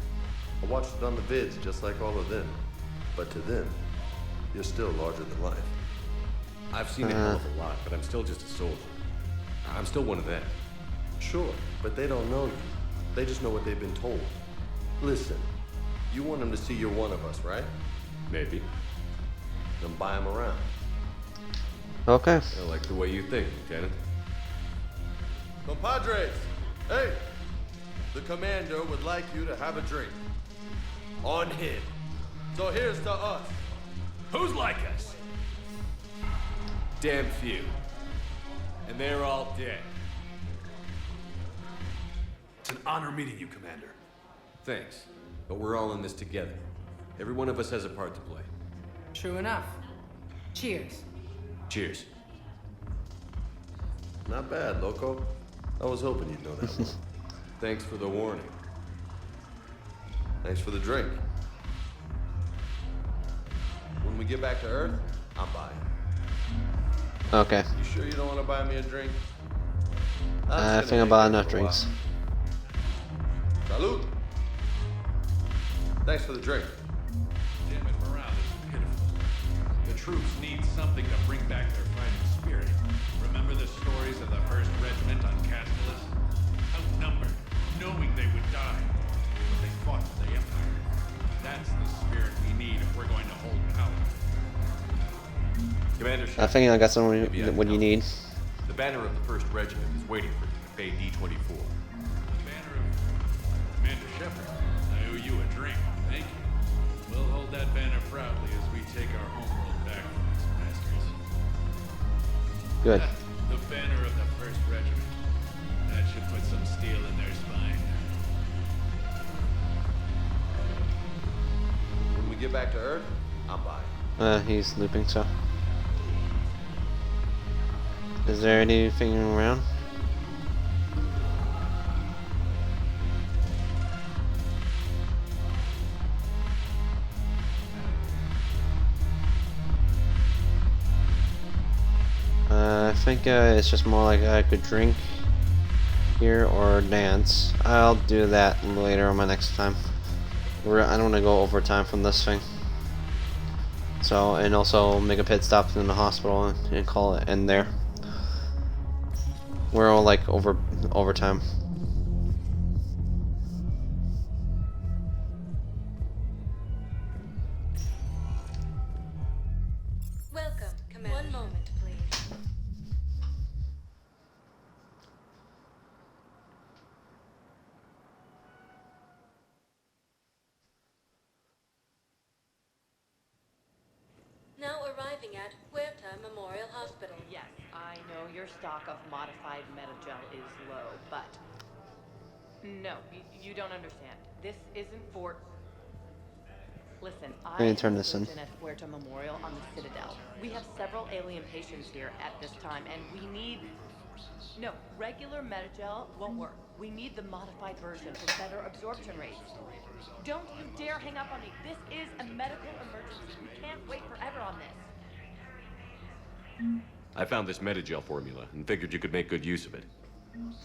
I watched it on the vids, just like all of them. But to them, you're still larger than life. I've seen a hell of a lot, but I'm still just a soldier. I'm still one of them. Sure, but they don't know you. They just know what they've been told. Listen, you want them to see you're one of us, right? Maybe. Then buy them around. Okay. I like the way you think, Lieutenant. Compadres! Hey! The commander would like you to have a drink. On him. So here's to us. Who's like us? Damn few. And they're all dead. It's an honor meeting you, Commander. Thanks. But we're all in this together. Every one of us has a part to play. True enough. Cheers. Cheers. Not bad, Loco. I was hoping you'd know that one. Thanks for the warning. Thanks for the drink. When we get back to Earth, I'm buying. Okay. You sure you don't want to buy me a drink? I think I bought enough drinks. Salud. Thanks for the drink. Damn it, morale is pitiful. The troops need something to bring back their fighting spirit. Remember the stories of the 1st Regiment on Castellus? Outnumbered, knowing they would die, but they fought for the Empire. That's the spirit we need if we're going to hold power. Commander I think I got some what you need. The banner of the 1st Regiment is waiting for you to pay D-24. The banner of Commander Shepard. I owe you a drink. Thank you. We'll hold that banner proudly as we take our homeworld back from these bastards. Good. The banner of the 1st Regiment. That should put some steel in their spine. When we get back to Earth, I'm buying. He's looping, so. Is there anything around? I think it's just more like I could drink here or dance. I'll do that later on my next time. I don't want to go overtime from this thing. So, and also make a pit stop in the hospital and call it in there. We're all like overtime. Welcome, Commander. One moment, please. Now arriving at Huerta Memorial Hospital. Yes, I know your stock of modified Metagel is low, but... No, you don't understand. This isn't for... Listen, I Let me turn this in. at Huerta Memorial on the Citadel. We have several alien patients here at this time, and we need... No, regular Metagel won't work. We need the modified version for better absorption rates. Don't you dare hang up on me. This is a medical emergency. We can't wait forever on this. I found this Metagel formula and figured you could make good use of it.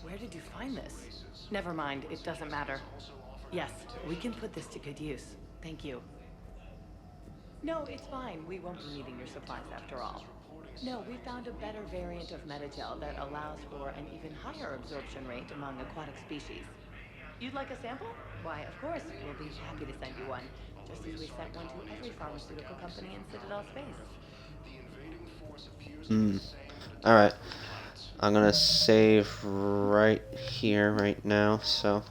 Where did you find this? Never mind, it doesn't matter. Yes, we can put this to good use. Thank you. No, it's fine. We won't be needing your supplies after all. No, we found a better variant of Metagel that allows for an even higher absorption rate among aquatic species. You'd like a sample? Why, of course, we'll be happy to send you one, just as we sent one to every pharmaceutical company in Citadel space. Alright. I'm gonna save right here, right now, so.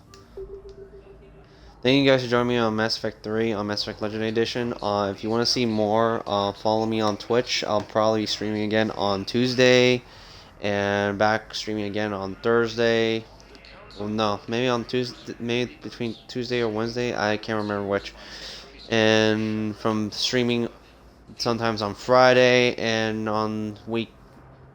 Thank you guys for joining me on Mass Effect 3 on Mass Effect Legendary Edition. If you want to see more, follow me on Twitch. I'll probably be streaming again on Tuesday, and back streaming again on Thursday. Well, no, maybe on Tuesday, maybe between Tuesday or Wednesday. I can't remember which. And from streaming sometimes on Friday and on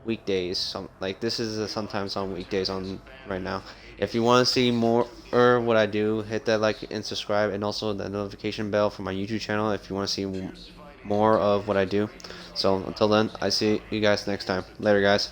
weekdays. Like this is sometimes on weekdays on right now. If you want to see more or what I do, hit that like and subscribe, and also the notification bell for my YouTube channel if you want to see more of what I do. So until then, I see you guys next time. Later, guys.